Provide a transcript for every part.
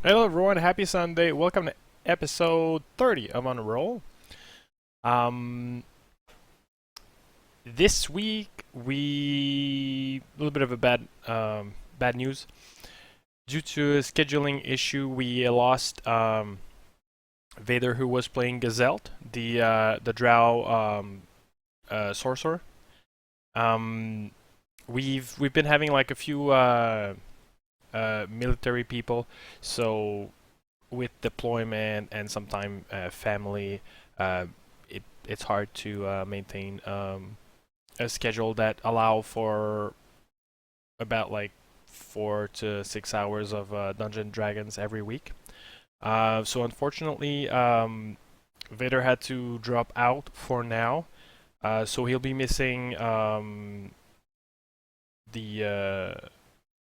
Hello everyone, happy Sunday. Welcome to episode 30 of On a Roll. Um, this week a little bit of a bad news. Due to a scheduling issue, we lost Vader, who was playing Gazelt, the Drow sorcerer. Um, we've been having like a few military people, so with deployment and sometimes family, uh, it's hard to maintain a schedule that allow for about like 4 to 6 hours of Dungeon Dragons every week. So unfortunately, Vader had to drop out for now. So he'll be missing the.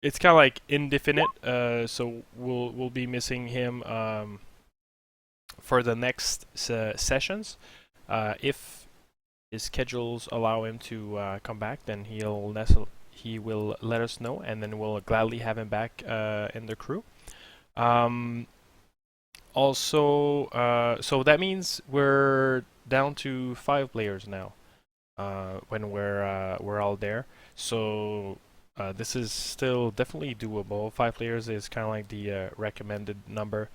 It's kind of like indefinite. So we'll be missing him for the next sessions. If his schedules allow him to come back, then he will let us know, and then we'll gladly have him back in the crew. Um, so that means we're down to 5 players now. When we're all there, so this is still definitely doable. 5 players is kind of like the recommended number.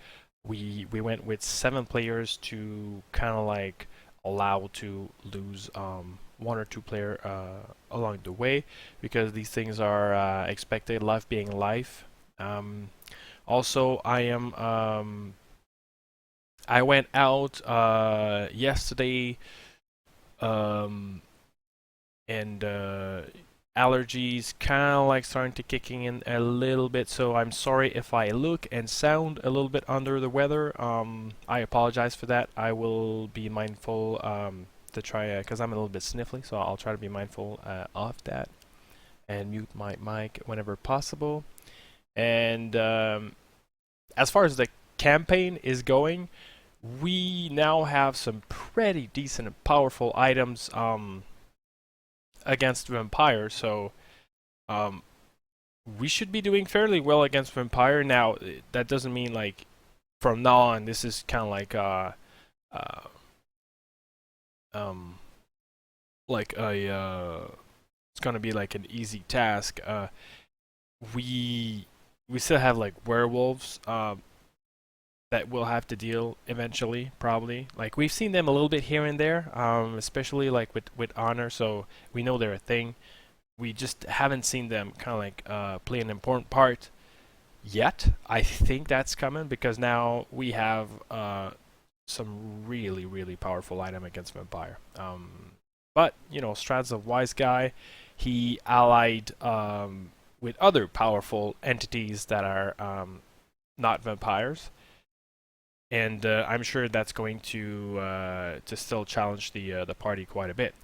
We went with 7 players to kind of like allow to lose 1 or 2 player along the way, because these things are expected. Life being life. Also, I went out yesterday. Um, and allergies kind of like starting to kicking in a little bit, so I'm sorry if I look and sound a little bit under the weather. I apologize for that. I will be mindful to try, because I'm a little bit sniffly, so I'll try to be mindful of that and mute my mic whenever possible. And as far as the campaign is going, we now have some pretty decent and powerful items against vampire, so um, we should be doing fairly well against vampire. Now, that doesn't mean like from now on this is kind of uh, um, like a it's gonna be like an easy task. We we still have like werewolves that we'll have to deal eventually, probably. Like we've seen them a little bit here and there, especially like with honor, so we know they're a thing. We just haven't seen them kind of like play an important part yet. I think that's coming because now we have some really powerful item against vampire. But you know, Strahd's a wise guy. He allied with other powerful entities that are not vampires, and I'm sure that's going to still challenge the party quite a bit.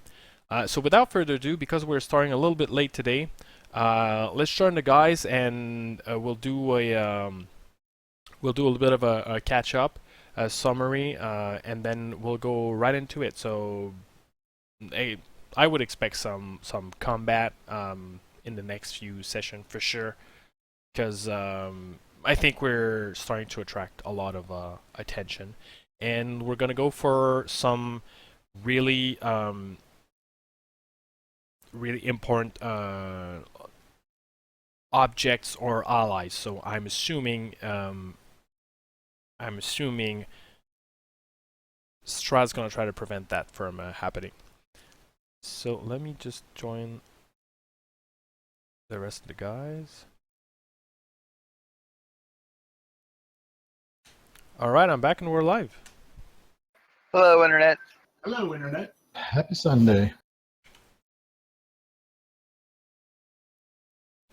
So without further ado, because we're starting a little bit late today, let's join the guys and we'll do a little bit of a catch up, a summary, and then we'll go right into it. So I would expect some combat in the next few sessions for sure, because I think we're starting to attract a lot of attention, and we're gonna go for some really really important objects or allies. So I'm assuming Strahd's gonna try to prevent that from happening. So let me just join the rest of the guys. All right, I'm back and we're live. Hello, Internet. Hello, Internet. Happy Sunday.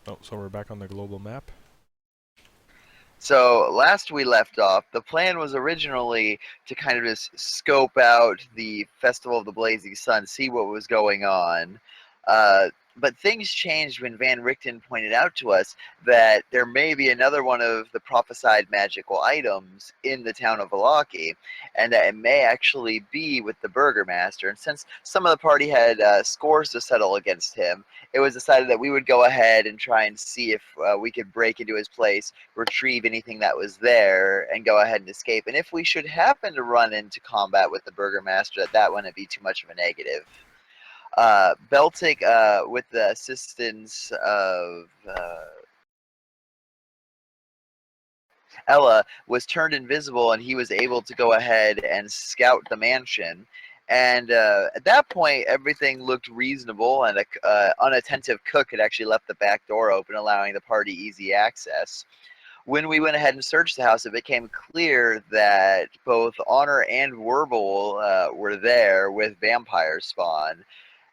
Oh, so we're back on the global map. So last we left off, the plan was originally to kind of just scope out the Festival of the Blazing Sun, see what was going on. But things changed when Van Richten pointed out to us that there may be another one of the prophesied magical items in the town of Valaki, and that it may actually be with the Burgermaster. And since some of the party had scores to settle against him, it was decided that we would go ahead and try and see if we could break into his place, retrieve anything that was there, and go ahead and escape. And if we should happen to run into combat with the Burgermaster, that wouldn't be too much of a negative. Beltic, with the assistance of Ella, was turned invisible, and he was able to go ahead and scout the mansion. And at that point, everything looked reasonable, and a unattentive cook had actually left the back door open, allowing the party easy access. When we went ahead and searched the house, it became clear that both Honor and Werble were there with vampire spawn.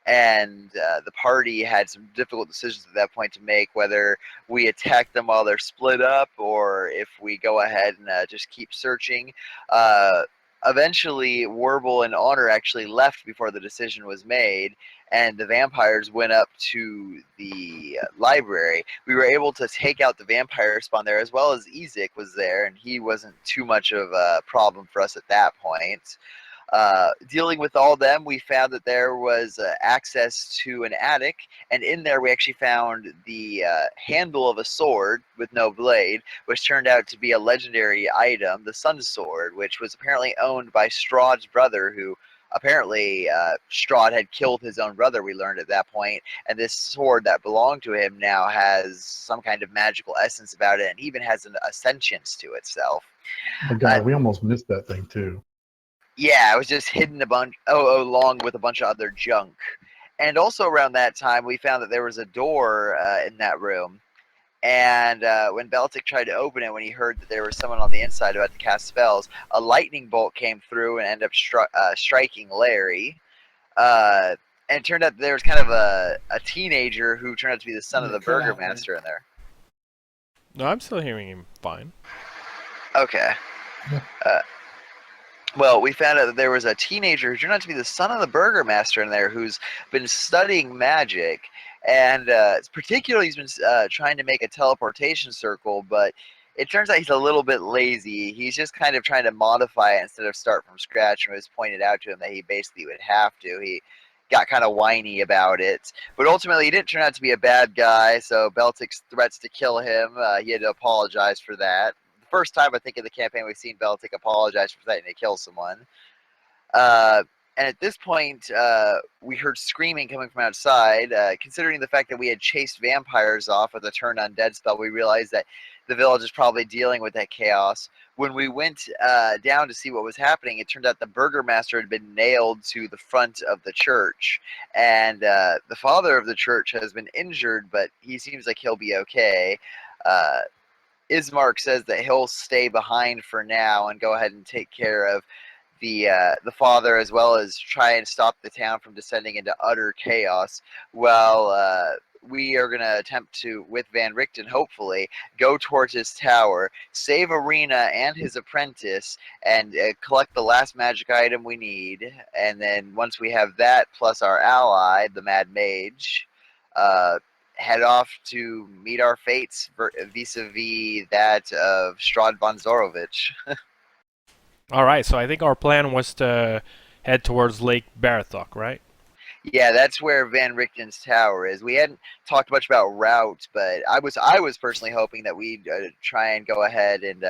And the party had some difficult decisions at that point to make, whether we attack them while they're split up or if we go ahead and just keep searching. Uh, Eventually, Warble and Honor actually left before the decision was made, and the vampires went up to the library. We were able to take out the vampire spawn there, as well as Ezek was there, and he wasn't too much of a problem for us at that point. Dealing with all them, we found that there was access to an attic, and in there we actually found the handle of a sword with no blade, which turned out to be a legendary item, the Sun Sword, which was apparently owned by Strahd's brother, who apparently Strahd had killed his own brother, we learned at that point, and this sword that belonged to him now has some kind of magical essence about it, and even has a sentience to itself. Oh God, we almost missed that thing too. Yeah, it was just hidden along with a bunch of other junk. And also around that time, we found that there was a door in that room. And when Beltic tried to open it, when he heard that there was someone on the inside about to cast spells, a lightning bolt came through and ended up striking Larry. And it turned out there was kind of a teenager who turned out to be the son of the Burgermaster in there. No, I'm still hearing him fine. Okay. Yeah. Well, we found out that there was a teenager who turned out to be the son of the Burgermaster in there, who's been studying magic, and particularly he's been trying to make a teleportation circle, but it turns out he's a little bit lazy. He's just kind of trying to modify it instead of start from scratch, and it was pointed out to him that he basically would have to. He got kind of whiny about it, but ultimately he didn't turn out to be a bad guy, so Beltic's threats to kill him, he had to apologize for that. First time I think in the campaign we've seen Beltic apologize for threatening to kill someone. And at this point, we heard screaming coming from outside. Considering the fact that we had chased vampires off with a turn undead spell, we realized that the village is probably dealing with that chaos. When we went down to see what was happening, it turned out the Burgermaster had been nailed to the front of the church. And the father of the church has been injured, but he seems like he'll be okay. Ismark says that he'll stay behind for now and go ahead and take care of the father, as well as try and stop the town from descending into utter chaos. Well, we are going to attempt to, with Van Richten, hopefully, go towards his tower, save Arena and his apprentice, and collect the last magic item we need. And then once we have that, plus our ally, the Mad Mage, head off to meet our fates vis-a-vis that of Strahd von Zorovich. Alright, so I think our plan was to head towards Lake Barathok, right? Yeah, that's where Van Richten's tower is. We hadn't talked much about route, but I was personally hoping that we'd try and go ahead and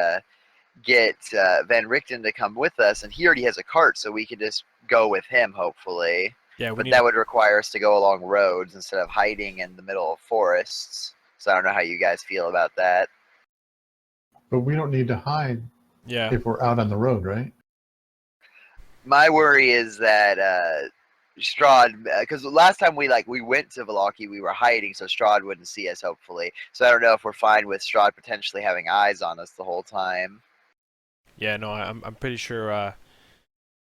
get Van Richten to come with us, and he already has a cart, so we could just go with him, hopefully. Yeah, we But need that to... would require us to go along roads instead of hiding in the middle of forests. So I don't know how you guys feel about that. But we don't need to hide Yeah. if we're out on the road, right? My worry is that Strahd, because last time we went to Valaki, we were hiding, so Strahd wouldn't see us. Hopefully, so I don't know if we're fine with Strahd potentially having eyes on us the whole time. Yeah, no, I'm pretty sure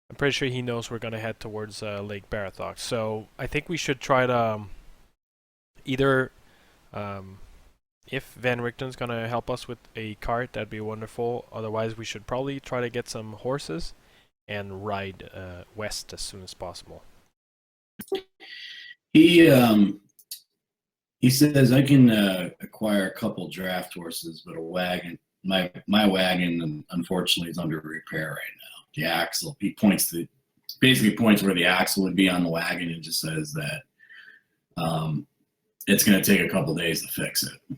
I'm pretty sure he knows we're gonna head towards Lake Barathok. So I think we should try to either if Van Richten's gonna help us with a cart, that'd be wonderful. Otherwise, we should probably try to get some horses and ride west as soon as possible. He He says I can acquire a couple draft horses, but a wagon. My wagon, unfortunately, is under repair right now. The axle. He basically points where the axle would be on the wagon, and just says that it's going to take a couple days to fix it.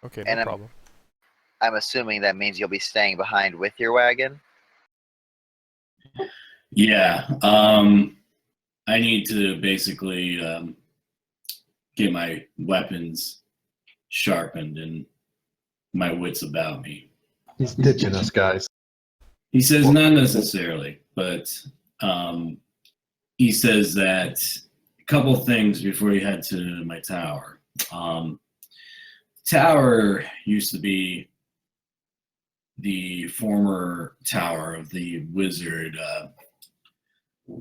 Okay, And no problem. I'm assuming that means you'll be staying behind with your wagon. Yeah. I need to basically get my weapons sharpened and my wits about me. He's ditching us, guys. He says not necessarily, but he says that a couple things before you head to my tower. Tower used to be the former tower of the wizard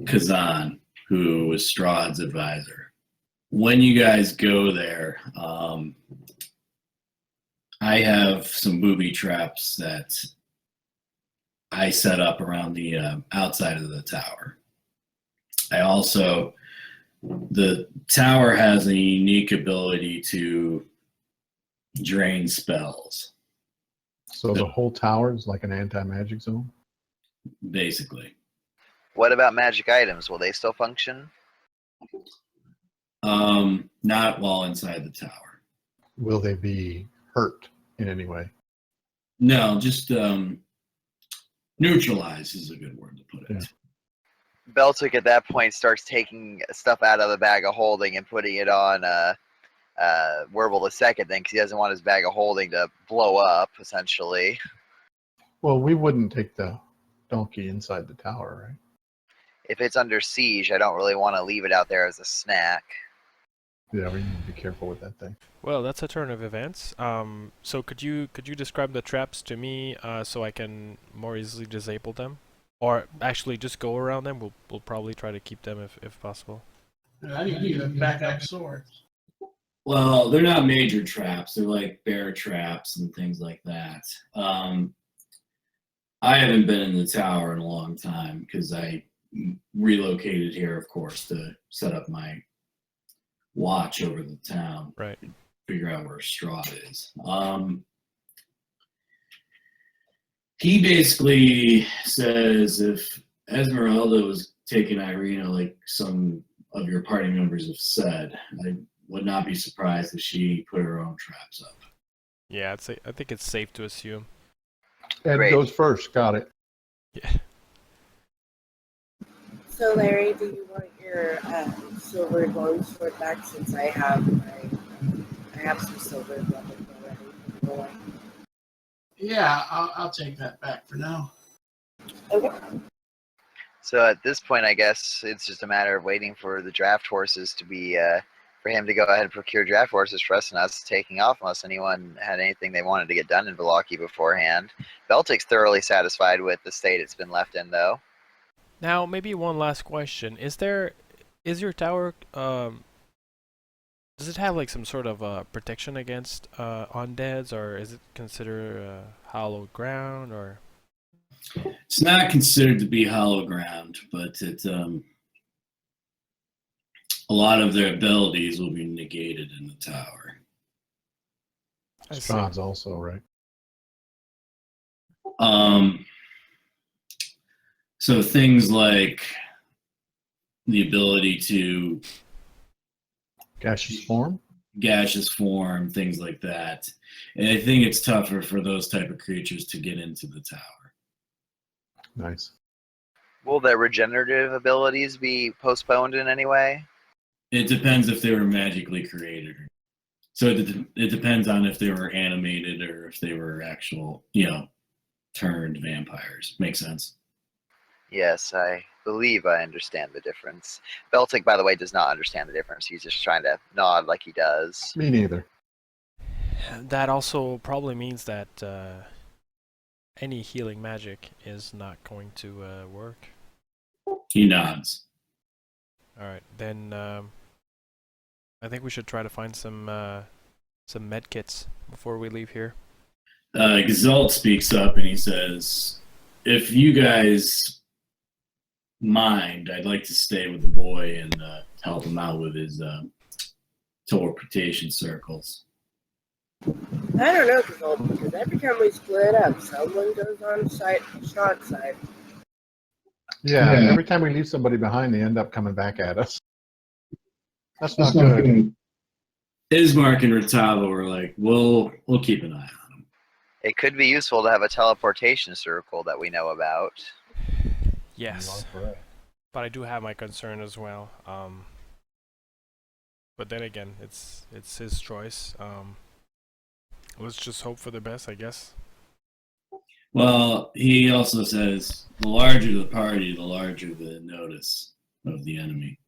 Kazan, who was Strahd's advisor. When you guys go there, I have some booby traps that I set up around the outside of the tower. The tower has a unique ability to drain spells, So the whole tower is like an anti-magic zone? basically. What about magic items? Will they still function? Not while inside the tower. Will they be hurt in any way? No, just neutralize is a good word to put it. Yeah. Beltic at that point starts taking stuff out of the bag of holding and putting it on Werble the second then, because he doesn't want his bag of holding to blow up, essentially. Well, we wouldn't take the donkey inside the tower, right? If it's under siege, I don't really want to leave it out there as a snack. Yeah, we need to be careful with that thing. Well, that's a turn of events. So could you describe the traps to me so I can more easily disable them, or actually just go around them? We'll probably try to keep them if possible. I need a backup sword. Well, they're not major traps. They're like bear traps and things like that. I haven't been in the tower in a long time because I relocated here, of course, to set up my watch over the town. Right. Figure out where Strahd is. He basically says if Esmeralda was taking Irina, like some of your party members have said, I would not be surprised if she put her own traps up. Yeah, I think it's safe to assume. Ed Great. goes first. Got it. Yeah. So Larry, do you want your silver longsword back since I have some silver weapons already? Yeah, I'll take that back for now. Okay. So at this point, I guess it's just a matter of waiting for the draft horses to be, for him to go ahead and procure draft horses for us and us taking off, unless anyone had anything they wanted to get done in Velaki beforehand. Beltic's thoroughly satisfied with the state it's been left in, though. Now, maybe one last question: is your tower does it have like some sort of protection against undeads, or is it considered hallowed ground, or? It's not considered to be hollow ground, but it a lot of their abilities will be negated in the tower. I see. Strahd's also, right? So things like the ability to Gaseous form? gaseous form, things like that. And I think it's tougher for those type of creatures to get into the tower. Nice. Will their regenerative abilities be postponed in any way? It depends if they were magically created. So it depends on if they were animated or if they were actual, turned vampires. Makes sense? Yes, I believe I understand the difference. Beltic, by the way, does not understand the difference. He's just trying to nod like he does. Me neither. That also probably means that any healing magic is not going to work. He nods. All right, then I think we should try to find some med kits before we leave here. Gazalt speaks up and he says, if you guys mind, I'd like to stay with the boy and help him out with his teleportation circles. I don't know, because every time we split up, someone goes on Strahd side. Yeah, Yeah. every time we leave somebody behind, they end up coming back at us. That's not good. Ismark and Ratava were like, we'll keep an eye on him. It could be useful to have a teleportation circle that we know about. Yes, but I do have my concern as well. But then again, it's his choice. Let's just hope for the best, I guess. Well, he also says the larger the party, the larger the notice of the enemy.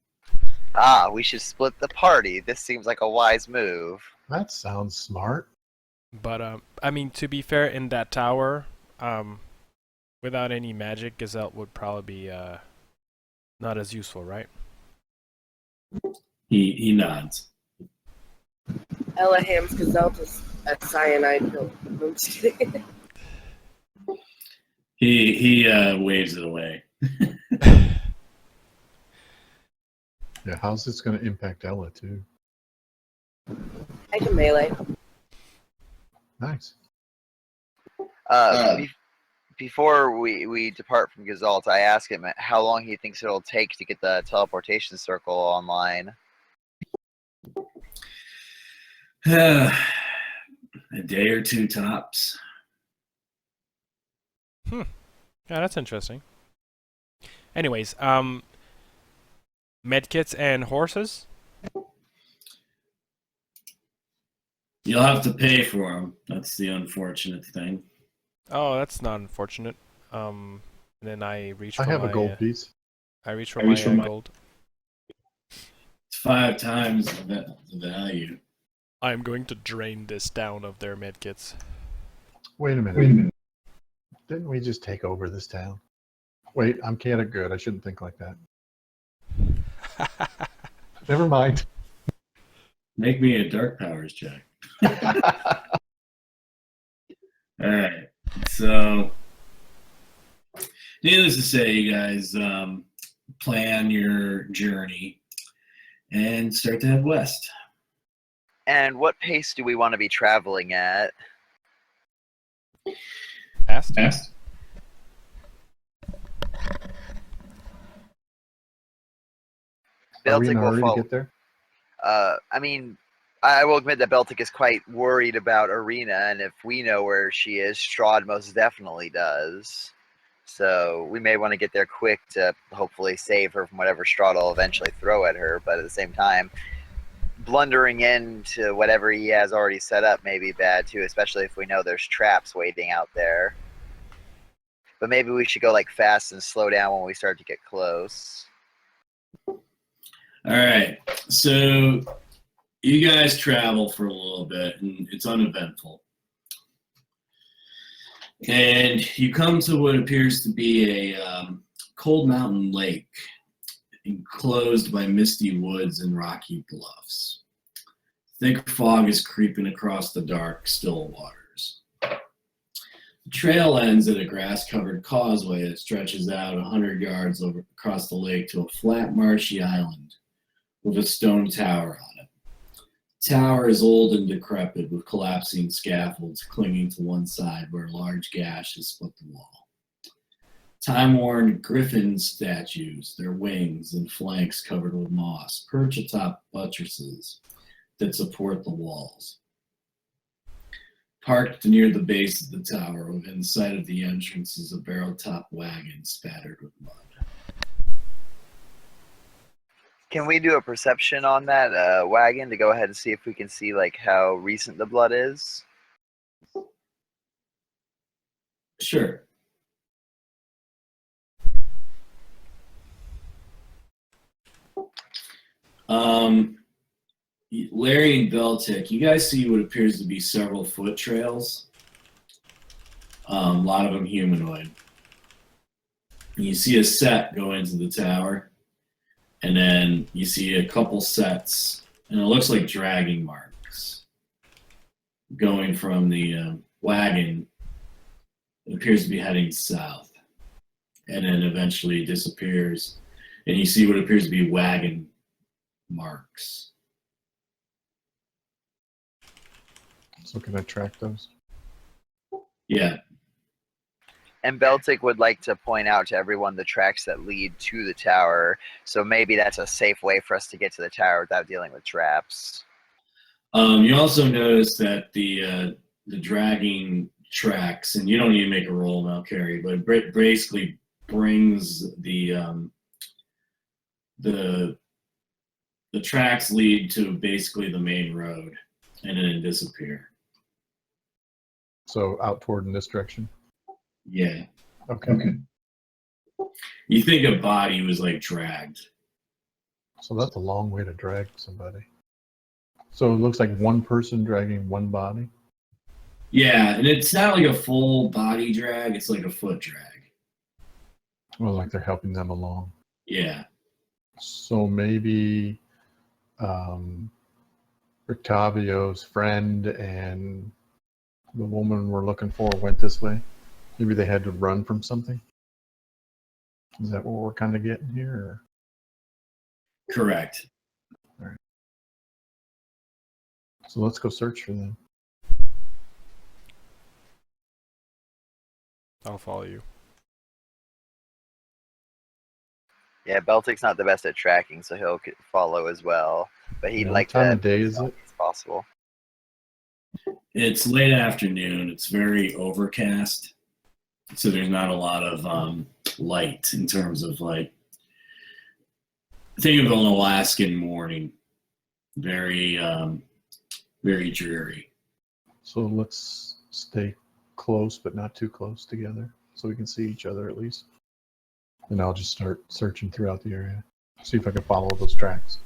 Ah, we should split the party. This seems like a wise move. That sounds smart. But I mean, to be fair, in that tower, without any magic, Gazelle would probably be not as useful, right? He nods. Ella hands Gazelta's a cyanide pill. No, I'm just kidding. He waves it away. Yeah, how's this going to impact Ella, too? I can melee. Nice. Before we depart from Gazalt, I ask him how long he thinks it'll take to get the teleportation circle online. A day or two tops. Yeah, that's interesting. Anyways, medkits and horses. You'll have to pay for them. That's the unfortunate thing. Oh, that's not unfortunate. Then I reach for I have my, a gold piece. I reach for my gold. It's 5 times the value. I'm going to drain this down of their medkits. Wait a minute. Didn't we just take over this town? Wait, I'm chaotic good. I shouldn't think like that. Never mind. Make me a dark powers check. All right. So, needless to say, you guys plan your journey and start to head west. And what pace do we want to be traveling at? Fast? Are we in Beltic a will hurry to follow. get there? I mean, I will admit that Beltic is quite worried about Arena, and if we know where she is, Strahd most definitely does. So we may want to get there quick to hopefully save her from whatever Strahd will eventually throw at her, but at the same time, blundering into whatever he has already set up may be bad too, especially if we know there's traps waiting out there. But maybe we should go like fast and slow down when we start to get close. All right. So you guys travel for a little bit, and it's uneventful. And you come to what appears to be a cold mountain lake enclosed by misty woods and rocky bluffs. Thick fog is creeping across the dark, still waters. The trail ends at a grass-covered causeway that stretches out 100 yards across the lake to a flat, marshy island with a stone tower on it. The tower is old and decrepit, with collapsing scaffolds clinging to one side where a large gash has split the wall. Time-worn griffin statues, their wings and flanks covered with moss, perch atop buttresses that support the walls. Parked near the base of the tower, within sight of the entrance, is a barrel-top wagon spattered with mud. Can we do a perception on that wagon to go ahead and see if we can see like how recent the blood is? Sure. Larry and Beltic, you guys see what appears to be several foot trails. A lot of them humanoid. You see a set go into the tower, and then you see a couple sets, and it looks like dragging marks going from the wagon. It appears to be heading south, and then eventually disappears, and you see what appears to be wagon marks So can I track those? Yeah. And Beltic would like to point out to everyone the tracks that lead to the tower. So maybe that's a safe way for us to get to the tower without dealing with traps. You also notice that the dragging tracks, and you don't need to make a roll now, Carrie, but it basically brings the tracks lead to basically the main road, and then disappear. So out toward in this direction. Yeah. Okay. You think a body was like dragged. So that's a long way to drag somebody. So it looks like one person dragging one body. Yeah, and it's not like a full body drag, it's like a foot drag. Well, like they're helping them along. Yeah. So maybe Octavio's friend and the woman we're looking for went this way. Maybe they had to run from something. Is that what we're kind of getting here? Or? Correct. So let's go search for them. I'll follow you. Yeah, Beltic's not the best at tracking, so he'll follow as well. But he'd Yeah, like what time to of day is it? as possible. It's late afternoon. It's very overcast. So there's not a lot of light in terms of like, think of an Alaskan morning. Very, very dreary. So let's stay close, but not too close together, so we can see each other at least. And I'll just start searching throughout the area, see if I can follow those tracks.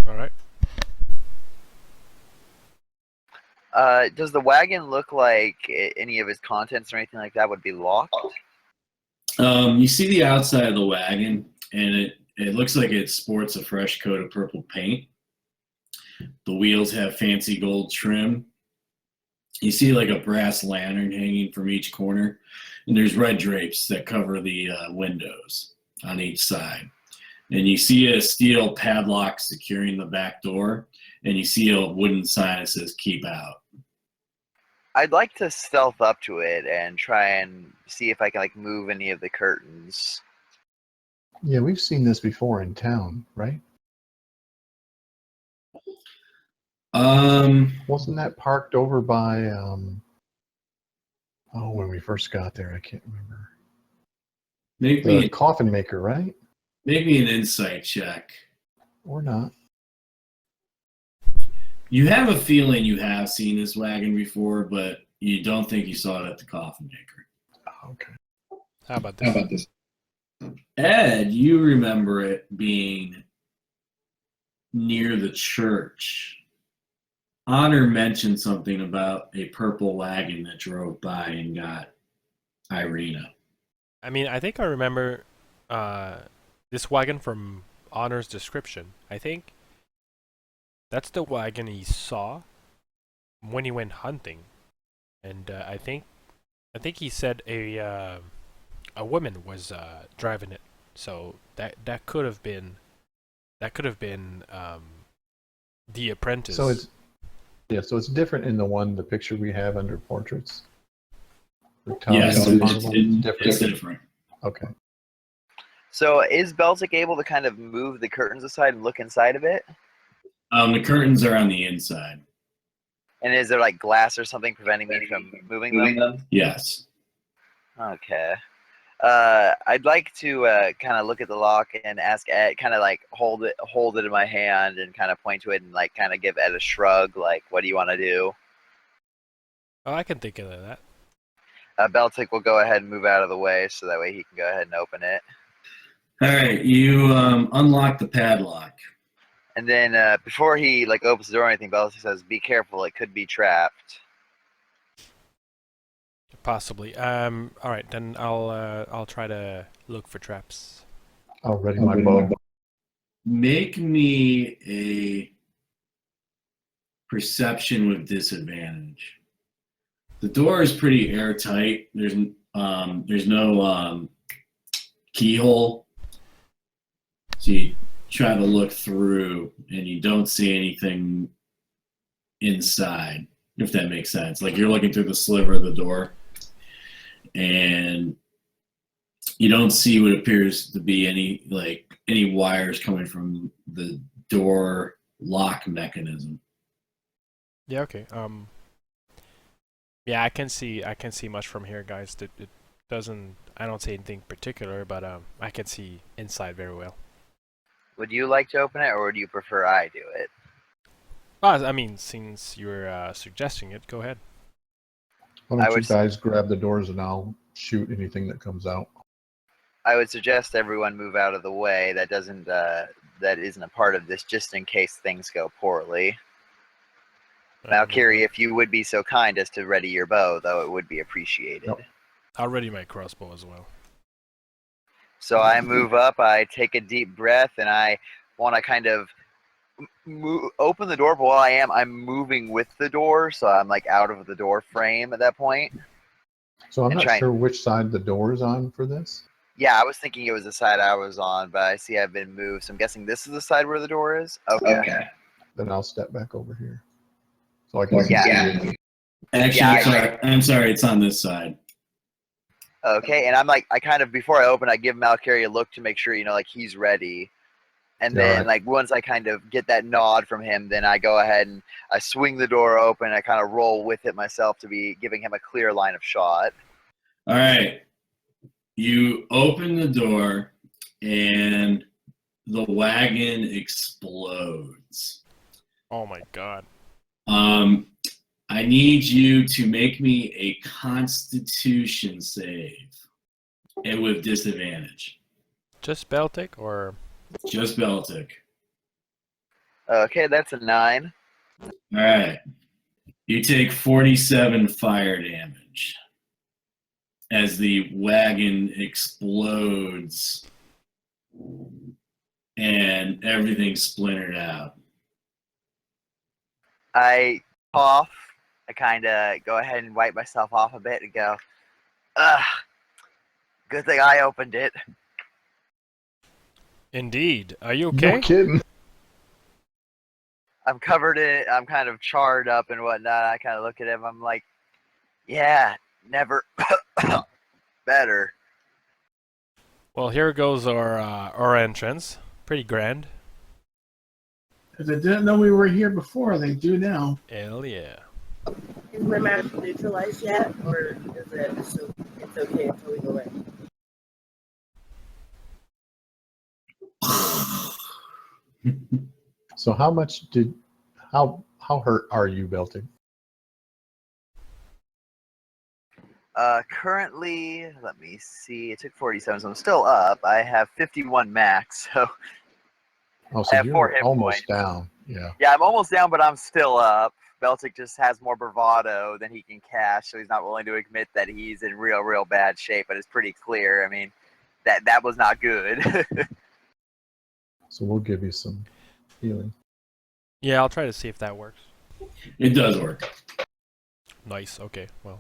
All right. Does the wagon look like any of its contents or anything like that would be locked? You see the outside of the wagon, and it looks like it sports a fresh coat of purple paint. The wheels have fancy gold trim. You see like a brass lantern hanging from each corner, and there's red drapes that cover the windows on each side. And you see a steel padlock securing the back door, and you see a wooden sign that says "Keep Out." I'd like to stealth up to it and try and see if I can like move any of the curtains. Yeah, we've seen this before in town, right? Wasn't that parked over by when we first got there? I can't remember. Make The me coffin maker, right? an insight check. Or not? You have a feeling you have seen this wagon before, but you don't think you saw it at the coffin maker. Oh, okay. How about this? Ed, you remember it being near the church. Honor mentioned something about a purple wagon that drove by and got Irina. I mean, I think I remember this wagon from Honor's description. I think that's the wagon he saw when he went hunting, and I think he said a woman was driving it. So that could have been the apprentice. So it's different in the picture we have under portraits. Yes, Different. it's different. Okay. So is Beltic able to kind of move the curtains aside and look inside of it? The curtains are on the inside. And is there like glass or something preventing me from moving them? Yes. Okay. I'd like to kind of look at the lock and ask Ed, kind of like hold it in my hand and kind of point to it and like kind of give Ed a shrug, like, what do you want to do? Oh, I can think of that. Beltic will go ahead and move out of the way so that way he can go ahead and open it. All right, you unlock the padlock. And then before he like opens the door or anything, Beltic says, "Be careful, it could be trapped." Possibly. All right, then I'll try to look for traps. I'll ready my bow. Make me a perception with disadvantage. The door is pretty airtight. There's no keyhole. So you try to look through and you don't see anything inside, if that makes sense. Like you're looking through the sliver of the door, and you don't see what appears to be any wires coming from the door lock mechanism. Yeah. Okay. Yeah, I can see much from here, guys. It doesn't. I don't see anything particular, but I can see inside very well. Would you like to open it, or would you prefer I do it? Well, I mean, since you're suggesting it, go ahead. Why I don't you would- guys grab the doors and I'll shoot anything that comes out. I would suggest everyone move out of the way that doesn't that isn't a part of this, just in case things go poorly. Valkyrie, if you would be so kind as to ready your bow, though, it would be appreciated. Nope. I'll ready my crossbow as well. So I move up, I take a deep breath, and I want to kind of open the door, but while I'm moving with the door, so I'm like out of the door frame at that point. So I'm And not try- sure which side the door is on for this. Yeah, I was thinking it was the side I was on, but I see I've been moved, so I'm guessing this is the side where the door is? Okay. Then I'll step back over here. So I can see Yeah. you. Actually, I'm sorry, it's on this side. Okay, and I'm like, I kind of, before I open, I give Valkyrie a look to make sure, like he's ready. And Yeah, then, right. like, once I kind of get that nod from him, then I go ahead and I swing the door open. I kind of roll with it myself to be giving him a clear line of shot. All right. You open the door, and the wagon explodes. Oh my god. I need you to make me a Constitution save, and with disadvantage. Just Beltic or Just Beltic. Okay, that's a 9. All right. You take 47 fire damage as the wagon explodes and everything's splintered out. I cough. I kind of go ahead and wipe myself off a bit and go, ugh, good thing I opened it. indeed. Are you okay? No kidding. I'm covered in it. I'm kind of charred up and whatnot. I kind of look at him. I'm like, yeah, never better. Well, here goes our entrance. Pretty grand. If they didn't know we were here before, they do now. Hell yeah. Is my magic neutralized yet, or is it so it's okay until we go in? So how hurt are you, Belting? Currently, let me see. It took 47, so I'm still up. I have 51 max, so Oh, I so have 4 you're hit almost points. down. Yeah. Yeah, I'm almost down, but I'm still up. Beltic just has more bravado than he can cash, so he's not willing to admit that he's in real bad shape. But it's pretty clear. I mean, that was not good. So we'll give you some healing. Yeah, I'll try to see if that works. It does work. Nice. Okay. Well,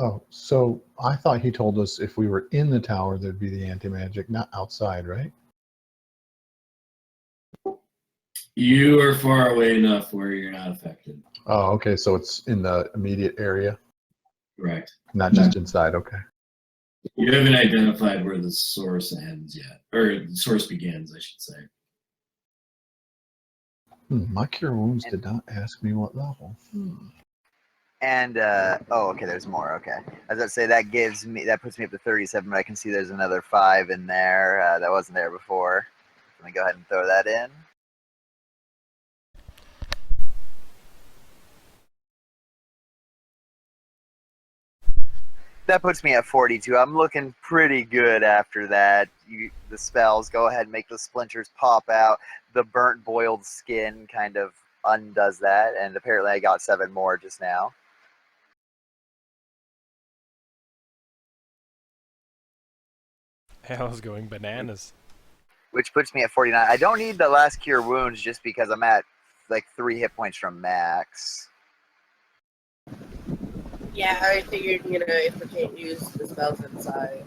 Oh, so I thought he told us if we were in the tower, there'd be the anti-magic, not outside, right? You are far away enough where you're not affected. Oh, okay. So it's in the immediate area, Correct. not just inside. Okay. You haven't identified where the source ends yet, or the source begins, I should say. My cure wounds did not ask me what level. And oh, okay, there's more. Okay, as I say, that puts me up to 37. But I can see there's another 5 in there that wasn't there before. Let me go ahead and throw that in. That puts me at 42. I'm looking pretty good after that. The spells go ahead and make the splinters pop out. The burnt, boiled skin kind of undoes that, and apparently I got 7 more just now. hell's going bananas. Which puts me at 49. I don't need the last cure wounds just because I'm at like 3 hit points from max. Yeah, I figured, if we can't use the spells inside.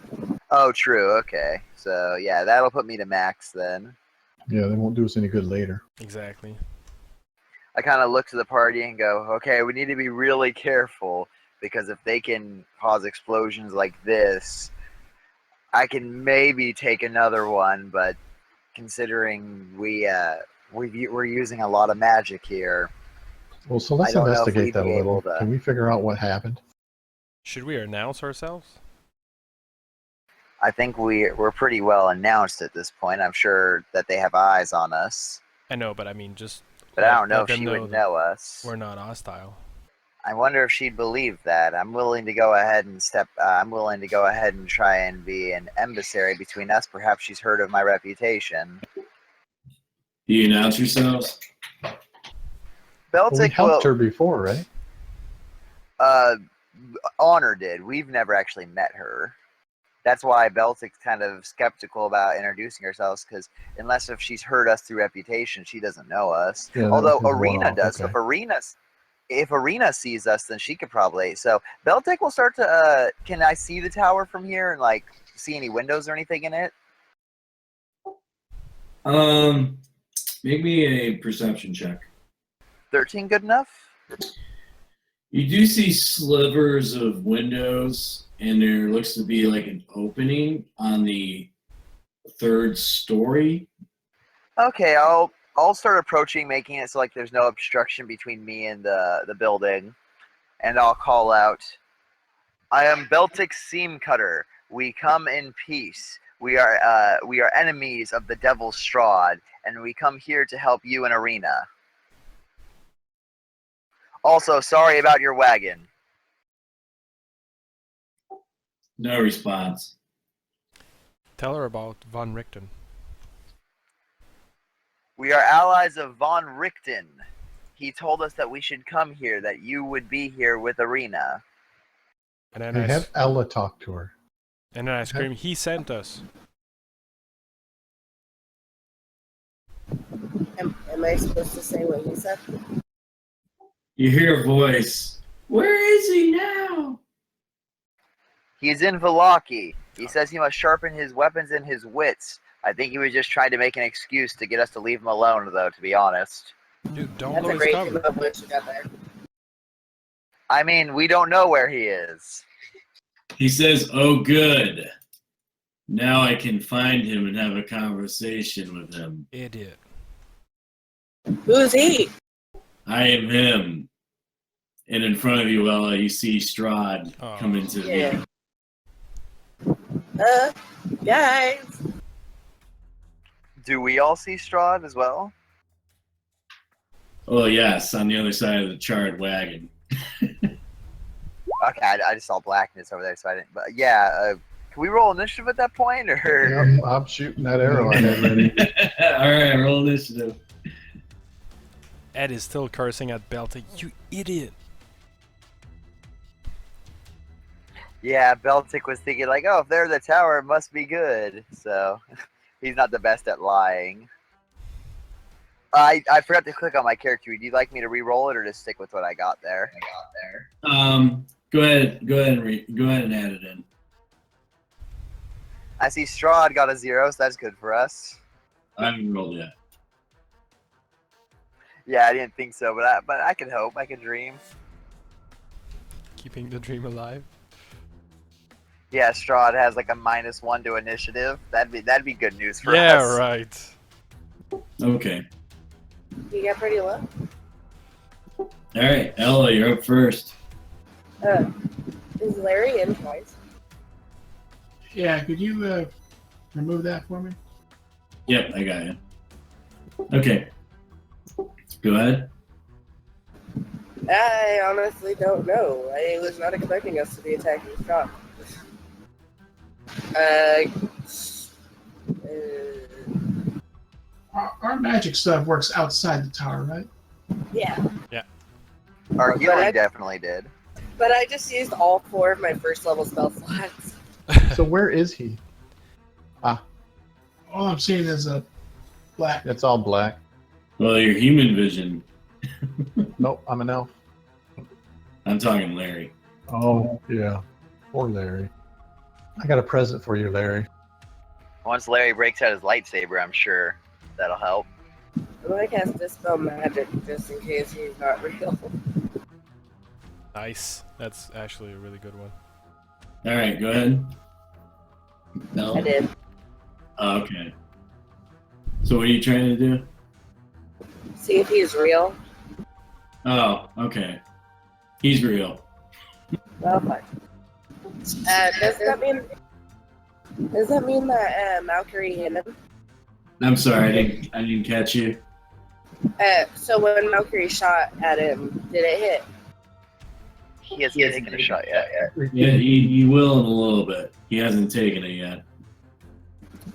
Oh, true. Okay. So, yeah, that'll put me to max then. Yeah, they won't do us any good later. Exactly. I kind of look to the party and go, okay, we need to be really careful because if they can cause explosions like this, I can maybe take another one, but considering we're using a lot of magic here, Well, so I let's don't know if investigate we'd that be a little. able to. Can we figure out what happened? Should we announce ourselves? I think we're pretty well announced at this point. I'm sure that they have eyes on us, I know, but I mean, just but I don't know let if them she know would that know us. we're not hostile. I wonder if she'd believe that. I'm willing to go ahead and I'm willing to go ahead and try and be an emissary between us. Perhaps she's heard of my reputation. Do you announce yourselves? Well, we Beltic helped will. her before, right? Honor did. We've never actually met her. That's why Beltic's kind of skeptical about introducing herself, because unless if she's heard us through reputation, she doesn't know us. Yeah, that Although was his Arena one-off, does. So okay. if Arena sees us, then she could probably. So Beltic will start to. Can I see the tower from here and like see any windows or anything in it? Make me a perception check. 13 good enough? You do see slivers of windows, and there looks to be like an opening on the third story. Okay, I'll start approaching, making it so like there's no obstruction between me and the building, and I'll call out, "I am Beltic Seam Cutter. We come in peace. We are enemies of the Devil's Strahd, and we come here to help you in Arena. Also, sorry about your wagon. No response. Tell her about Von Richten. We are allies of Von Richten. He told us that we should come here, that you would be here with Arena." And then Hey, have Ella talk to her. and then I scream, "He sent us!" Am I supposed to say what he said? You hear a voice. Where is he now? He's in Valaki. He says he must sharpen his weapons and his wits. I think he was just trying to make an excuse to get us to leave him alone, though, to be honest. Dude, don't That's blow a his great cover. team of which you got there. I mean, we don't know where he is. He says, "Oh, good. Now I can find him and have a conversation with him. Idiot. Who's he? I am him." And in front of you, Ella, you see Strahd Oh. come into Yeah. view. Guys. Do we all see Strahd as well? Oh, yes, on the other side of the charred wagon. Okay, I just saw blackness over there, so I didn't. But yeah, can we roll initiative at that point, or? Yeah, I'm shooting that arrow I had ready. All right, roll initiative. Ed is still cursing at Beltic. You idiot. Yeah, Beltic was thinking like, oh, if they're the tower, it must be good. So he's not the best at lying. I forgot to click on my character. Would you like me to re-roll it or just stick with what I got there? Go ahead and add it in. I see Strahd got a 0, so that's good for us. I haven't rolled yet. Yeah, I didn't think so, but I can hope. I can dream. Keeping the dream alive. Yeah, Strahd has like a -1 to initiative. That'd be good news for Yeah, us. right. Okay. You got pretty low. All right, Ella, you're up first. Is Larry in twice? Yeah, could you remove that for me? Yep, I got you. Okay. Go ahead. I honestly don't know. I was not expecting us to be attacking Scott. Our magic stuff works outside the tower, right? Yeah, Our But healing I- definitely did. but I just used all 4 of my first level spell slots. So where is he? All I'm seeing is a black. It's all black. Well, your human vision. Nope, I'm an elf. I'm talking Larry. Oh, yeah. Poor Larry. I got a present for you, Larry. Once Larry breaks out his lightsaber, I'm sure that'll help. I'm gonna cast Dispel Magic just in case he's not real. Nice. That's actually a really good one. All right, go ahead. No. I did. Oh, okay. So what are you trying to do? See if he's real. Oh, okay. He's real. Well, fine. Does that mean that Valkyrie hit him? I'm sorry, I didn't catch you. So when Valkyrie shot at him, did it hit? He hasn't taken a shot yet. Yeah, he will in a little bit. He hasn't taken it yet.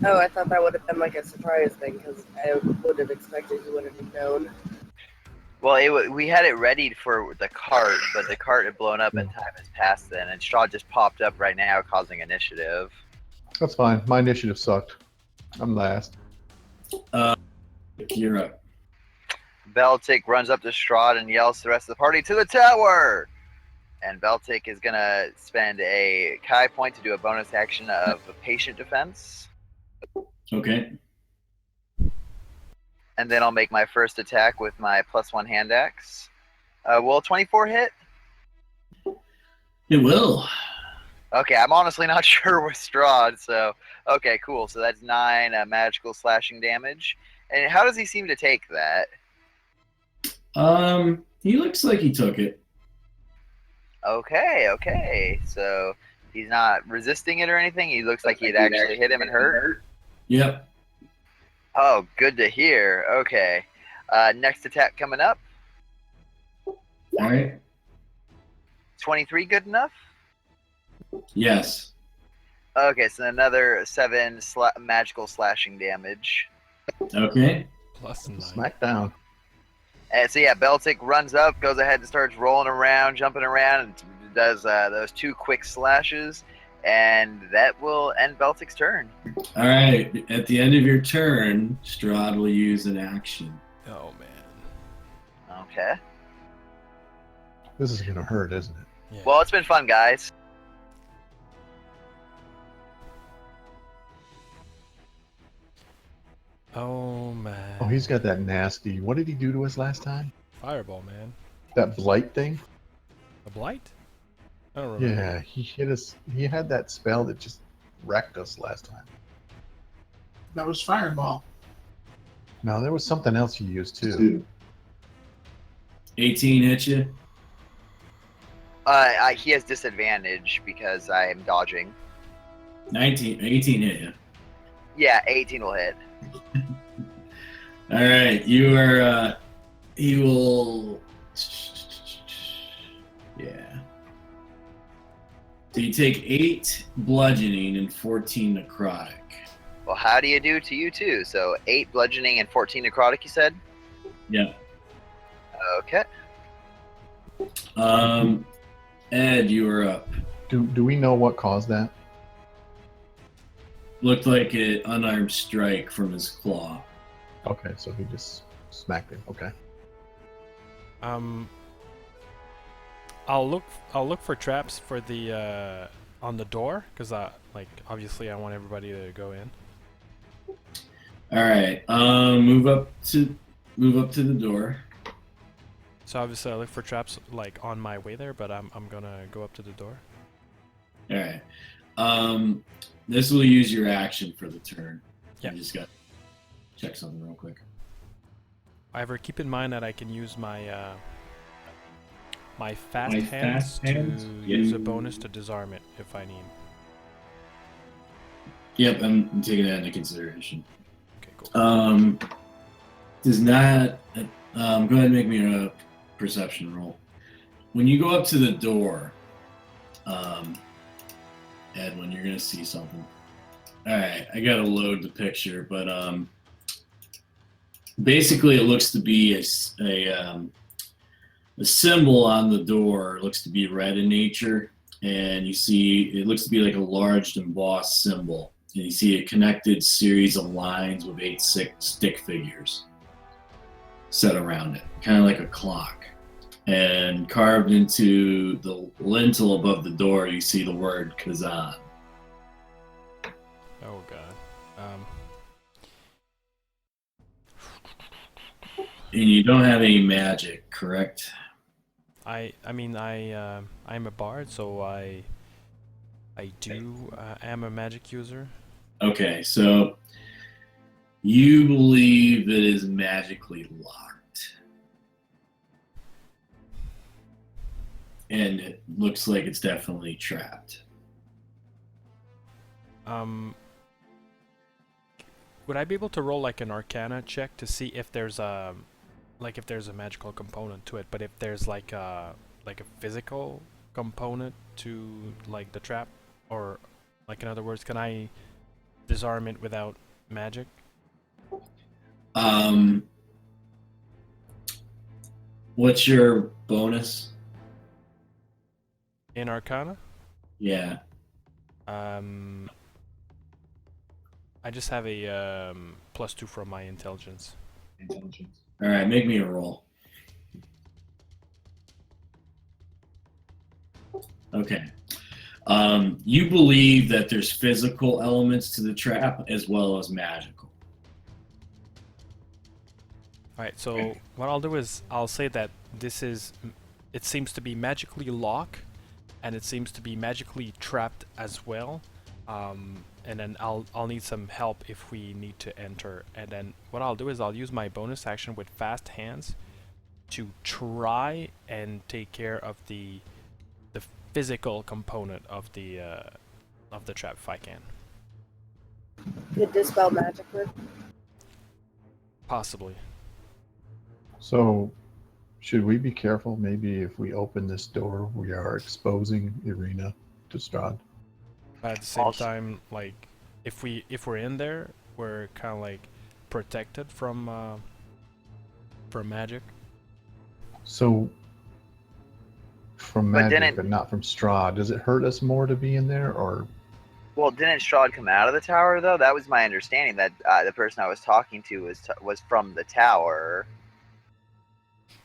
Oh, I thought that would have been like a surprise thing because I would have expected he would have known. Well, we had it ready for the cart, but the cart had blown up and time has passed then, and Strahd just popped up right now causing initiative. That's fine. My initiative sucked. I'm last. You're up. Beltic runs up to Strahd and yells to the rest of the party, "To the tower!" And Beltic is going to spend a Kai point to do a bonus action of patient defense. Okay. And then I'll make my first attack with my +1 hand axe. Will 24 hit? It will. Okay, I'm honestly not sure with Strahd, so... Okay, cool. So that's 9 magical slashing damage. And how does he seem to take that? He looks like he took it. Okay. So he's not resisting it or anything? He looks like he'd actually hit him and hurt? Yep. Oh, good to hear. Okay. Next attack coming up. All right. 23 good enough? Yes. Okay, so another 7 magical slashing damage. Okay. +9. Smackdown. And so yeah, Beltic runs up, goes ahead and starts rolling around, jumping around, and does those 2 quick slashes, and that will end Beltic's turn. All right. At the end of your turn, Strahd will use an action. Oh man. Okay. This is gonna hurt, isn't it? Yeah. Well, it's been fun, guys. Oh man. Oh, he's got that nasty. What did he do to us last time? Fireball, man. That blight thing? A blight? I don't remember. Yeah, he hit us. He had that spell that just wrecked us last time. That was Fireball. No, there was something else he used too. 18 hit you. He has disadvantage because I am dodging. 18 hit you. Yeah, 18 will hit. All right. You are. He will. Yeah. So you take 8 bludgeoning and 14 necrotic. Well, how do you do to you too? So 8 bludgeoning and 14 necrotic, you said? Yeah. Okay. Ed, you are up. Do we know what caused that? Looked like an unarmed strike from his claw. Okay, so he just smacked him. Okay. I'll look for traps for the on the door because like obviously I want everybody to go in. All right. Move up to the door. So obviously I look for traps like on my way there, but I'm gonna go up to the door. All right. This will use your action for the turn. Yeah. I just got to check something real quick. However, keep in mind that I can use my my fast My hands fast hands? to Yeah. use a bonus to disarm it if I need. Yep, I'm taking that into consideration. Okay, cool. Does not. Go ahead and make me a perception roll. When you go up to the door, Edwin, you're gonna see something. All right, I gotta load the picture, but basically it looks to be a symbol on the door. It looks to be red in nature, and you see it looks to be like a large embossed symbol, and you see a connected series of lines with 8 stick figures set around it, kind of like a clock. And carved into the lintel above the door, you see the word Kazan. Oh god. And you don't have any magic, correct? I'm a bard, so I am a magic user. Okay, so you believe it is magically locked. And it looks like it's definitely trapped. Would I be able to roll like an Arcana check to see if there's a magical component to it, but if there's like a physical component to like the trap, or like in other words, can I disarm it without magic? What's your bonus? In Arcana? Yeah. I just have a +2 from my intelligence. Intelligence. All right, make me a roll. Okay. You believe that there's physical elements to the trap as well as magical. Alright, so what I'll do is I'll say that it seems to be magically locked, and it seems to be magically trapped as well. And then I'll need some help if we need to enter. And then what I'll do is I'll use my bonus action with fast hands to try and take care of the physical component of the trap if I can. Could dispel magic work? Possibly. So, should we be careful? Maybe if we open this door, we are exposing Irina to Strahd. But at the same Also- time, like if we're in there, we're kind of like protected from magic. So, from But magic, didn't- but not from Strahd. Does it hurt us more to be in there, or Well, didn't Strahd come out of the tower though? That was my understanding. That the person I was talking to was from the tower.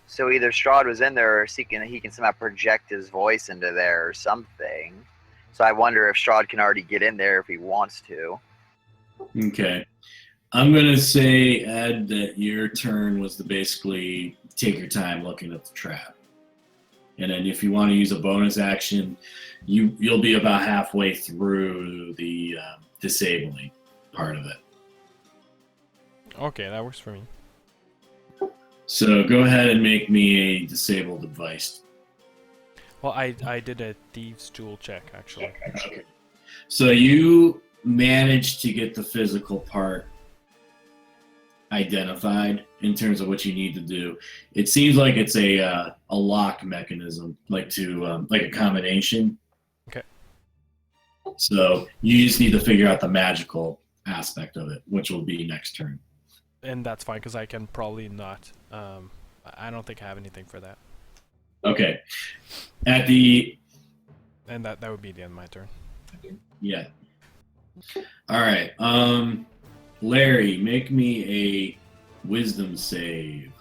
So either Strahd was in there, or he can somehow project his voice into there or something. So I wonder if Strahd can already get in there if he wants to. Okay. I'm going to say, Ed, that your turn was to basically take your time looking at the trap. And then if you want to use a bonus action, you'll be about halfway through the disabling part of it. Okay, that works for me. So go ahead and make me a disabled device. Well, I did a thieves' tool check actually. Okay. So you managed to get the physical part identified in terms of what you need to do. It seems like it's a lock mechanism, like a combination. Okay. So you just need to figure out the magical aspect of it, which will be next turn. And that's fine because I can probably not. I don't think I have anything for that. Okay. And that would be the end of my turn. Yeah. All right. Larry, make me a wisdom save.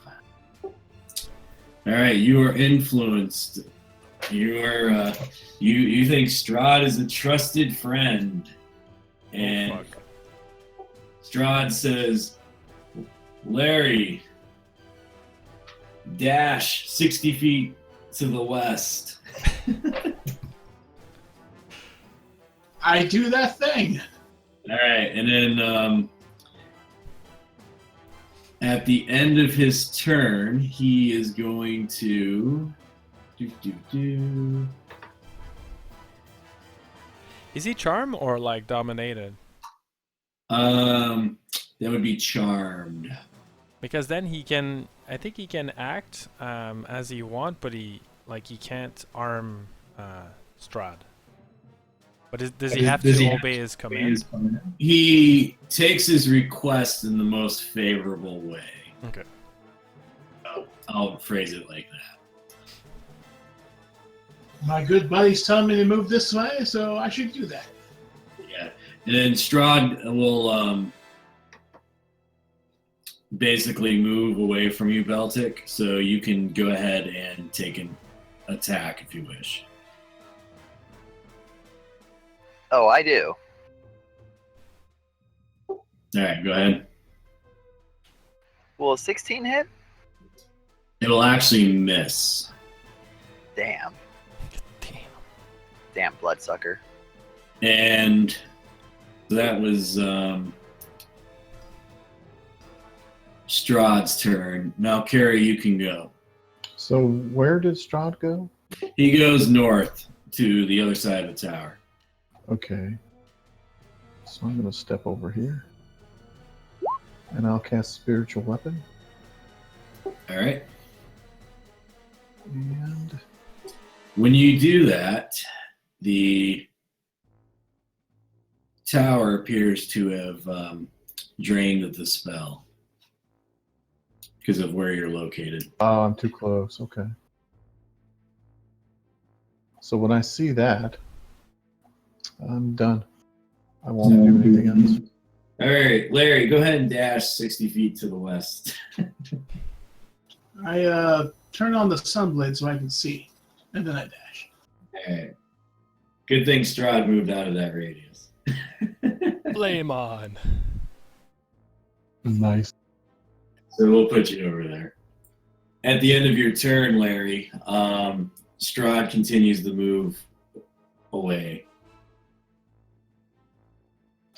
All right, you are influenced. You are you think Strahd is a trusted friend, and Oh, fuck. Strahd says, Larry, dash 60 feet to the west. I do that thing. All right, and then at the end of his turn, he is going to Is he charm or like dominated? that would be charmed. Because then he can, I think he can act as he want, but he can't arm Strahd. But does he have to obey his command? He takes his request in the most favorable way. Okay. I'll phrase it like that. My good buddy's telling me to move this way, so I should do that. Yeah, and then Strahd will basically move away from you, Beltic, so you can go ahead and take an attack if you wish. Oh, I do. All right, go ahead. Will a 16 hit? It'll actually miss. Damn. Damn. Damn bloodsucker. And that was Strahd's turn. Now, Carrie, you can go. So where did Strahd go? He goes north to the other side of the tower. Okay. So I'm going to step over here. And I'll cast Spiritual Weapon. All right. And When you do that, the tower appears to have drained of the spell because of where you're located. oh, I'm too close. Okay. So when I see that, I'm done. I won't do anything else. All right, Larry, go ahead and dash 60 feet to the west. I turn on the sunblade so I can see, and then I dash. All right. Good thing Strahd moved out of that radius. Flame on. Nice. So we'll put you over there. At the end of your turn, Larry, Strahd continues to move away.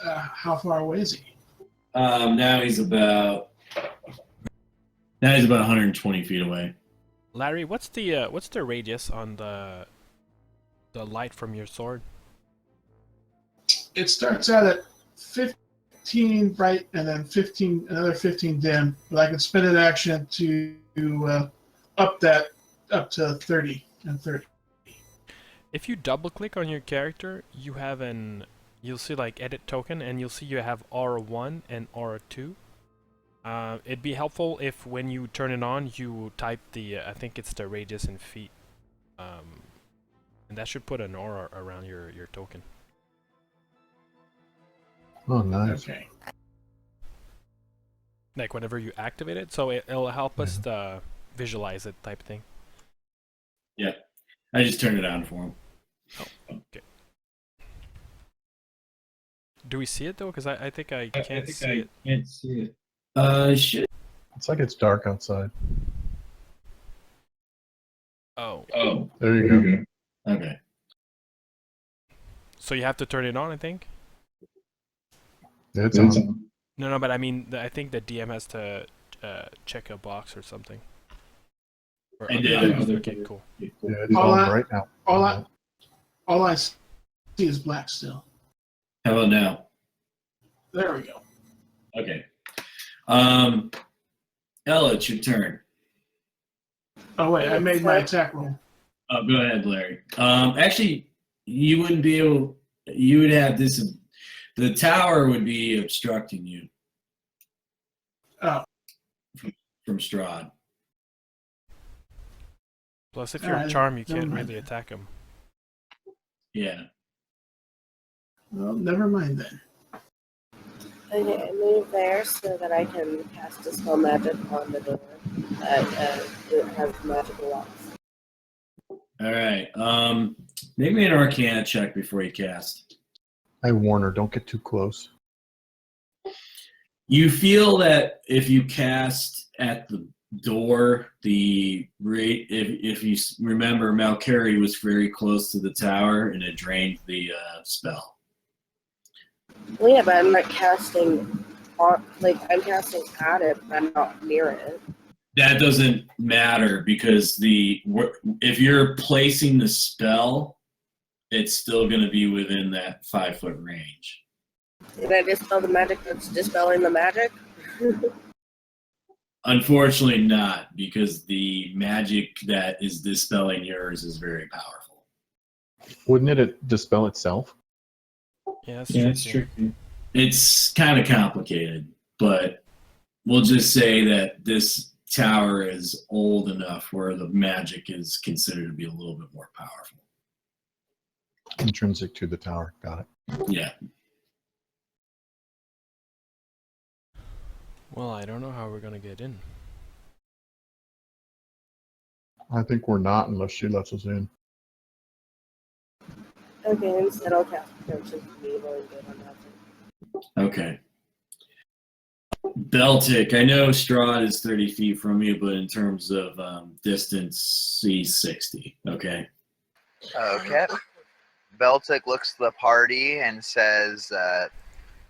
How far away is he? Now he's about 120 feet away. Larry, what's the radius on the light from your sword? It starts out at 15 bright and then 15, another 15 dim, but I can spend an action to up to 30 and 30. If you double click on your character, you'll see like edit token, and you'll see you have Aura 1 and Aura 2. It'd be helpful if when you turn it on, you type I think it's the radius in feet. And that should put an aura around your token. Oh, nice. Okay. Like whenever you activate it, so it'll help us to visualize it type thing. Yeah, I just turned it on for him. Oh, okay. Do we see it though? Because I think I can't see it. Can't see it. Shit. It's like it's dark outside. Oh. Oh, There you go. okay. So you have to turn it on, I think? It's on. No, but I mean, I think the DM has to check a box or something. Or I other did. things. Okay, cool. Yeah, it is All on I- right now. All I see is black still. How about now? There we go. Okay. Ella, it's your turn. Oh wait, I made my attack roll. Oh, go ahead, Larry. Actually, you wouldn't be able. You would have this. The tower would be obstructing you Oh, from Strahd. Plus, if you're Alright, charmed, you never can't mind. really attack him. Yeah. well, never mind then. Okay, I move there so that I can cast Dispel Magic on the door that it has magical locks. All right. Make me an Arcana check before you cast. I warn her, don't get too close. You feel that if you cast at the door, the rate. If you remember, Malcari was very close to the tower, and it drained the spell. Well, yeah, but I'm not casting I'm casting at it, but I'm not near it. That doesn't matter because if you're placing the spell, it's still going to be within that 5-foot range. Did I dispel the magic that's dispelling the magic? Unfortunately, not, because the magic that is dispelling yours is very powerful. Wouldn't it dispel itself? Yeah, that's tricky. It's kind of complicated, but we'll just say that this tower is old enough where the magic is considered to be a little bit more powerful. Intrinsic to the tower. Got it. Yeah. Well, I don't know how we're gonna get in. I think we're not unless she lets us in. Okay, instead I'll cast Protection from Evil and good on that. Okay. Beltic, I know Strahd is 30 feet from you, but in terms of distance, he's 60. Okay. Okay. Beltic looks at the party and says,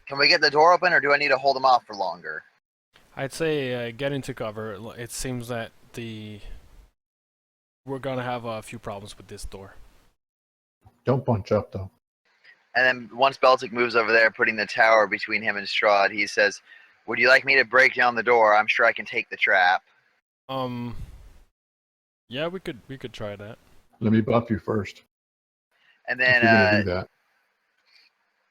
"Can we get the door open, or do I need to hold him off for longer?" I'd say get into cover. It seems that we're gonna have a few problems with this door. Don't bunch up though. And then once Beltic moves over there, putting the tower between him and Strahd, he says, "Would you like me to break down the door? I'm sure I can take the trap." Yeah, we could try that. Let me buff you first. And If then, you're gonna do that.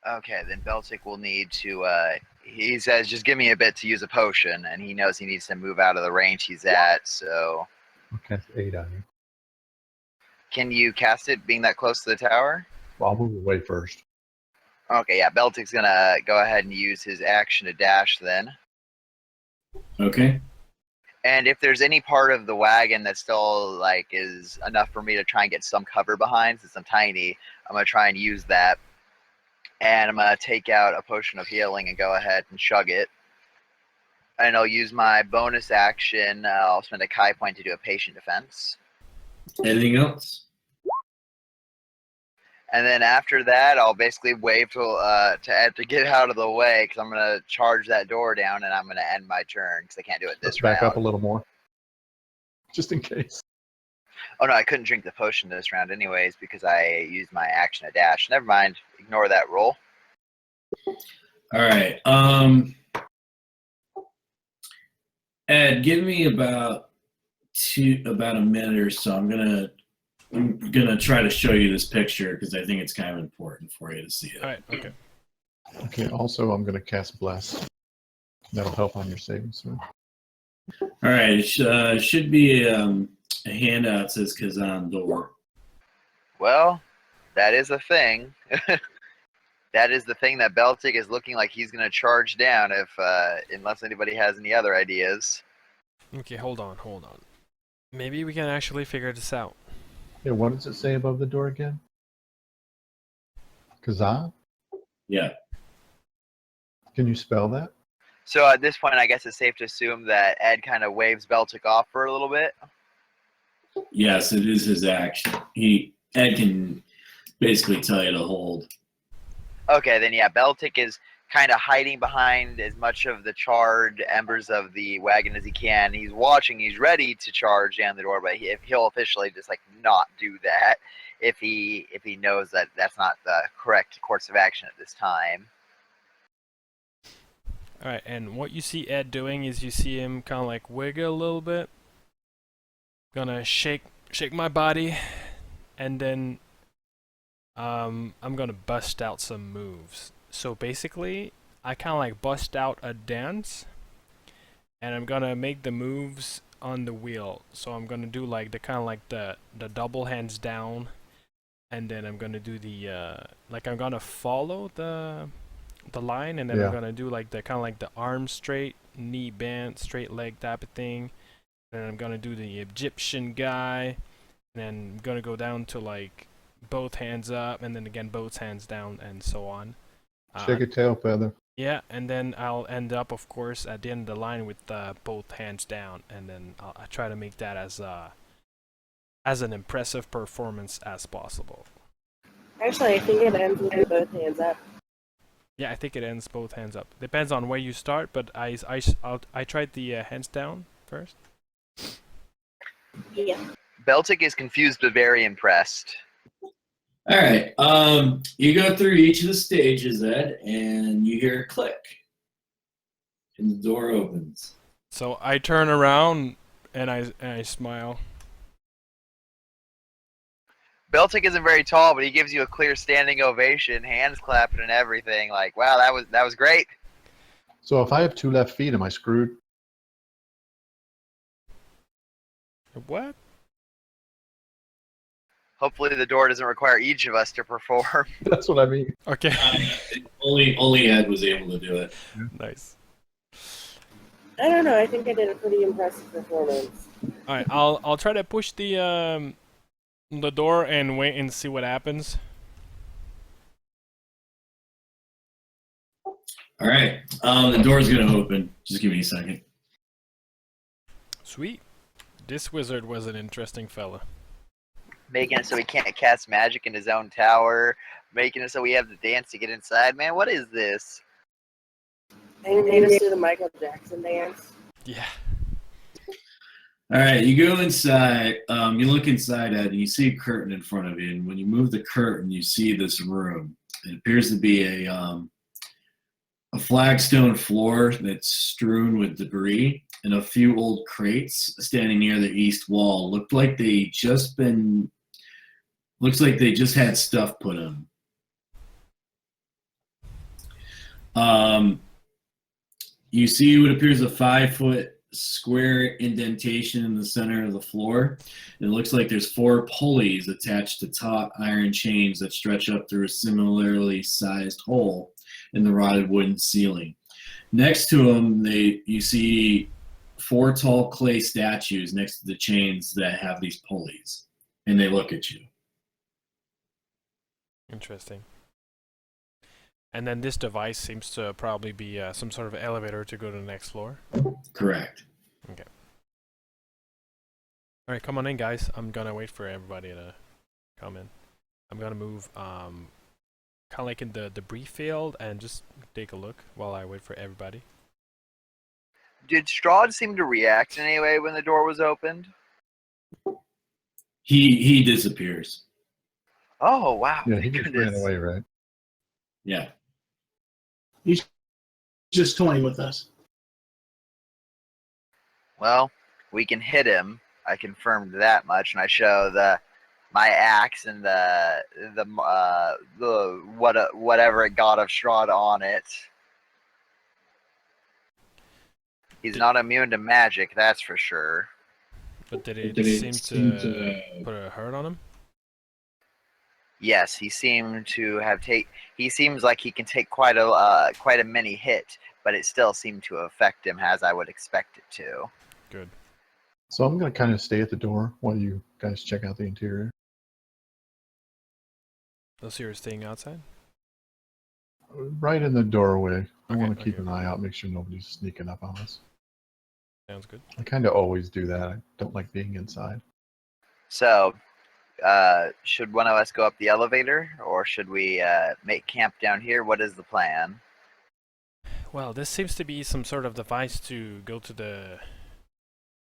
okay, then Beltic will need to, he says, "Just give me a bit to use a potion," and he knows he needs to move out of the range he's at, so... I'll cast 8 on you. Can you cast it being that close to the tower? Well, I'll move away first. Okay, yeah, Beltic's gonna go ahead and use his action to dash then. Okay. And if there's any part of the wagon that still, like, is enough for me to try and get some cover behind, since I'm tiny, I'm gonna try and use that. And I'm gonna take out a potion of healing and go ahead and chug it. And I'll use my bonus action. I'll spend a Kai point to do a patient defense. Anything else? And then after that, I'll basically wave to Ed to get out of the way, because I'm going to charge that door down and I'm going to end my turn, because I can't do it Let's this back round. up a little more. Just in case. Oh no, I couldn't drink the potion this round anyways, because I used my action to dash. Never mind. Ignore that roll. All right. Ed, give me about a minute or so. I'm gonna try to show you this picture because I think it's kind of important for you to see it. All right. Okay. Okay, also I'm gonna cast Bless. That'll help on your savings throw. All right. It should be a handout that says Kazan door. Well, that is a thing. That is the thing that Beltic is looking like he's going to charge down, if unless anybody has any other ideas. Okay. Hold on. Maybe we can actually figure this out. Yeah, what does it say above the door again? Kazan? Yeah. Can you spell that? So at this point, I guess it's safe to assume that Ed kind of waves Beltic off for a little bit. Yes, it is his action. Ed can basically tell you to hold. Okay, then yeah, Beltic is kind of hiding behind as much of the charred embers of the wagon as he can. He's watching, he's ready to charge down the door, but he'll officially just like not do that if he knows that that's not the correct course of action at this time. All right. And what you see Ed doing is you see him kind of like wiggle a little bit. Gonna shake my body, and then I'm gonna bust out some moves. So basically, I kind of like bust out a dance, and I'm gonna make the moves on the wheel. So I'm gonna do like the kind of like the double hands down, and then I'm gonna do the like I'm gonna follow the line, and then Yeah. I'm gonna do like the kind of like the arm straight, knee bent, straight leg type of thing. And I'm gonna do the Egyptian guy, and then I'm gonna go down to like both hands up, and then again both hands down, and so on. Shake a tail feather. Yeah, and then I'll end up, of course, at the end of the line with both hands down, and then I'll try to make that as an impressive performance as possible. Actually, I think it ends with both hands up. Yeah, I think it ends both hands up. Depends on where you start, but I tried the hands down first. Yeah. Beltic is confused but very impressed. All right. You go through each of the stages, Ed, and you hear a click, and the door opens. So I turn around and I smile. Beltic isn't very tall, but he gives you a clear standing ovation, hands clapping and everything. Like, wow, that was great. So if I have 2 left feet, am I screwed? What? Hopefully the door doesn't require each of us to perform. That's what I mean. Okay. Only Ed was able to do it. Nice. I don't know. I think I did a pretty impressive performance. All right, I'll try to push the door and wait and see what happens. All All right. The door's gonna open. Just give me a second. Sweet. This wizard was an interesting fella. Making it so he can't cast magic in his own tower. Making it so we have to dance to get inside. Man, what is this? They made us do the Michael Jackson dance. Yeah. All right, you go inside. You look inside at it, and you see a curtain in front of you. And when you move the curtain, you see this room. It appears to be a flagstone floor that's strewn with debris, and a few old crates standing near the east wall. Looks like they just had stuff put in. You see what appears a 5-foot square indentation in the center of the floor. It looks like there's 4 pulleys attached to taut iron chains that stretch up through a similarly sized hole in the rotted wooden ceiling. Next to them, you see 4 tall clay statues next to the chains that have these pulleys, and they look at you. Interesting. And then this device seems to probably be some sort of elevator to go to the next floor. Correct. Okay. All right, come on in, guys. I'm gonna wait for everybody to come in. I'm gonna move kind of like in the debris field and just take a look while I wait for everybody. Did Strahd seem to react in any way when the door was opened? He disappears. Oh, wow. Yeah, Thank he just goodness. ran away, right? Yeah. He's just toying with us. Well, we can hit him. I confirmed that much, and I show my axe and the whatever it got of Strahd on it. He's not immune to magic, that's for sure. But did it seem to put a hurt on him? Yes, he seemed to have he seems like he can take quite a many hit, but it still seemed to affect him as I would expect it to. Good. So I'm going to kind of stay at the door while you guys check out the interior. Those here are staying outside? Right in the doorway. I Okay, want to keep okay. an eye out, make sure nobody's sneaking up on us. Sounds good. I kind of always do that. I don't like being inside. So, should one of us go up the elevator, or should we make camp down here? What is the plan? Well, this seems to be some sort of device to go to the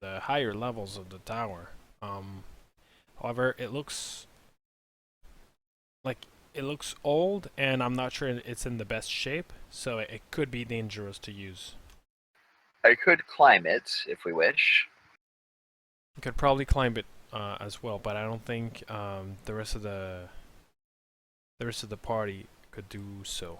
higher levels of the tower. However, it looks old, and I'm not sure it's in the best shape, so it could be dangerous to use. I could climb it if we wish. You could probably climb it as well, but I don't think the rest of the party could do so.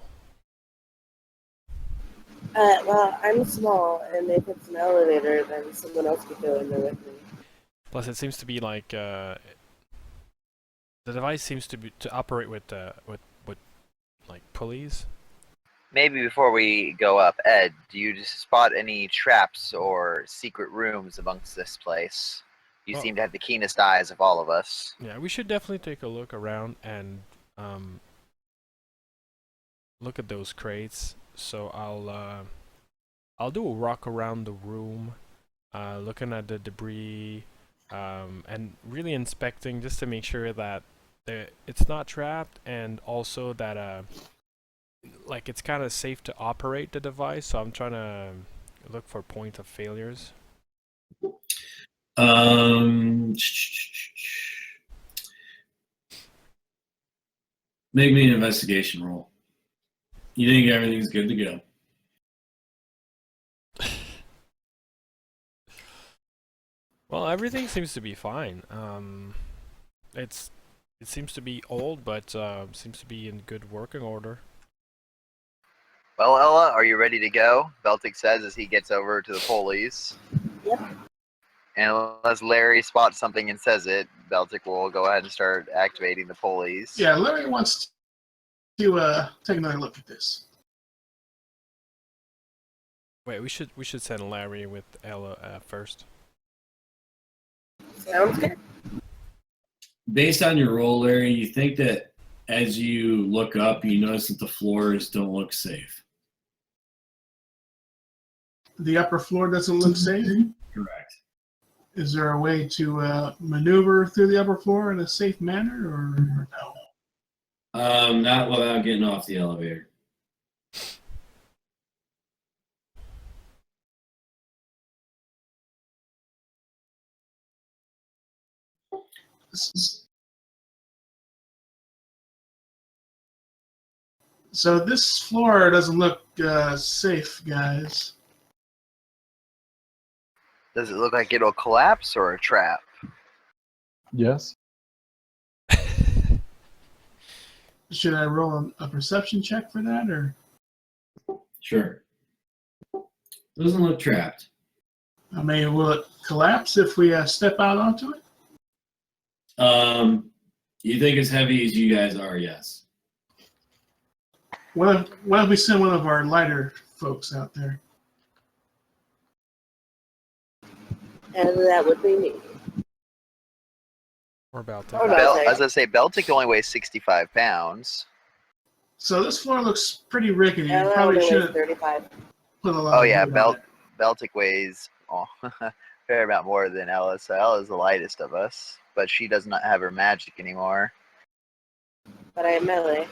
Well, I'm small, and if it's an elevator, then someone else could go in there with me. Plus, it seems to be like the device seems to operate with like pulleys. Maybe before we go up, Ed, do you just spot any traps or secret rooms amongst this place? You Oh. seem to have the keenest eyes of all of us. Yeah, we should definitely take a look around and look at those crates. So I'll do a walk around the room, looking at the debris, and really inspecting just to make sure that it's not trapped, and also that like it's kind of safe to operate the device. So I'm trying to look for point of failures. Make me an investigation roll. You think everything's good to go? Well, everything seems to be fine. It seems to be old, but seems to be in good working order. Well, Ella, are you ready to go? Beltic says as he gets over to the pulleys. Yep. And unless Larry spots something and says it, Beltic will go ahead and start activating the pulleys. Yeah, Larry wants to take another look at this. Wait, we should send Larry with Ella first. Sounds good. Based on your roll, Larry, you think that as you look up, you notice that the floors don't look safe. the upper floor doesn't look safe. Correct. Is there a way to maneuver through the upper floor in a safe manner, or no? Not without getting off the elevator. So this floor doesn't look safe, guys. Does it look like it'll collapse or a trap? Yes. Should I roll a perception check for that, or? Sure. Doesn't look trapped. I mean, will it collapse if we step out onto it? You think as heavy as you guys are, yes. What if we send one of our lighter folks out there? And that would be me. We're about to. Oh, no. Bel- Okay. as I say, Beltic only weighs 65 pounds. So this floor looks pretty rickety. And You that probably only weighs shouldn't 35. put a lot Oh of yeah, weight on it. Beltic weighs a fair amount more than Ella. So Ella's the lightest of us, but she does not have her magic anymore. But I am melee.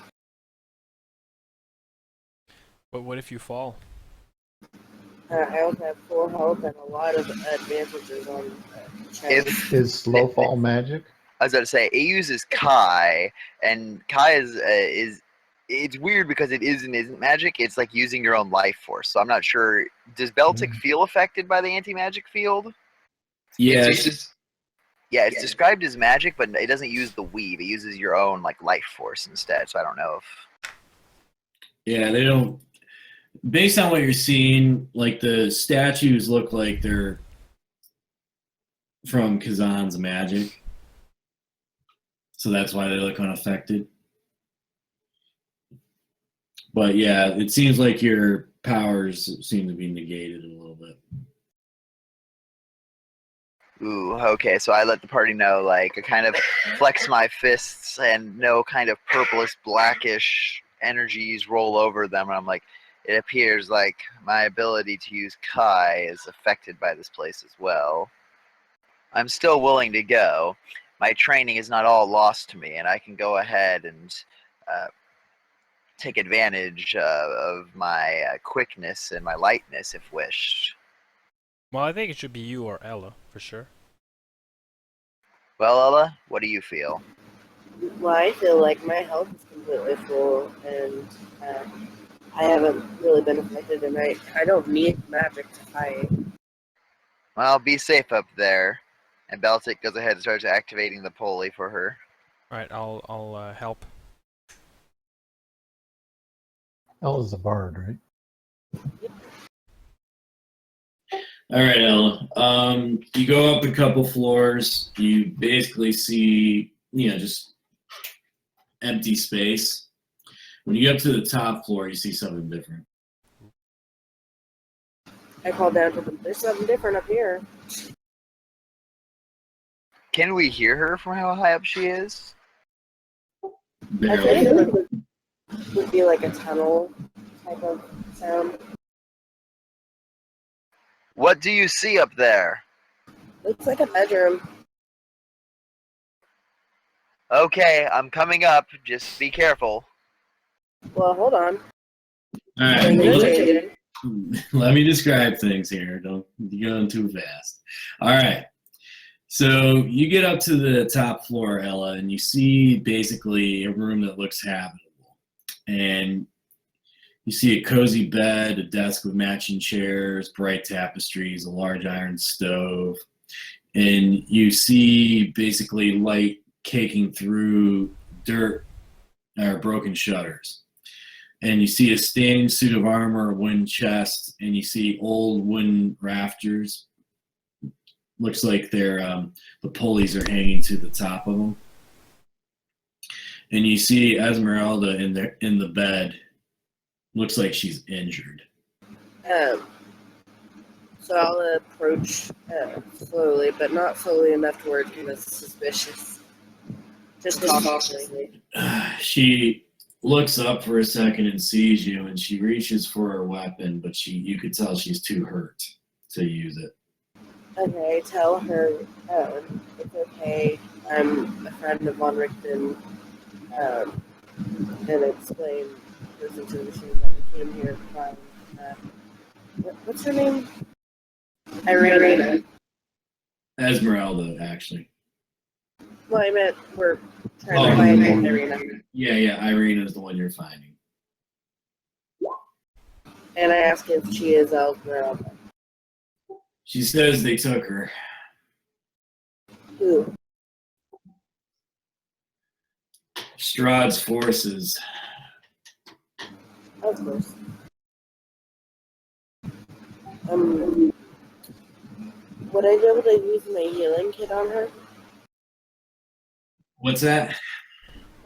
But what if you fall? I also have full health and a lot of advantages on challenge. Is slow fall magic? I was about to say it uses Kai, and Kai is it's weird because it is and isn't magic. It's like using your own life force. So I'm not sure. Does Beltic feel affected by the anti-magic field? Yeah. It's described as magic, but it doesn't use the weave. It uses your own like life force instead. So I don't know if. Yeah, they don't. Based on what you're seeing, like the statues look like they're from Kazan's magic. So that's why they look unaffected. But yeah, it seems like your powers seem to be negated a little bit. Ooh, okay. So I let the party know, like, I kind of flex my fists and no kind of purplish, blackish energies roll over them. And I'm like, it appears like my ability to use Kai is affected by this place as well. I'm still willing to go. My training is not all lost to me, and I can go ahead and take advantage of my quickness and my lightness if wished. Well, I think it should be you or Ella for sure. Well, Ella, what do you feel? Well, I feel like my health is completely full, and I haven't really been affected, and I don't need magic to fight. Well, be safe up there. And Beltic goes ahead and starts activating the pulley for her. All right, I'll help. Ella's a bard, right? All right, Ella. You go up a couple floors. You basically see, just empty space. When you get up to the top floor, you see something different. I call down to them. There's something different up here. Can we hear her from how high up she is? I Barely. think it would be like a tunnel type of sound. What do you see up there? Looks like a bedroom. Okay, I'm coming up. Just be careful. Well, hold on. All right. Turn the Well, music again. let me describe things here. Don't be going too fast. All right. So you get up to the top floor, Ella, and you see basically a room that looks habitable. And you see a cozy bed, a desk with matching chairs, bright tapestries, a large iron stove. And you see basically light caking through dirt or broken shutters. And you see a standing suit of armor, a wooden chest, and you see old wooden rafters. Looks like they're the pulleys are hanging to the top of them. And you see Esmeralda in the bed. Looks like she's injured. So I'll approach slowly, but not slowly enough to where it's kind of suspicious. Just cautiously. She looks up for a second and sees you, and she reaches for her weapon, but you could tell she's too hurt to use it. Okay, tell her it's okay. I'm a friend of Von Richten, and explain the situation that we came here from. What's her name? Irina. Esmeralda, actually. Well, I meant we're trying to find Irina. Yeah, Irina is the one you're finding. And I ask if she is Esmeralda. She says they took her. Who? Strahd's forces. Of course. Would I be able to use my healing kit on her? What's that?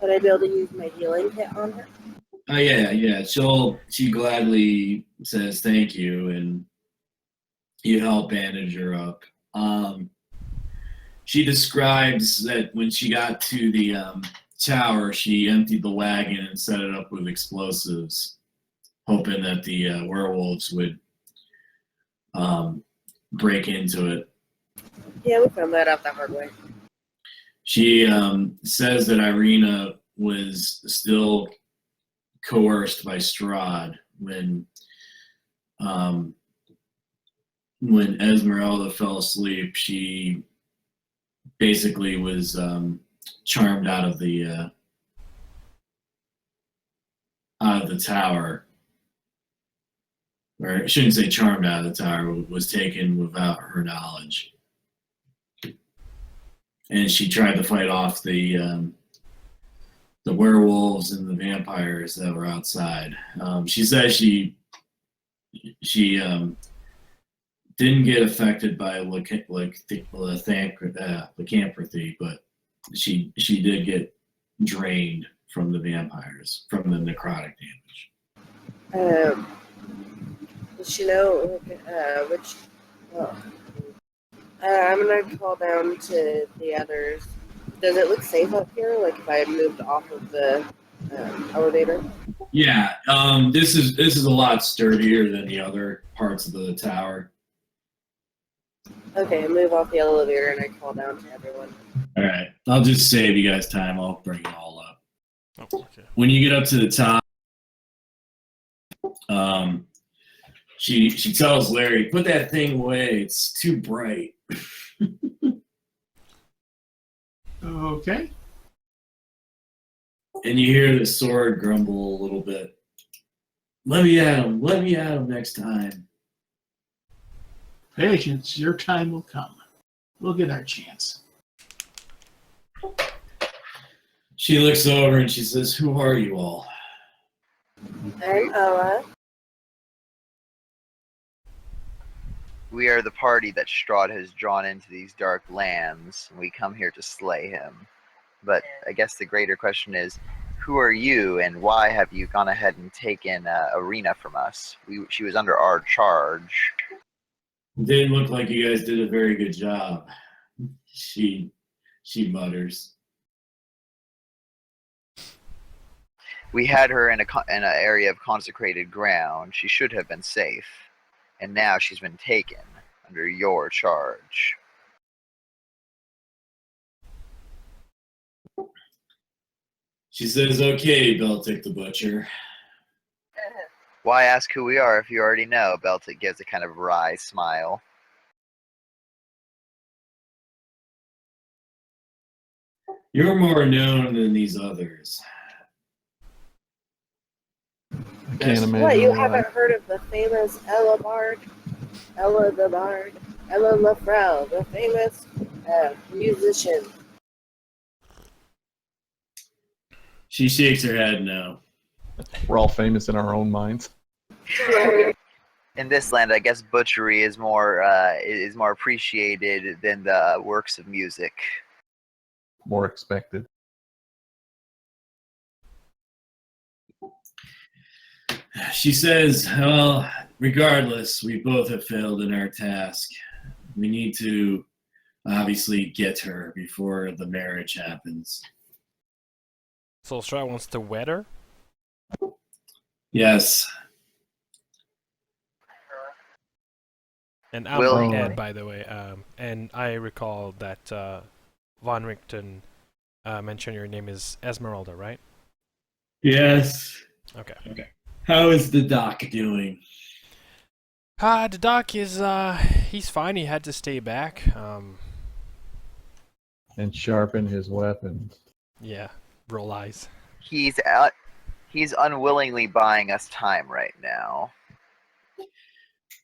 Would I be able to use my healing kit on her? Oh yeah. She gladly says thank you, and you help bandage her up. She describes that when she got to the tower, she emptied the wagon and set it up with explosives, hoping that the werewolves would break into it. Yeah, we found that out the hard way. She says that Irina was still coerced by Strahd when Esmeralda fell asleep. She basically was charmed out of the tower. Or I shouldn't say charmed out of the tower, was taken without her knowledge. And she tried to fight off the werewolves and the vampires that were outside. She says she didn't get affected by lycanthropy, but she did get drained from the vampires, from the necrotic damage. Does she know which? Well, I'm gonna call down to the others. Does it look safe up here? Like if I had moved off of the elevator? Yeah, this is a lot sturdier than the other parts of the tower. Okay, I move off the elevator and I call down to everyone. All right, I'll just save you guys time. I'll bring it all up. Oh, okay. When you get up to the top, she tells Larry, "Put that thing away. It's too bright." Okay. And you hear the sword grumble a little bit. Let me at him. Let me at him next time. Patience, your time will come. We'll get our chance. She looks over and she says, "Who are you all?" I'm Ella. We are the party that Strahd has drawn into these dark lands, and we come here to slay him. But I guess the greater question is, who are you, and why have you gone ahead and taken Irina from us? She was under our charge. It didn't look like you guys did a very good job. She mutters. We had her in an area of consecrated ground. She should have been safe. And now she's been taken under your charge. She says, "Okay, Beltic the Butcher." Why ask who we are if you already know? Beltic gives a kind of wry smile. You're more known than these others. I can't imagine. What, you why. haven't heard of the famous Ella Bard? Ella the Bard? Ella LaFrel, the famous musician. She shakes her head no. We're all famous in our own minds. In this land, I guess butchery is more appreciated than the works of music. More expected. She says, "Well, regardless, we both have failed in our task. We need to obviously get her before the marriage happens." So Strahd wants to wed her? Yes. And I'm Will Ed, by the way. And I recall that Von Richten mentioned your name is Esmeralda, right? Yes. Okay. How is the doc doing? The doc is he's fine. He had to stay back. And sharpen his weapons. Yeah, roll eyes. he's unwillingly buying us time right now.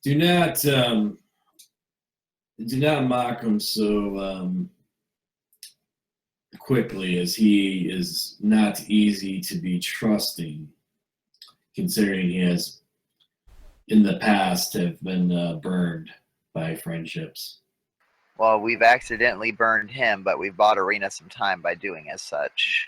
Do not mock him so quickly, as he is not easy to be trusting, considering he has in the past have been burned by friendships. Well, we've accidentally burned him, but we've bought Arena some time by doing as such.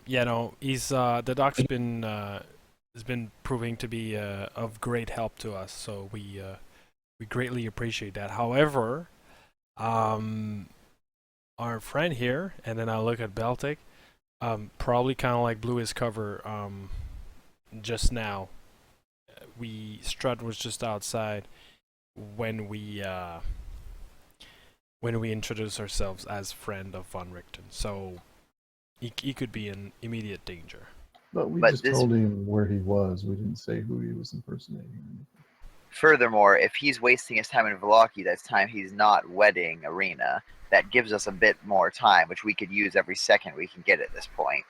Yeah, no, he's the doc's been has been proving to be of great help to us, so we greatly appreciate that. However, our friend here, and then I look at Baltic, probably kind of like blew his cover just now. Strud was just outside when we introduced ourselves as friend of Von Richten, so he could be in immediate danger. But we But just this- told him where he was. We didn't say who he was impersonating. Furthermore, if he's wasting his time in Vallaki, that's time he's not wedding Arena. That gives us a bit more time, which we could use every second we can get at this point.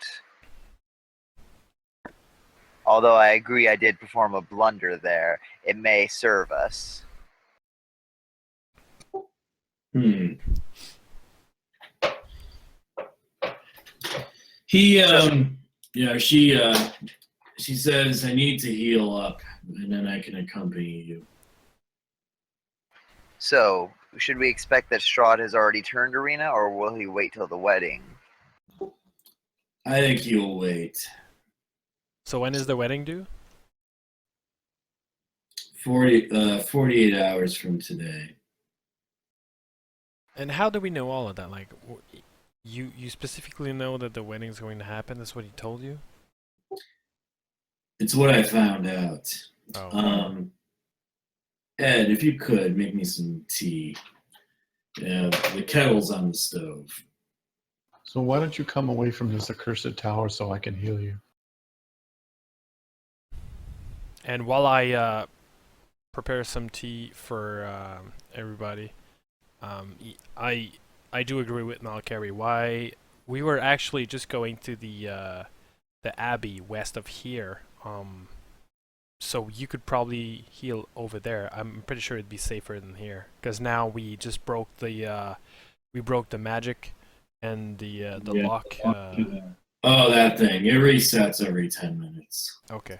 Although I agree I did perform a blunder there, it may serve us. He she says, I need to heal up and then I can accompany you. So, should we expect that Strahd has already turned Arena, or will he wait till the wedding? I think he'll wait. So when is the wedding due? 48 hours from today. And how do we know all of that? Like, you specifically know that the wedding's going to happen? That's what he told you? It's what I found out. Oh. Ed, if you could make me some tea. Yeah, the kettle's on the stove. So why don't you come away from this accursed tower so I can heal you? And while I prepare some tea for everybody, I do agree with Malkari. Why we were actually just going to the abbey west of here. So you could probably heal over there. I'm pretty sure it'd be safer than here, because now we just broke the magic and the lock. Oh, that thing. It resets every 10 minutes. Okay.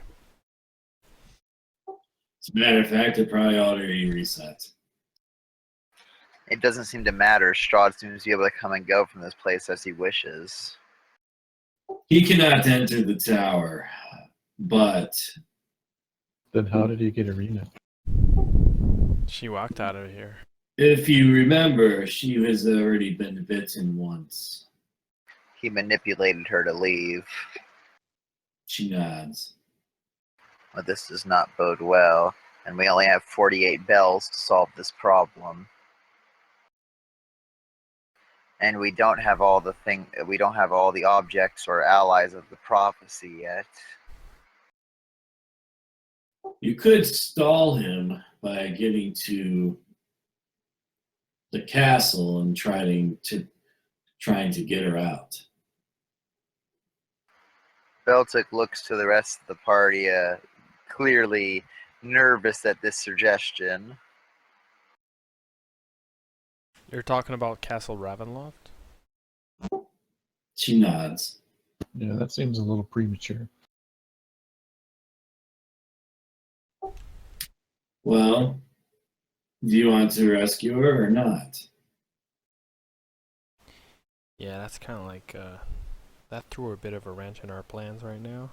As a matter of fact, it probably already reset. It doesn't seem to matter. Strahd seems to be able to come and go from this place as he wishes. He cannot enter the tower, but Then how did he get Arena? She walked out of here. if you remember, she has already been bitten once. He manipulated her to leave. She nods. But this does not bode well, and we only have 48 bells to solve this problem. And we don't have all the objects or allies of the prophecy yet. You could stall him by getting to the castle and trying to get her out. Beltic looks to the rest of the party, clearly nervous at this suggestion. You're talking about Castle Ravenloft? She nods. Yeah, that seems a little premature. Well, do you want to rescue her or not? Yeah, that's kind of like that threw a bit of a wrench in our plans right now.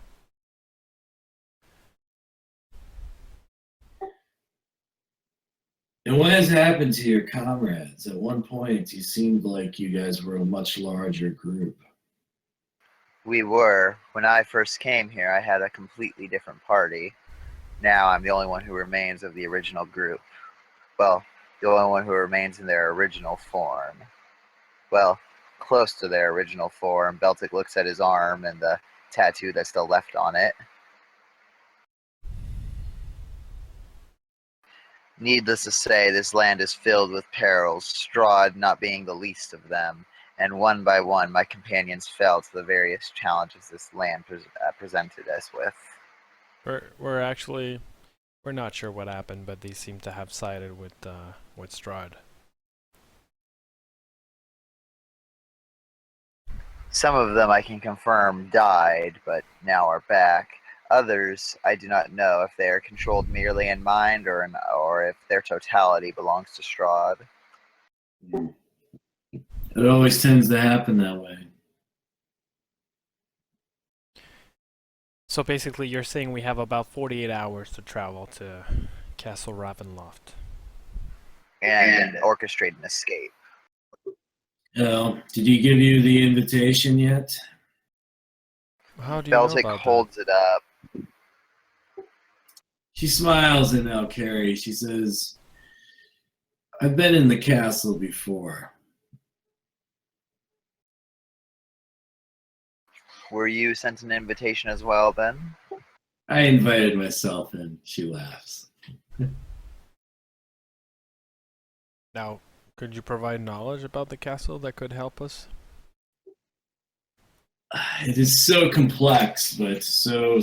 And what has happened to your comrades? At one point, you seemed like you guys were a much larger group. We were. When I first came here, I had a completely different party. Now I'm the only one who remains of the original group. Well, the only one who remains in their original form. Well, close to their original form. Beltic looks at his arm and the tattoo that's still left on it. Needless to say, this land is filled with perils, Strahd not being the least of them, and one by one my companions fell to the various challenges this land presented us with. We're not sure what happened, but they seem to have sided with Strahd. Some of them I can confirm died, but now are back. Others I do not know if they are controlled merely in mind or if their totality belongs to Strahd. It always tends to happen that way. So basically, you're saying we have about 48 hours to travel to Castle Ravenloft. And orchestrate an escape. Did he give you the invitation yet? How do you know Beltic about holds it up. She smiles at Alcari. She says, I've been in the castle before. Were you sent an invitation as well, then? I invited myself in. She laughs. Now, could you provide knowledge about the castle that could help us? It is so complex, but so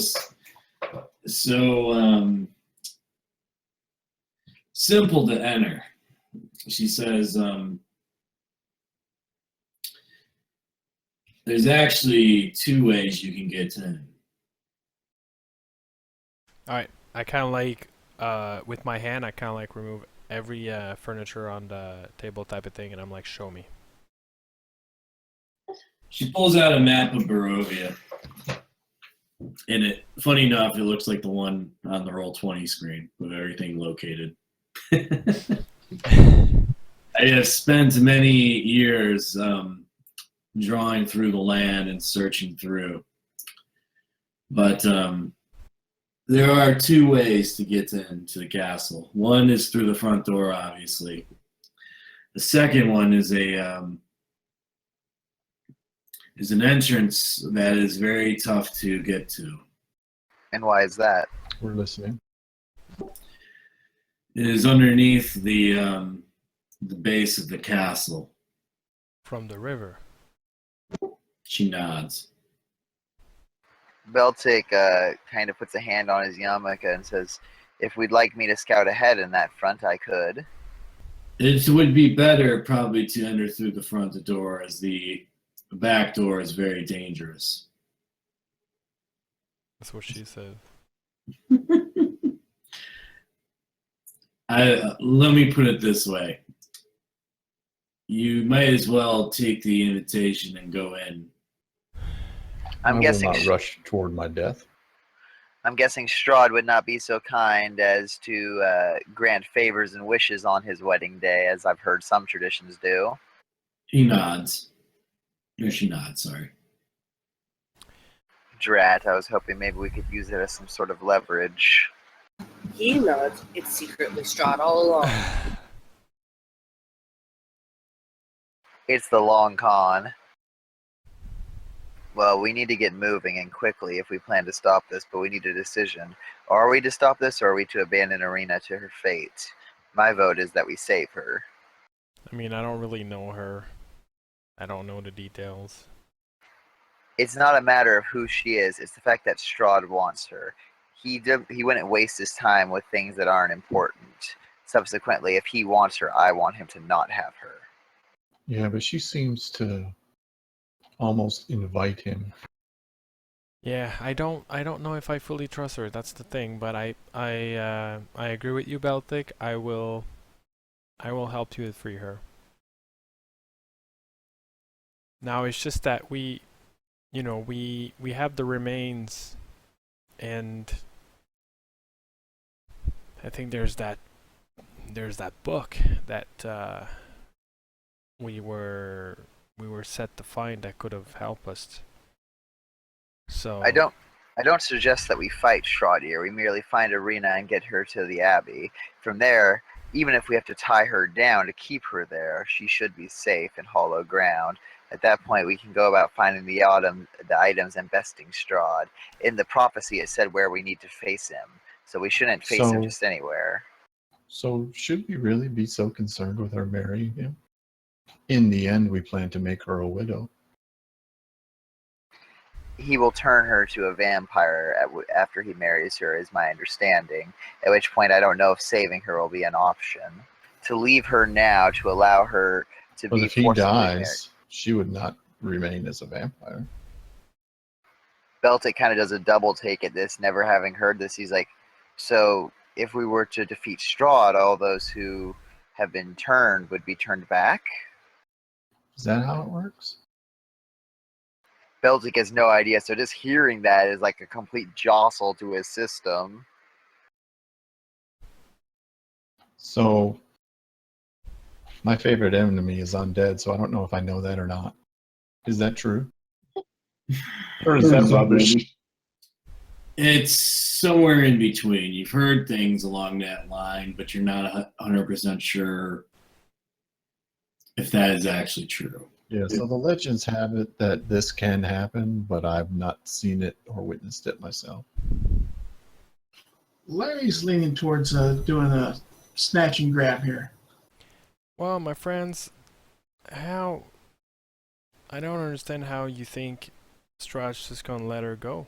simple to enter. She says, there's actually 2 ways you can get in. Alright, I kind of like, with my hand, I kind of like remove every furniture on the table type of thing, and I'm like, show me. She pulls out a map of Barovia. And it, funny enough, it looks like the one on the Roll20 screen with everything located. I have spent many years drawing through the land and searching through. But there are 2 ways to get into the castle. One is through the front door, obviously. The second one is an entrance that is very tough to get to. And why is that? We're listening. It is underneath the base of the castle. From the river. She nods. Beltic kind of puts a hand on his yarmulke and says, if we'd like me to scout ahead in that front, I could. It would be better probably to enter through the front door, as the back door is very dangerous. That's what she said. Let me put it this way. You might as well take the invitation and go in. I'm I guessing will not rush toward my death. I'm guessing Strahd would not be so kind as to grant favors and wishes on his wedding day, as I've heard some traditions do. He nods. Or she nods, sorry. Drat, I was hoping maybe we could use it as some sort of leverage. He nods. It's secretly Strahd all along. It's the long con. Well, we need to get moving and quickly if we plan to stop this, but we need a decision. Are we to stop this, or are we to abandon Arena to her fate? My vote is that we save her. I mean, I don't really know her. I don't know the details. It's not a matter of who she is, it's the fact that Strahd wants her. He wouldn't waste his time with things that aren't important. Subsequently, if he wants her, I want him to not have her. Yeah, but she seems to almost invite him. Yeah, I don't know if I fully trust her. That's the thing, but I agree with you, Beltic. I will help you free her. Now it's just that we have the remains, and I think there's that book that we were set to find that could have helped us. So I don't suggest that we fight Strahd here. We merely find Arena and get her to the Abbey. From there, even if we have to tie her down to keep her there, she should be safe in hollow ground. At that point, we can go about finding the items and besting Strahd. In the prophecy, it said where we need to face him, so we shouldn't face him So, just anywhere. so should we really be so concerned with her marrying him? In the end, we plan to make her a widow. He will turn her to a vampire after he marries her, is my understanding. At which point, I don't know if saving her will be an option. To leave her now, to allow her to But be if he forcibly married. dies, she would not remain as a vampire. Beltic kind of does a double take at this, never having heard this. He's like, so if we were to defeat Strahd, all those who have been turned would be turned back? Is that how it works? Beltic has no idea, so just hearing that is like a complete jostle to his system. So, my favorite enemy is undead, so I don't know if I know that or not. Is that true? Or is that rubbish? It's somewhere in between. You've heard things along that line, but you're not 100% sure if that is actually true. Yeah, so the legends have it that this can happen, but I've not seen it or witnessed it myself. Larry's leaning towards doing a snatch and grab here. well, my friends, how I don't understand how you think Strahd's just gonna let her go.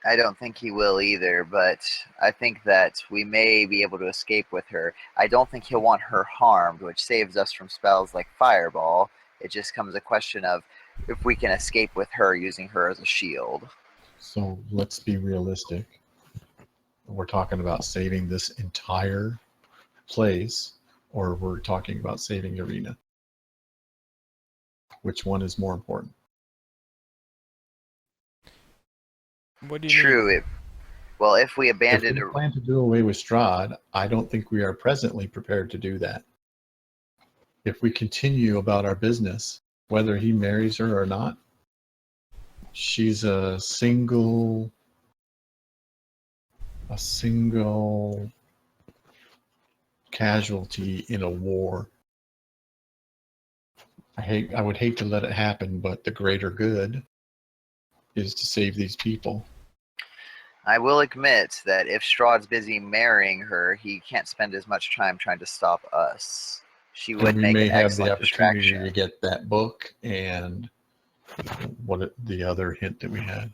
I don't think he will either, but I think that we may be able to escape with her. I don't think he'll want her harmed, which saves us from spells like Fireball. It just comes a question of if we can escape with her using her as a shield. So let's be realistic. We're talking about saving this entire place, or we're talking about saving Arena. Which one is more important? What do you mean? True. Well, if we If abandon we her, plan to do away with Strahd, I don't think we are presently prepared to do that. If we continue about our business, whether he marries her or not, she's a single casualty in a war. I would hate to let it happen, but the greater good is to save these people. I will admit that if Strahd's busy marrying her, he can't spend as much time trying to stop us. She would And we make may an have the excellent opportunity distraction. to get that book and the other hint that we had,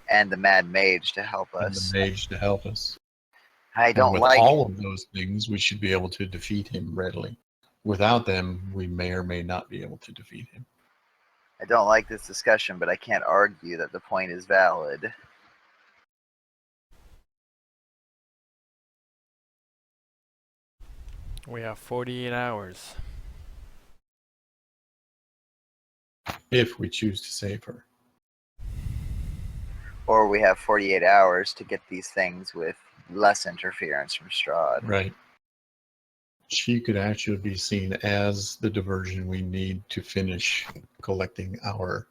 And the Mad Mage to help and us. the mage to help us. I And don't with like all of those things, we should be able to defeat him readily. Without them, we may or may not be able to defeat him. this discussion, but I can't argue that the point is valid. We have 48 hours. If we choose to save her. Or we have 48 hours to get these things with less interference from Strahd. Right. She could actually be seen as the diversion we need to finish collecting our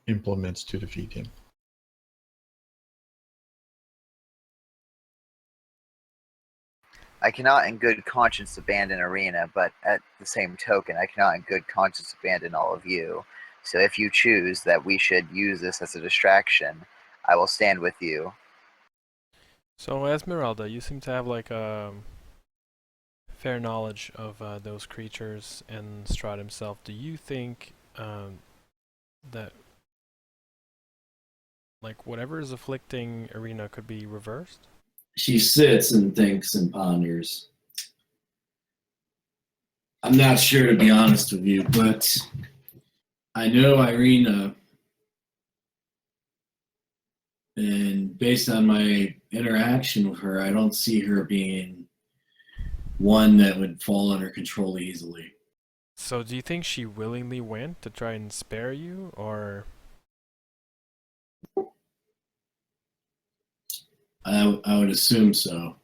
implements to defeat him. I cannot in good conscience abandon Arena, but at the same token, I cannot in good conscience abandon all of you. So if you choose that we should use this as a distraction, I will stand with you. So Esmeralda, you seem to have like a fair knowledge of those creatures and Strahd himself. Do you think that like whatever is afflicting Arena could be reversed? She sits and thinks and ponders. I'm not sure, to be honest with you, but I know Irina, and based on my interaction with her, I don't see her being one that would fall under control easily. So do you think she willingly went to try and spare you, or I would assume so.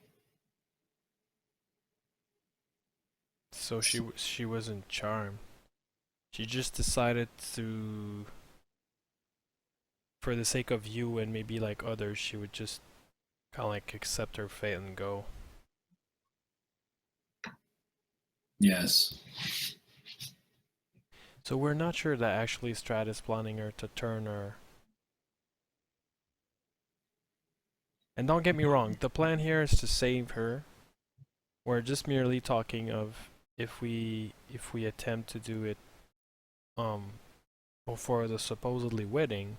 so she wasn't charmed? She just decided to, for the sake of you and maybe like others, she would just kind of like accept her fate and go. Yes. So we're not sure that actually Strahd is planning her to turn her. And don't get me wrong, the plan here is to save her. We're just merely talking of if we attempt to do it before the supposedly wedding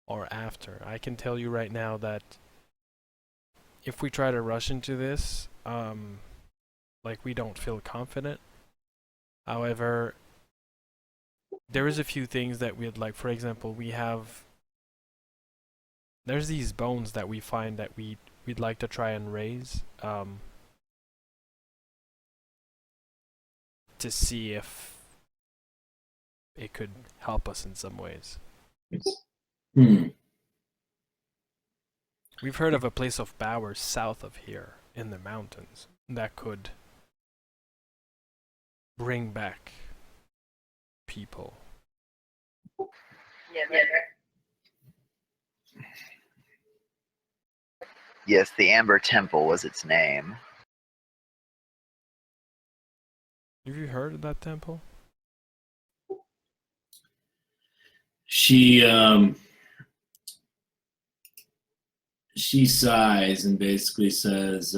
or after. I can tell you right now that if we try to rush into this, like we don't feel confident. However, there is a few things that we'd like. For example, there's these bones that we find that we'd like to try and raise to see if it could help us in some ways. Hmm. We've heard of a place of power south of here in the mountains that could bring back people. Yeah. Yes, the Amber Temple was its name. Have you heard of that temple? She sighs and basically says,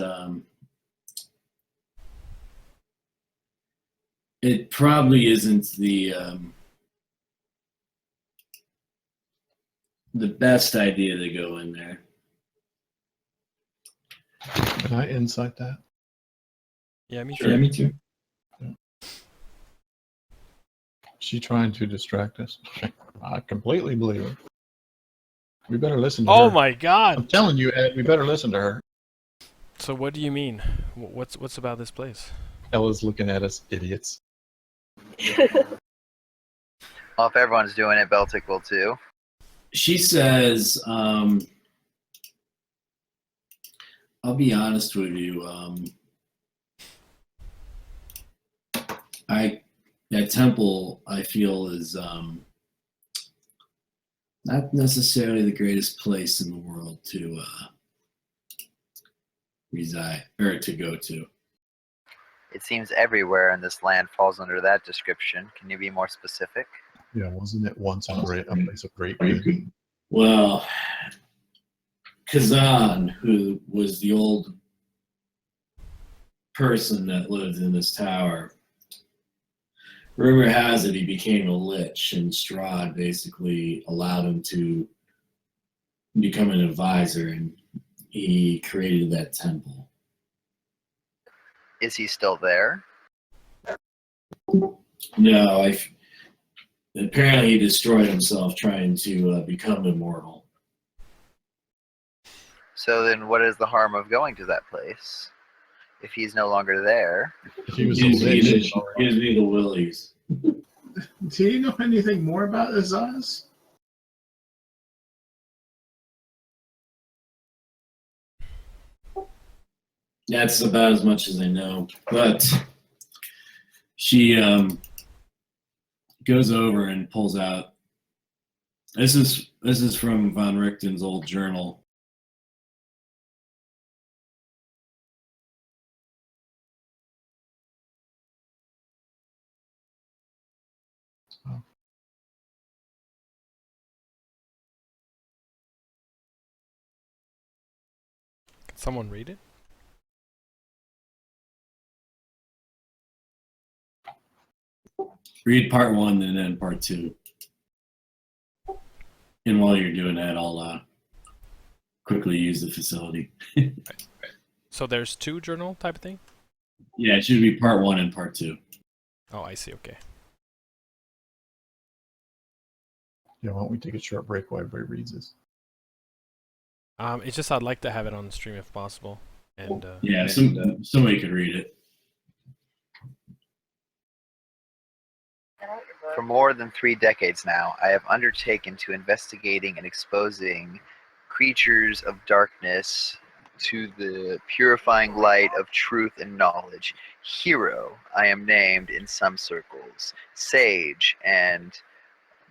it probably isn't the best idea to go in there. Can I insight that? Yeah, me Sure, too. me too. She trying to distract us? I completely believe it. We better listen to her. Oh my I'm god! telling you, Ed, we better listen to her. So what do you mean? What's about this place? Ella's looking at us, idiots. Well, if everyone's doing it, Beltic will too. She says, I'll be honest with you. That temple I feel is not necessarily the greatest place in the world to reside or to go to. It seems everywhere in this land falls under that description. Can you be more specific? Yeah, wasn't it once a place of great good? Well, Kazan, who was the old person that lived in this tower, rumor has it he became a lich, and Strahd basically allowed him to become an advisor, and he created that temple. Is he still there? No, apparently he destroyed himself trying to become immortal. So then what is the harm of going to that place? If he's no longer there. He was a lich. Gives me the willies. Do you know anything more about Azaz? That's about as much as I know. But she goes over and pulls out. This is from Von Richten's old journal. Oh. Can someone read it? Read part 1 and then part 2. And while you're doing that, I'll quickly use the facility. So there's 2 journal type of thing? Yeah, it should be part 1 and part 2. Oh, I see, okay. Yeah, why don't we take a short break while everybody reads this? It's just I'd like to have it on the stream if possible. And Yeah, somebody could read it. For more than 3 decades now, I have undertaken to investigating and exposing creatures of darkness to the purifying light of truth and knowledge. Hero, I am named in some circles. Sage and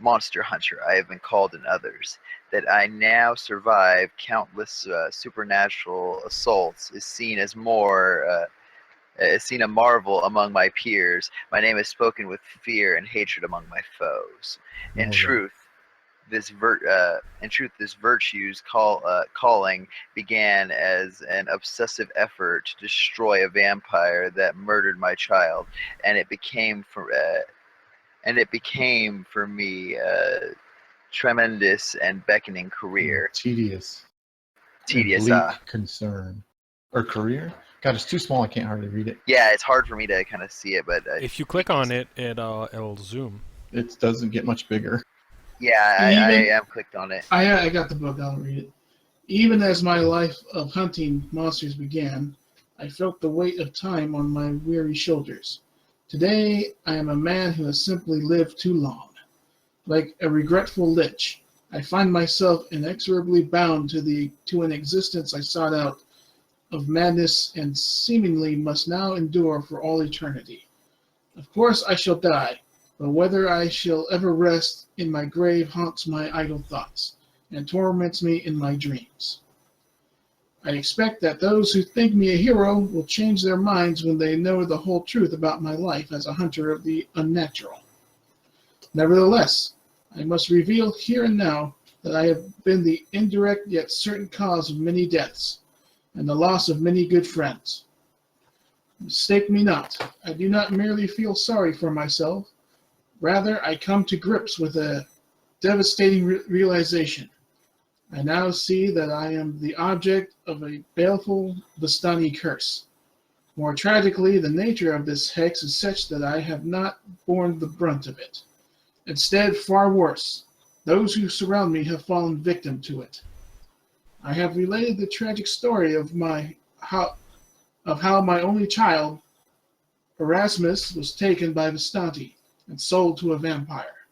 monster hunter, I have been called in others. That I now survive countless supernatural assaults is seen as is seen a marvel among my peers. My name is spoken with fear and hatred among my foes. In Well done. truth, this virtue's calling began as an obsessive effort to destroy a vampire that murdered my child, and it became for me a tremendous and beckoning career. Tedious and Tedious, bleak concern. Or career? God, it's too small. I can't hardly read it. yeah, it's hard for me to kind of see it, but If you click on it, it'll zoom. It doesn't get much bigger. yeah, I Even am clicked on it. I got the book. I'll read it. Even as my life of hunting monsters began, I felt the weight of time on my weary shoulders. Today, I am a man who has simply lived too long. Like a regretful lich, I find myself inexorably bound to an existence I sought out of madness and seemingly must now endure for all eternity. Of course, I shall die, but whether I shall ever rest in my grave haunts my idle thoughts and torments me in my dreams. I expect that those who think me a hero will change their minds when they know the whole truth about my life as a hunter of the unnatural. Nevertheless, I must reveal here and now that I have been the indirect yet certain cause of many deaths and the loss of many good friends. Mistake me not, I do not merely feel sorry for myself, rather I come to grips with a devastating realization. I now see that I am the object of a baleful Vistani curse. More tragically, the nature of this hex is such that I have not borne the brunt of it. Instead, far worse, those who surround me have fallen victim to it. I have related the tragic story of how my only child, Erasmus, was taken by Vistanti and sold to a vampire.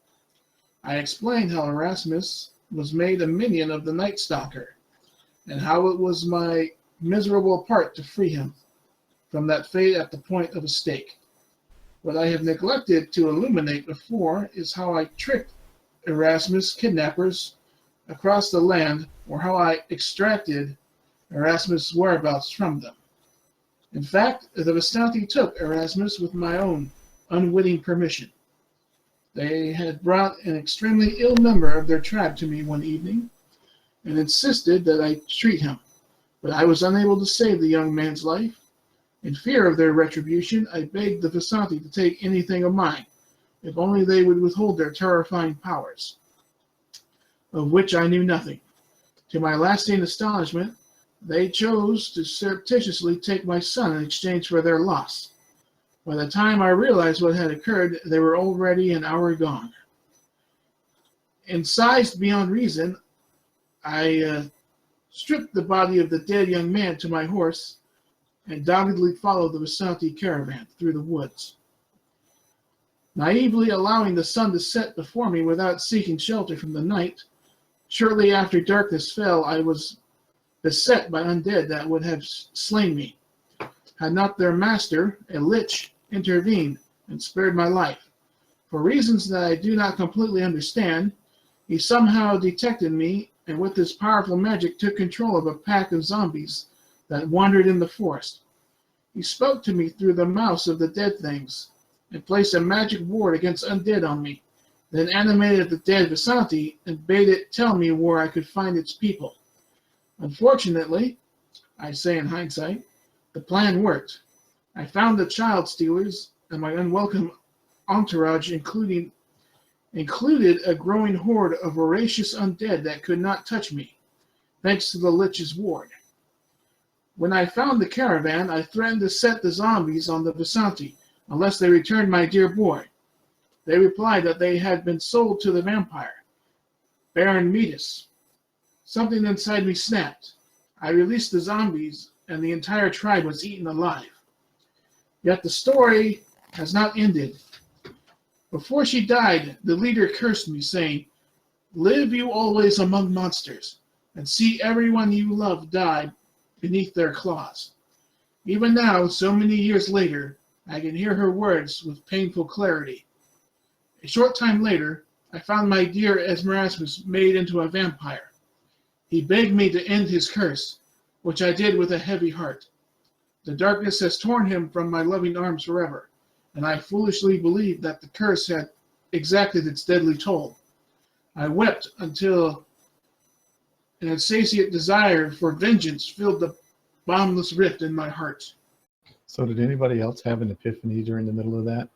I explained how Erasmus was made a minion of the Night Stalker, and how it was my miserable part to free him from that fate at the point of a stake. What I have neglected to illuminate before is how I tricked Erasmus' kidnappers across the land, or how I extracted Erasmus' whereabouts from them. In fact, the Vistanti took Erasmus with my own unwitting permission. They had brought an extremely ill member of their tribe to me one evening and insisted that I treat him, but I was unable to save the young man's life. In fear of their retribution, I begged the Visanti to take anything of mine, if only they would withhold their terrifying powers, of which I knew nothing. To my lasting astonishment, they chose to surreptitiously take my son in exchange for their loss. By the time I realized what had occurred, they were already an hour gone. Incised beyond reason, I stripped the body of the dead young man to my horse and doggedly followed the Visanti caravan through the woods. Naively allowing the sun to set before me without seeking shelter from the night, shortly after darkness fell, I was beset by undead that would have slain me, had not their master, a lich, intervened and spared my life. For reasons that I do not completely understand, he somehow detected me and with his powerful magic took control of a pack of zombies that wandered in the forest. He spoke to me through the mouths of the dead things and placed a magic ward against undead on me, then animated the dead Visanti and bade it tell me where I could find its people. Unfortunately, I say in hindsight, the plan worked. I found the child stealers, and my unwelcome entourage included a growing horde of voracious undead that could not touch me, thanks to the Lich's ward. When I found the caravan, I threatened to set the zombies on the Visanti unless they returned my dear boy. They replied that they had been sold to the vampire, Baron Metis. Something inside me snapped. I released the zombies, and the entire tribe was eaten alive. Yet the story has not ended. Before she died, the leader cursed me, saying, "Live you always among monsters, and see everyone you love die beneath their claws. Even now, so many years later, I can hear her words with painful clarity. A short time later, I found my dear Erasmus made into a vampire. He begged me to end his curse, which I did with a heavy heart. The darkness has torn him from my loving arms forever, and I foolishly believed that the curse had exacted its deadly toll. I wept until an insatiate desire for vengeance filled the bottomless rift in my heart. So did anybody else have an epiphany during the middle of that?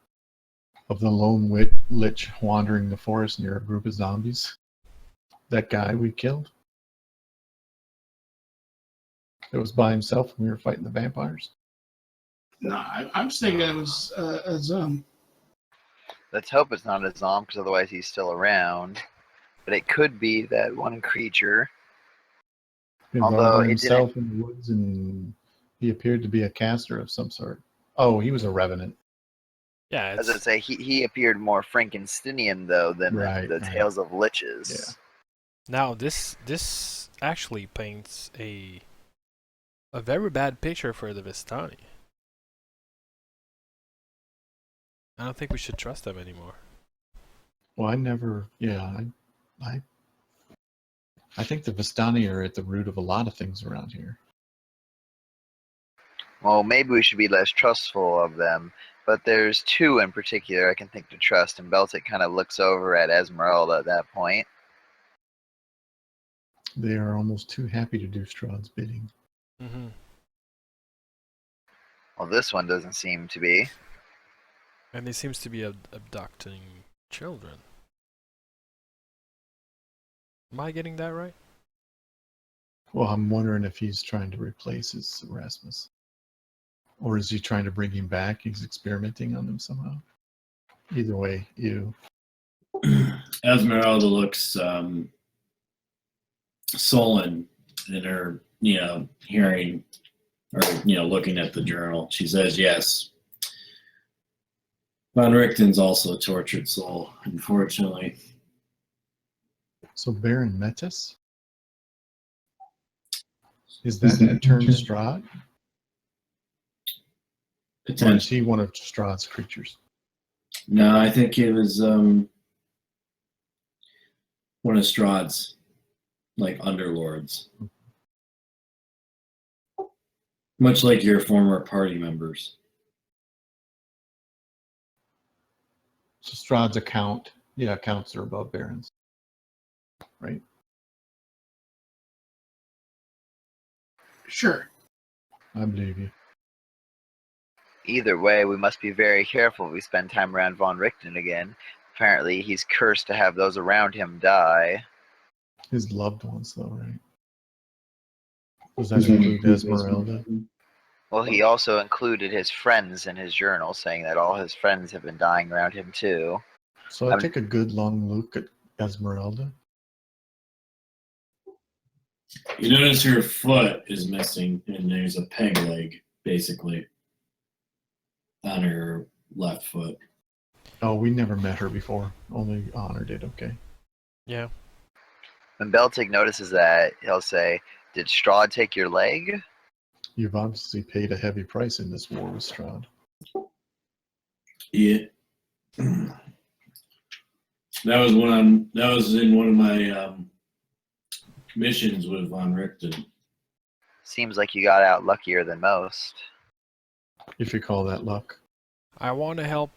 Of the lone lich wandering the forest near a group of zombies? That guy we killed? It was by himself when we were fighting the vampires? No, I'm thinking it was a Zum. Let's hope it's not a zombie, because otherwise he's still around. But it could be that one creature. He was all Although by it himself in the woods, and he appeared to be a caster of some sort. Oh, he was a revenant. Yeah, As I it's say, he appeared more Frankensteinian, though, than Right, the right. Tales of Liches. Yeah. now this actually paints a very bad picture for the Vistani. I don't think we should trust them anymore. Well, I think the Vistani are at the root of a lot of things around here. Well, maybe we should be less trustful of them. But there's two in particular I can think to trust, and Beltic kind of looks over at Esmeralda at that point. They are almost too happy to do Strahd's bidding. Mm-hmm. Well, this one doesn't seem to be. And he seems to be abducting children. Am I getting that right? Well, I'm wondering if he's trying to replace his Erasmus. Or is he trying to bring him back? He's experimenting on them somehow. Either way, Esmeralda looks sullen in her, hearing or, looking at the journal. She says, yes, Von Richten's also a tortured soul, unfortunately. So Baron Metis? Is that who turned Strahd? Or is he one of Strahd's creatures? No, I think it was one of Strahd's, like, underlords. Much like your former party members. So Strahd's accounts are above Baron's. Right? Sure. I believe you. Either way, we must be very careful if we spend time around Von Richten again. Apparently, he's cursed to have those around him die. His loved ones, though, right? Does that include Esmeralda? Well, he also included his friends in his journal, saying that all his friends have been dying around him too. So I take a good long look at Esmeralda. You notice her foot is missing, and there's a peg leg, basically, on her left foot. Oh, we never met her before. Only Honor did, okay. Yeah. When Beltic notices that, he'll say, "Did Strahd take your leg?" You've obviously paid a heavy price in this war with Strahd. Yeah. That was in one of my missions with Von Richten. Seems like you got out luckier than most. If you call that luck. I want to help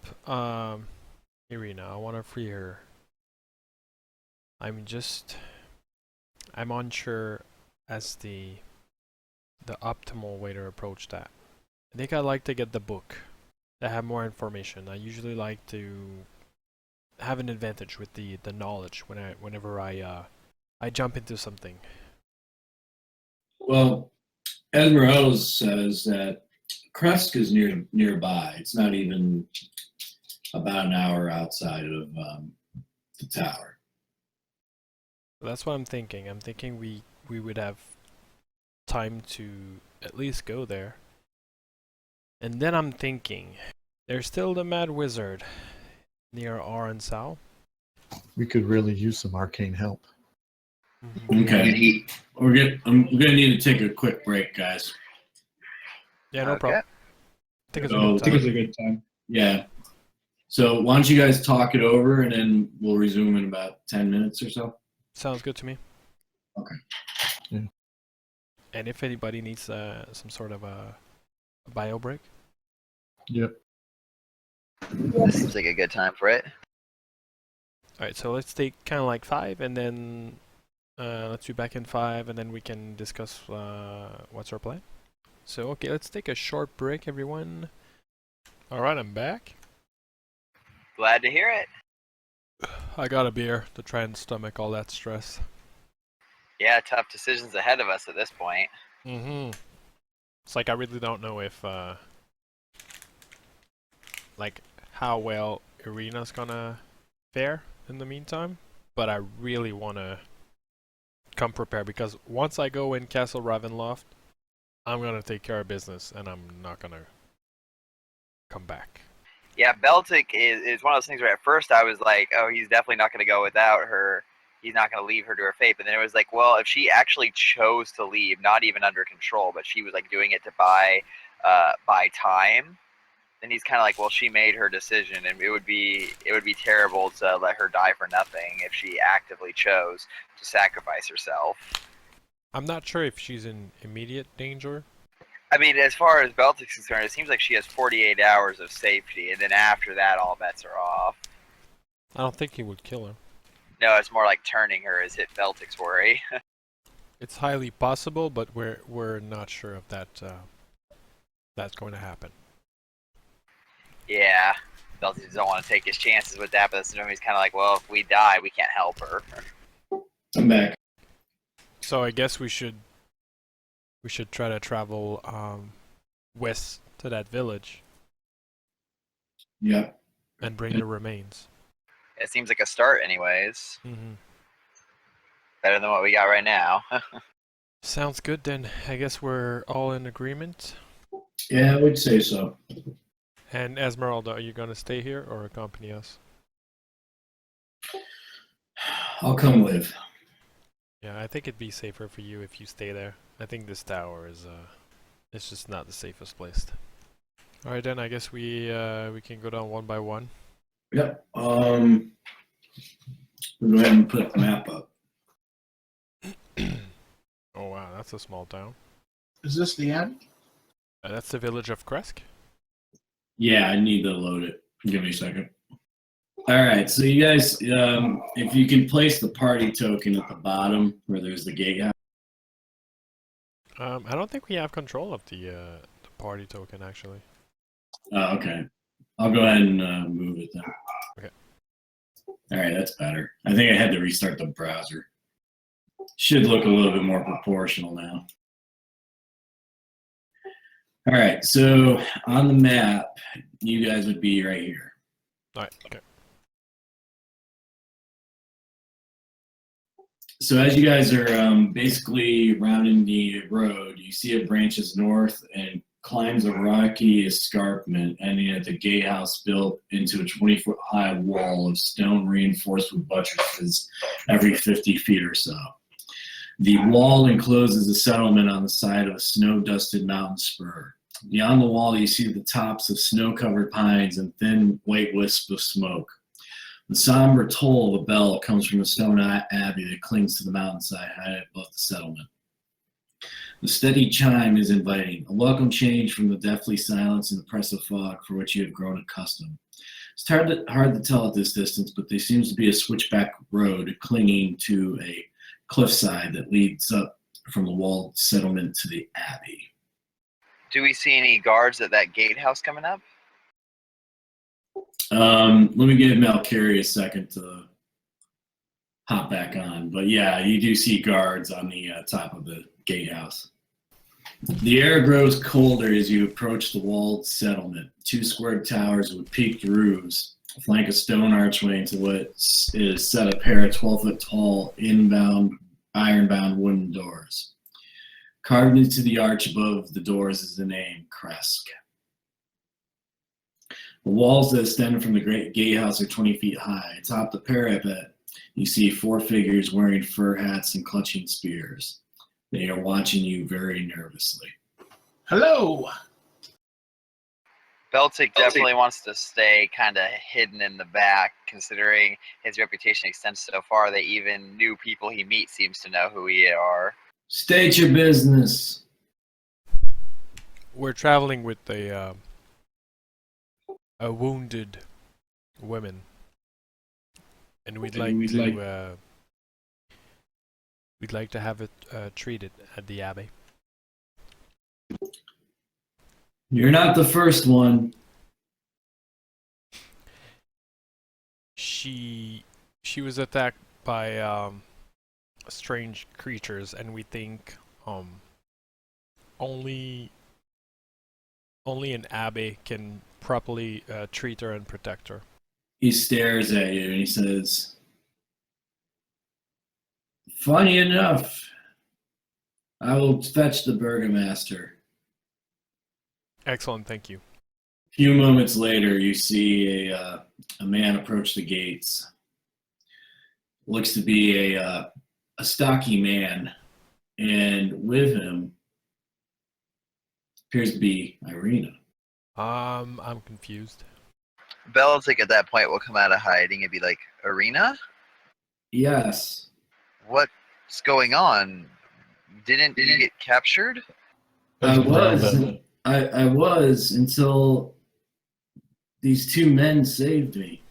Irina. I want to free her. I'm unsure as the optimal way to approach that. I think I'd like to get the book to have more information. I usually like to have an advantage with the knowledge whenever I jump into something. Well, Esmeralda says that Kresk is nearby. It's not even about an hour outside of the tower. That's what I'm thinking. I'm thinking we would have time to at least go there. And then I'm thinking, there's still the Mad Wizard near Arensau. We could really use some arcane help. Mhm. Okay. And he. I'm gonna need to take a quick break, guys. Yeah, no Okay. problem. I think it's a So, good I think it's time. a good time. yeah. So why don't you guys talk it over, and then we'll resume in about 10 minutes or so. Sounds good to me. Okay. Yeah. And if anybody needs some sort of a bio break, Yep. This seems like a good time for it. all right. So let's take kind of like 5, and then let's be back in 5, and then we can discuss what's our plan. So okay, let's take a short break, everyone. All right, I'm back. Glad to hear it. I got a beer to try and stomach all that stress. Yeah, tough decisions ahead of us at this point. Mm-hmm. It's like I really don't know if like how well Irina's gonna fare in the meantime, but I really wanna come prepared because once I go in Castle Ravenloft, I'm gonna take care of business and I'm not gonna come back. Yeah, Beltic is one of those things where at first I was like, oh, he's definitely not going to go without her. He's not going to leave her to her fate. But then it was like, well, if she actually chose to leave, not even under control, but she was like doing it to buy time, then he's kind of like, well, she made her decision, and it would be terrible to let her die for nothing if she actively chose to sacrifice herself. I'm not sure if she's in immediate danger. I mean, as far as Beltic's concerned, it seems like she has 48 hours of safety, and then after that, all bets are off. I don't think he would kill her. No, it's more like turning her is hit Beltic's worry. It's highly possible, but we're not sure if that's going to happen. Yeah, Beltic doesn't want to take his chances with that, but at the same time, he's kind of like, well, if we die, we can't help her. I'm back. So I guess we should try to travel west to that village Yep. and bring the remains. It seems like a start, anyways. Mm-hmm. Better than what we got right now. Sounds good then. I guess we're all in agreement. Yeah, I would say so. And Esmeralda, are you gonna stay here or accompany us? I'll come with. Yeah, I think it'd be safer for you if you stay there. I think this tower is it's just not the safest place. All right then, I guess we can go down one by one. Yep. We'll go ahead and put the map up. Oh wow, that's a small town. Is this the abbey? That's the village of Kresk. Yeah, I need to load it. Give me a second. All right, so you guys, if you can place the party token at the bottom where there's the gatehouse. I don't think we have control of the party token actually. Oh, okay. I'll go ahead and move it then. Okay. All right, that's better. I think I had to restart the browser. Should look a little bit more proportional now. All right, so on the map, you guys would be right here. All right. Okay. So as you guys are basically rounding the road, you see it branches north and climbs a rocky escarpment, ending at the gatehouse built into a 20-foot high wall of stone reinforced with buttresses every 50 feet or so. The wall encloses a settlement on the side of a snow-dusted mountain spur. Beyond the wall, you see the tops of snow-covered pines and thin white wisps of smoke. The somber toll of a bell comes from a stone abbey that clings to the mountainside high above the settlement. The steady chime is inviting, a welcome change from the deathly silence and oppressive fog for which you have grown accustomed. It's hard to tell at this distance, but there seems to be a switchback road clinging to a cliffside that leads up from the walled settlement to the abbey. Do we see any guards at that gatehouse coming up? Let me give Malkiri a second to hop back on. But yeah, you do see guards on the top of the gatehouse. The air grows colder as you approach the walled settlement. Two squared towers with peaked roofs flank a stone archway into what is set a pair of 12-foot tall iron-bound wooden doors. Carved into the arch above the doors is the name Kresk. The walls that extend from the great gatehouse are 20 feet high. Atop the parapet You see 4 figures wearing fur hats and clutching spears. They are watching you very nervously. Hello. Beltic definitely wants to stay kind of hidden in the back, considering his reputation extends so far that even new people he meets seems to know who he are. State your business. We're traveling with a wounded woman, and we'd like to have it treated at the abbey. You're not the first one. She was attacked by strange creatures, and we think only an abbey can properly treat her and protect her. He stares at you and he says, funny enough, I will fetch the burgomaster. Excellent, thank you. A few moments later, you see a man approach the gates. Looks to be a stocky man, and with him appears to be Irina. I'm confused. Beltic at that point will come out of hiding and be like, Arena? Yes. What's going on? Didn't you get captured? I was until these 2 men saved me.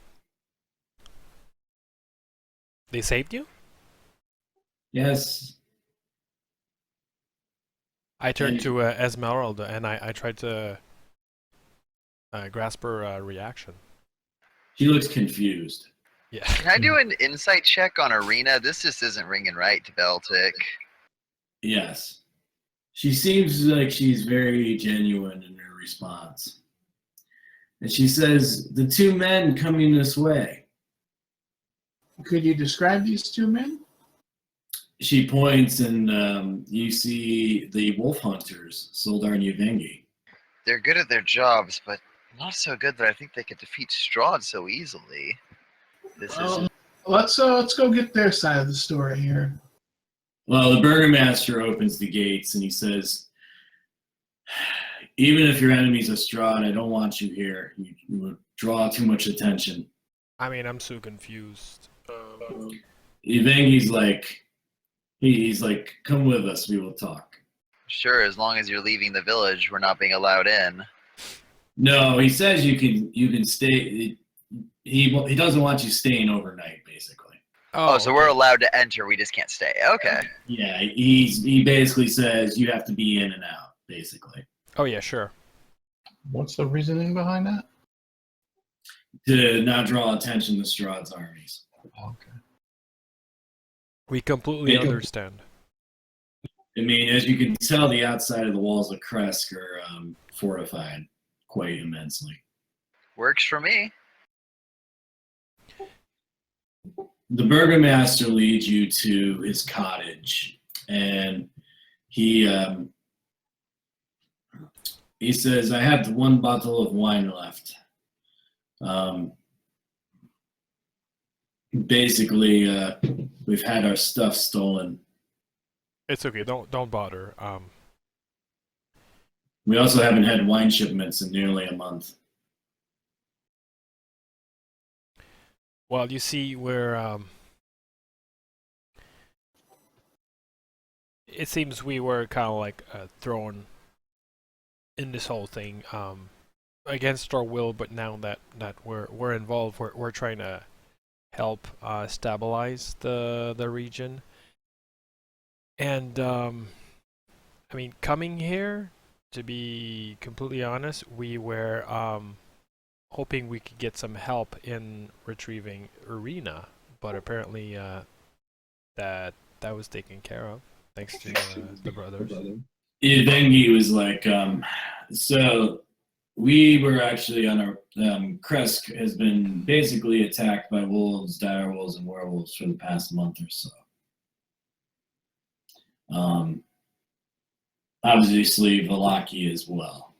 They saved you? Yes. I turned to Esmeralda and I tried to grasp her reaction. She looks confused. Yeah. Can I do an insight check on Arena? This just isn't ringing right to Beltic. Yes. She seems like she's very genuine in her response. And she says, the 2 men coming this way. Could you describe these 2 men? She points and you see the wolf hunters, Soldar and Yvengi. They're good at their jobs, but not so good that I think they could defeat Strahd so easily. This is Let's go get their side of the story here. Well, the burgomaster opens the gates and he says, even if your enemy's a Strahd, I don't want you here. You would draw too much attention. I mean, I'm so confused. Yvengi's like, he's like, come with us, we will talk. sure, as long as you're leaving the village, we're not being allowed in. No, he says you can stay. He doesn't want you staying overnight, basically. Oh, so we're allowed to enter, we just can't stay. Okay. Yeah, he basically says you have to be in and out, basically. Oh yeah, sure. What's the reasoning behind that? To not draw attention to Strahd's armies. Okay. We completely Make 'em- understand. I mean, as you can tell, the outside of the walls of Kresk are fortified quite immensely. Works for me. The burgomaster leads you to his cottage, and he says, "I have 1 bottle of wine left." Basically, we've had our stuff stolen. It's okay. Don't bother. We also haven't had wine shipments in nearly a month. Well, you see, it seems we were kind of like thrown in this whole thing against our will, but now that we're involved, we're trying to help stabilize the region. And I mean, coming here, to be completely honest, we were hoping we could get some help in retrieving Arena, but apparently that was taken care of thanks to the brothers. Yvengi was like, so we were actually on our Kresk has been basically attacked by wolves, direwolves, and werewolves for the past month or so. Obviously, Valaki as well.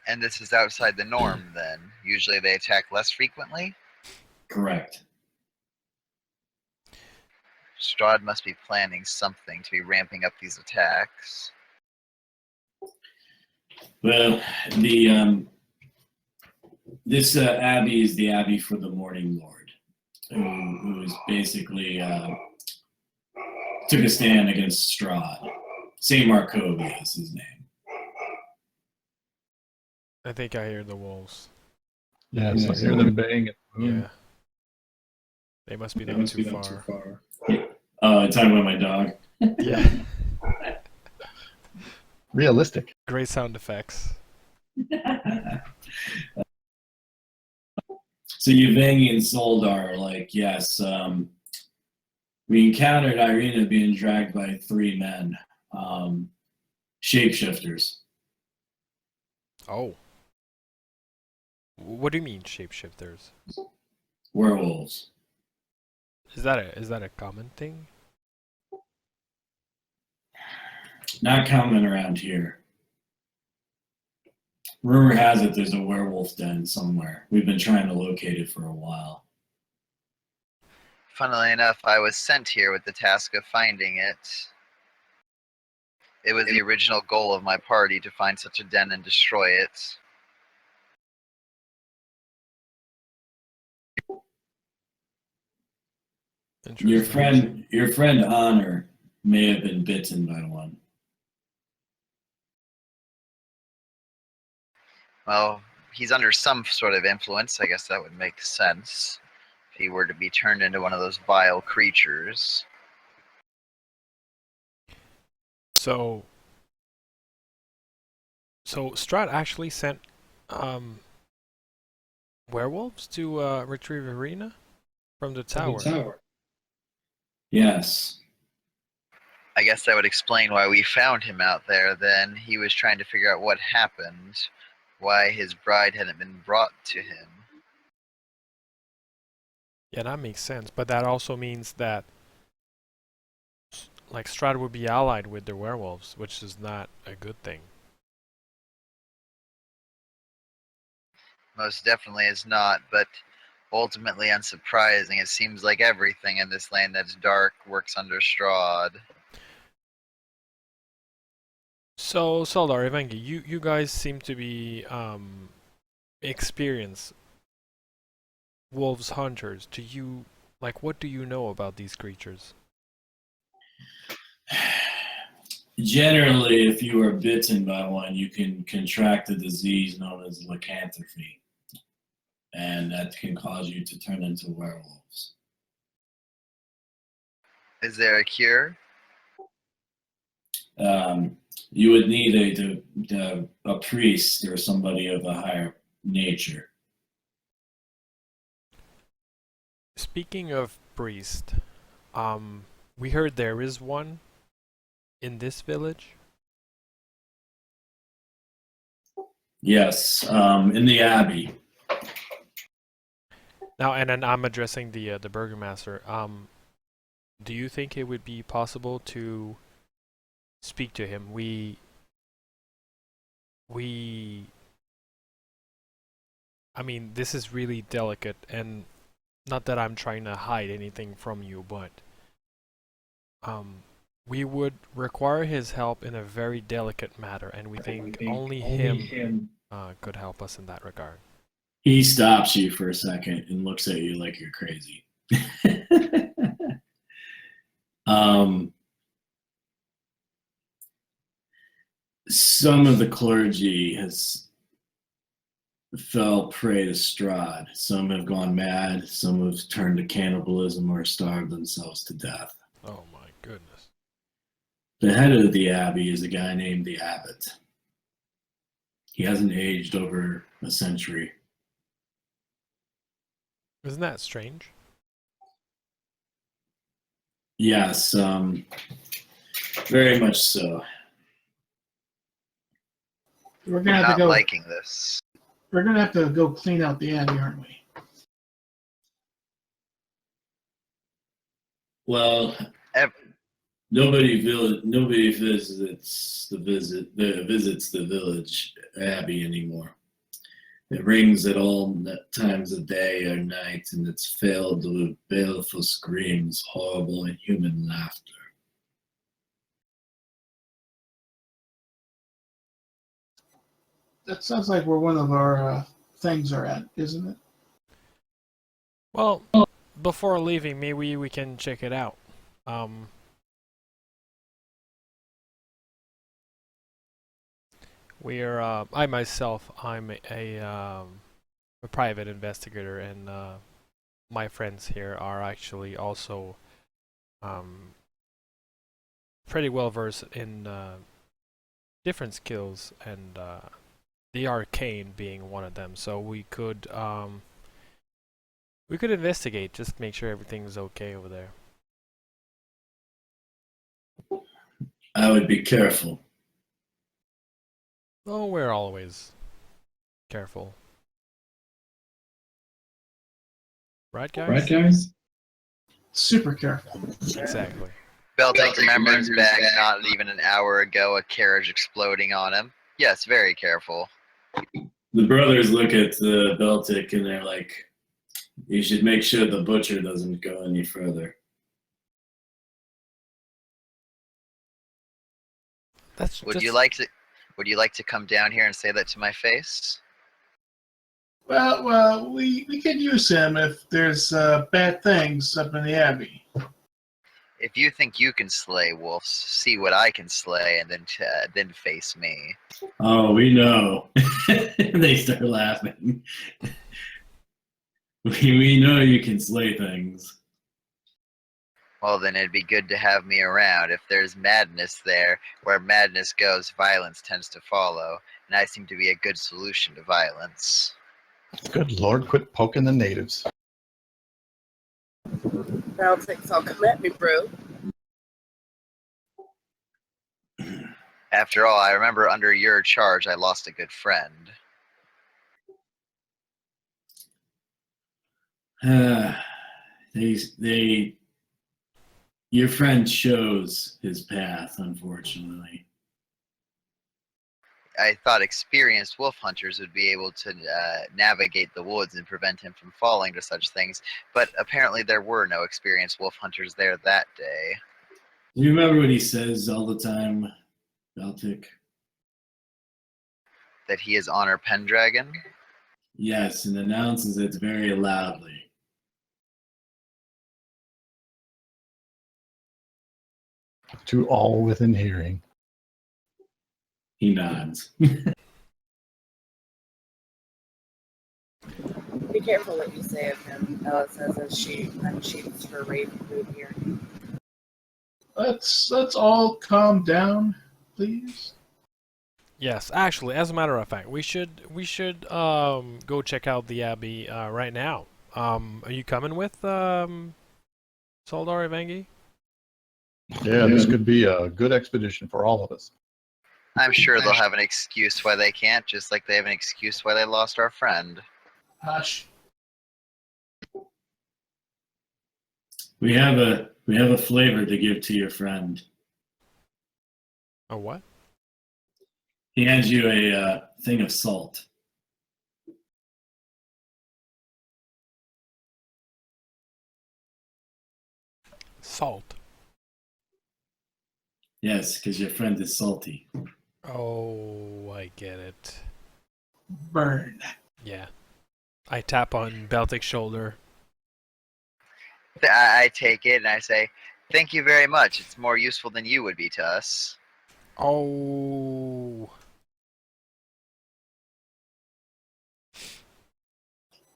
And this is outside the norm then. Usually they attack less frequently. Correct. Strahd must be planning something to be ramping up these attacks. Well, the this abbey is the abbey for the Morning Lord, who is basically took a stand against Strahd. Saint Markovia is his name. I think I hear the wolves. Yes, I hear them baying at the moon. Yeah. They must be not too far. Talking about my dog. Yeah. Realistic. Great sound effects. So Yvangi and Soldar are like, yes, we encountered Irina being dragged by 3 men, shapeshifters. Oh. What do you mean shapeshifters? Werewolves. Is that a common thing? Not common around here. Rumor has it there's a werewolf den somewhere. We've been trying to locate it for a while. Funnily enough, I was sent here with the task of finding it. It was the original goal of my party to find such a den and destroy it. Interesting. Your friend Honor may have been bitten by one. Well, he's under some sort of influence. I guess that would make sense if he were to be turned into one of those vile creatures. So Strahd actually sent werewolves to retrieve Irina from the tower. Yes. I guess that would explain why we found him out there then. He was trying to figure out what happened, why his bride hadn't been brought to him. Yeah, that makes sense. But that also means that like Strahd would be allied with the werewolves, which is not a good thing. Most definitely is not, but ultimately unsurprising. It seems like everything in this land that's dark works under Strahd. So Soldar, Ivangi, you guys seem to be experienced wolves hunters. Do you what do you know about these creatures? Generally, if you are bitten by one, you can contract a disease known as lycanthropy, and that can cause you to turn into werewolves. Is there a cure? You would need a priest or somebody of a higher nature. Speaking of priest, we heard there is one in this village. Yes, in the abbey. Now, and then I'm addressing the burgomaster. Do you think it would be possible to speak to him? I mean, this is really delicate, and not that I'm trying to hide anything from you, but we would require his help in a very delicate matter, and we think only him could help us in that regard. He stops you for a second and looks at you like you're crazy. Some of the clergy has fell prey to Strahd. Some have gone mad. Some have turned to cannibalism or starved themselves to death. Oh my goodness. The head of the abbey is a guy named the abbot. He hasn't aged over a century. Isn't that strange? Yes, very much so. We're I'm gonna have to not go. liking this. We're gonna have to go clean out the abbey, aren't we? Well, nobody visits the village abbey anymore. It rings at all times of day or night, and it's filled with baleful screams, horrible inhuman laughter. That sounds like where one of our things are at, isn't it? Well, before leaving, maybe we can check it out. Um, I myself, a private investigator, and my friends here are actually also um, pretty well versed in different skills, and the arcane being one of them. So we could investigate, just make sure everything's okay over there. I would be careful. Oh, we're always careful, right, Right, guys? guys? Super careful. Exactly. Beltic remembers back not even an hour ago a carriage exploding on him. Yes, very careful. The brothers look at Beltic and they're like, you should make sure the butcher doesn't go any further. That's Would just you like to come down here and say that to my face? Well, we could use him if there's bad things up in the Abbey. If you think you can slay wolves, see what I can slay, and then face me. Oh, we know. They start laughing. We know you can slay things. Well, then it'd be good to have me around. If there's madness there, where madness goes, violence tends to follow, and I seem to be a good solution to violence. Good Lord, quit poking the natives. Baltics, all come at me, bro. After all, I remember under your charge I lost a good friend. They your friend chose his path, unfortunately. I thought experienced wolf hunters would be able to navigate the woods and prevent him from falling to such things, but apparently there were no experienced wolf hunters there that day. Do you remember what he says all the time, Baltic? That he is Honor Pendragon? Yes, and announces it very loudly. To all within hearing. He nods. Be careful what you say of him, Ella says as she unsheaths her raven here. Let's all calm down, please. yes. Actually, as a matter of fact, we should go check out the abbey right now. Are you coming with Soldar Evangi? Yeah, this could be a good expedition for all of us. I'm sure they'll have an excuse why they can't, just like they have an excuse why they lost our friend. Hush. We have a flavor to give to your friend. A what? He hands you a thing of salt. Salt. Yes, because your friend is salty. Oh, I get it. Burn. Yeah. I tap on Baltic's shoulder. I take it and I say, thank you very much. It's more useful than you would be to us. Oh.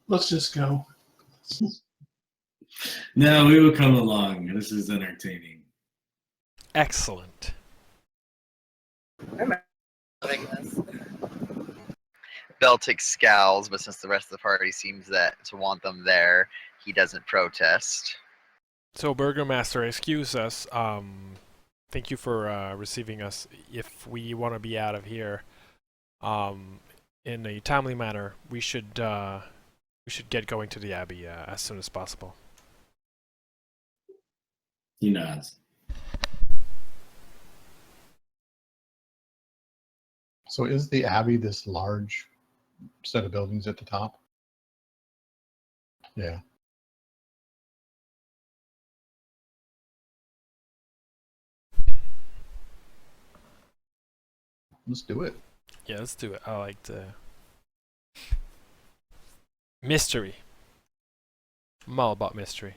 Let's just go. No, we will come along. This is entertaining. Excellent. I'm loving this. Beltic scowls, but since the rest of the party seems to want them there, he doesn't protest. So, Burgermaster, excuse us. Thank you for receiving us. If we want to be out of here, in a timely manner, we should get going to the abbey as soon as possible. He nods. So is the abbey this large set of buildings at the top. Yeah. Let's do it. Yeah, let's do it. I like the mystery. I'm all about mystery.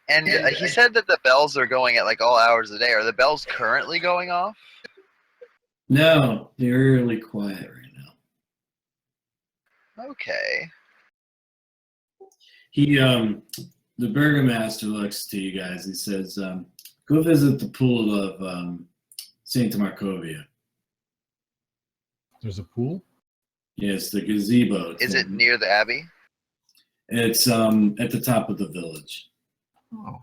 And he said that the bells are going at like all hours of the day. Are the bells currently going off? No, they're really quiet right now. Okay. He the burgomaster looks to you guys. He says, "Go visit the pool of Saint Markovia." There's a pool. Yes, the gazebo. Is it near the abbey? It's at the top of the village. Oh,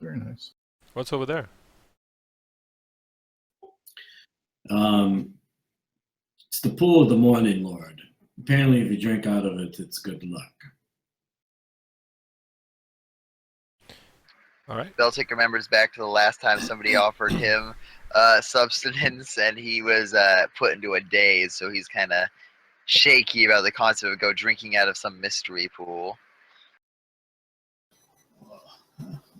very nice. What's over there? It's the pool of the Morning Lord. Apparently, if you drink out of it, it's good luck. All right. Beltic remembers back to the last time somebody offered him substance, and he was put into a daze, so he's kind of shaky about the concept of go drinking out of some mystery pool.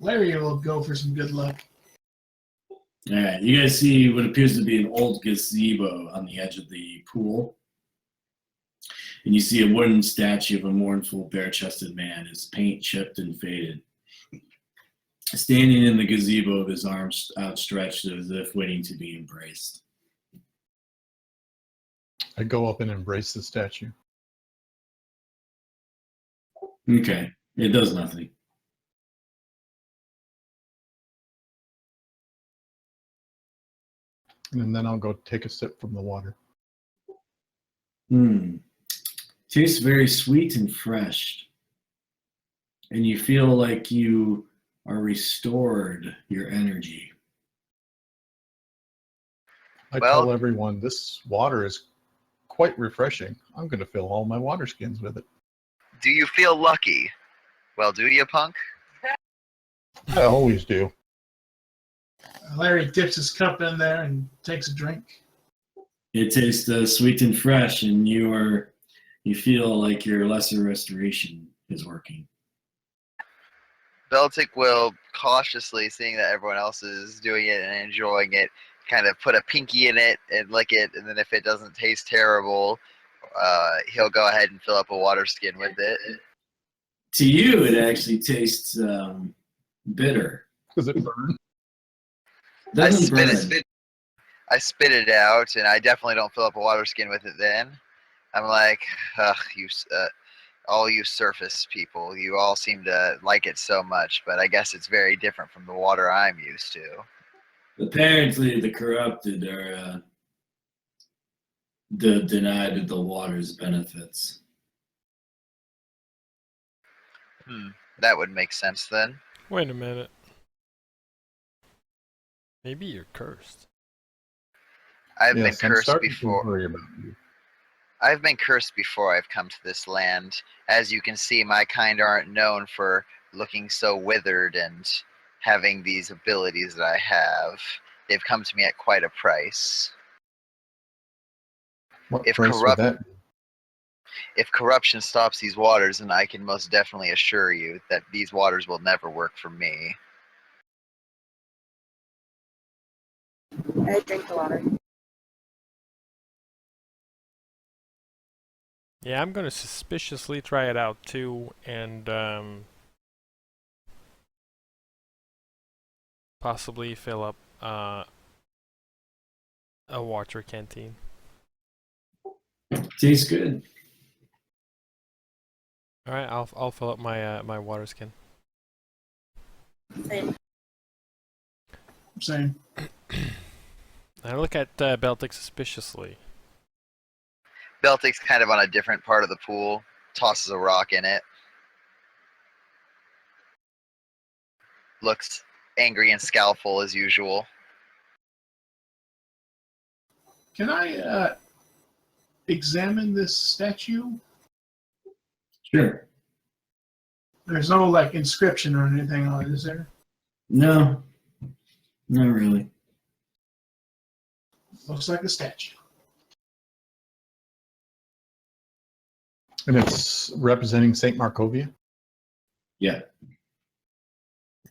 Larry will go for some good luck. All right, you guys see what appears to be an old gazebo on the edge of the pool. And you see a wooden statue of a mournful, bare-chested man, his paint chipped and faded, standing in the gazebo with his arms outstretched as if waiting to be embraced. I go up and embrace the statue. Okay, it does nothing. And then I'll go take a sip from the water. Tastes very sweet and fresh. And you feel like you are restored your energy. I Well- tell everyone this water is quite refreshing. I'm going to fill all my water skins with it. Do you feel lucky? Well, do you, punk? I always do. Larry dips his cup in there and takes a drink. It tastes sweet and fresh, and you feel like your lesser restoration is working. Beltic will cautiously, seeing that everyone else is doing it and enjoying it, kind of put a pinky in it and lick it, and then if it doesn't taste terrible, he'll go ahead and fill up a water skin with it. To you, it actually tastes bitter. Does it burn? Doesn't burn. I spit it out, and I definitely don't fill up a water skin with it then. I'm like, ugh, all you surface people, you all seem to like it so much, but I guess it's very different from the water I'm used to. Apparently, the corrupted are denied the water's benefits. That would make sense then. Wait a minute. Maybe you're cursed. I've Yes, been I'm cursed starting before. to worry about you. I've been cursed before I've come to this land. As you can see, my kind aren't known for looking so withered and having these abilities that I have. They've come to me at quite a price. What If price would that be? If corruption stops these waters, then I can most definitely assure you that these waters will never work for me. I drink the water. Yeah, I'm gonna suspiciously try it out too, and possibly fill up a water canteen. Tastes good. All right, I'll fill up my my water skin. Same. Same. I look at Beltic suspiciously. Beltic's kind of on a different part of the pool, tosses a rock in it. Looks angry and scowlful as usual. Can I examine this statue? Sure. There's no like inscription or anything on it, is there? No, not really. Looks like a statue. And it's representing St. Markovia. Yeah.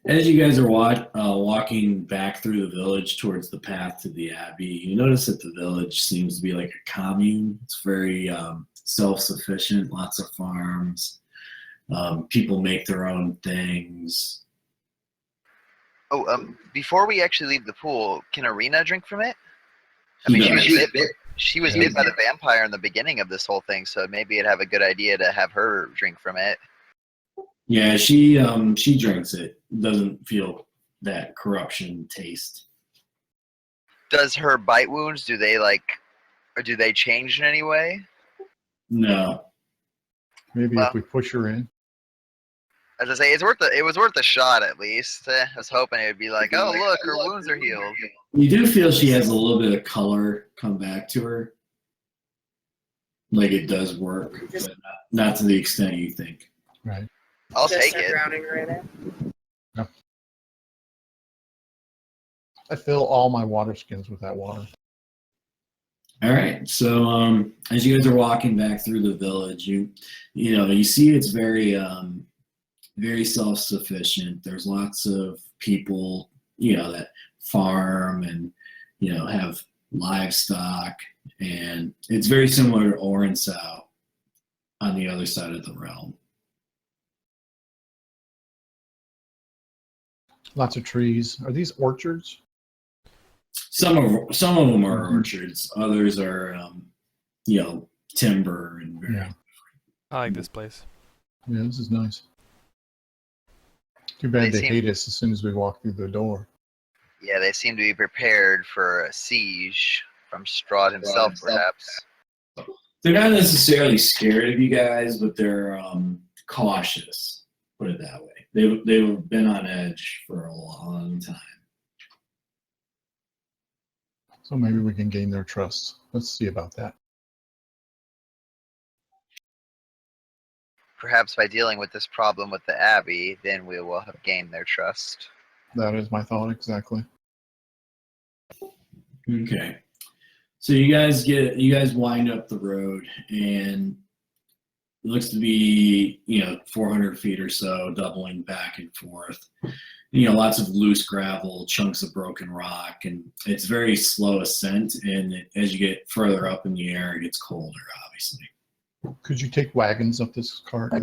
As you guys are walking back through the village towards the path to the abbey, you notice that the village seems to be like a commune. It's very self-sufficient, lots of farms. People make their own things. Oh, before we actually leave the pool, can Arena drink from it? I He mean, does. she was Yeah. bit by the vampire in the beginning of this whole thing, so maybe it'd have a good idea to have her drink from it. Yeah, she drinks it. Doesn't feel that corruption taste. Does her bite wounds, do they change in any way? No. Maybe Well, if we push her in. as I say, it was worth a shot at least. I was hoping it would be like, oh look, her wounds are healed. You do feel she has a little bit of color come back to her. Like it does work, but not to the extent you think. Right. I'll Just take start it. drowning right now. I fill all my water skins with that water. All right. So as you guys are walking back through the village, you see it's very very self-sufficient. There's lots of people, that farm and have livestock, and it's very similar to Orensau on the other side of the realm. Lots of trees. Are these orchards? Some of them are orchards. Others are timber and very Yeah. I like this place. Yeah, this is nice. Too bad They they seem- hate us as soon as we walk through the door. Yeah, they seem to be prepared for a siege from Strahd himself, perhaps. They're not necessarily scared of you guys, but they're cautious. Put it that way. They've been on edge for a long time. So maybe we can gain their trust. Let's see about that. Perhaps by dealing with this problem with the Abbey, then we will have gained their trust. That is my thought exactly. Okay. So you guys wind up the road, and it looks to be 400 feet or so, doubling back and forth. Lots of loose gravel, chunks of broken rock, and it's very slow ascent. And as you get further up in the air, it gets colder, obviously. Could you take wagons up this cart?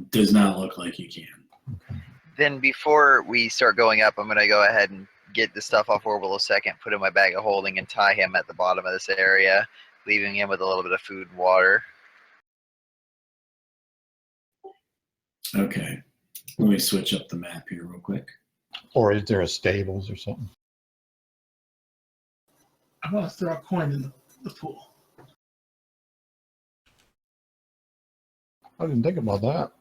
Does not look like you can. Okay. Then before we start going up, I'm going to go ahead and get the stuff off Orbital second, put in my bag of holding, and tie him at the bottom of this area, leaving him with a little bit of food and water. Okay. Let me switch up the map here real quick. Or is there a stables or something? I want to throw a coin in the pool. I didn't think about that.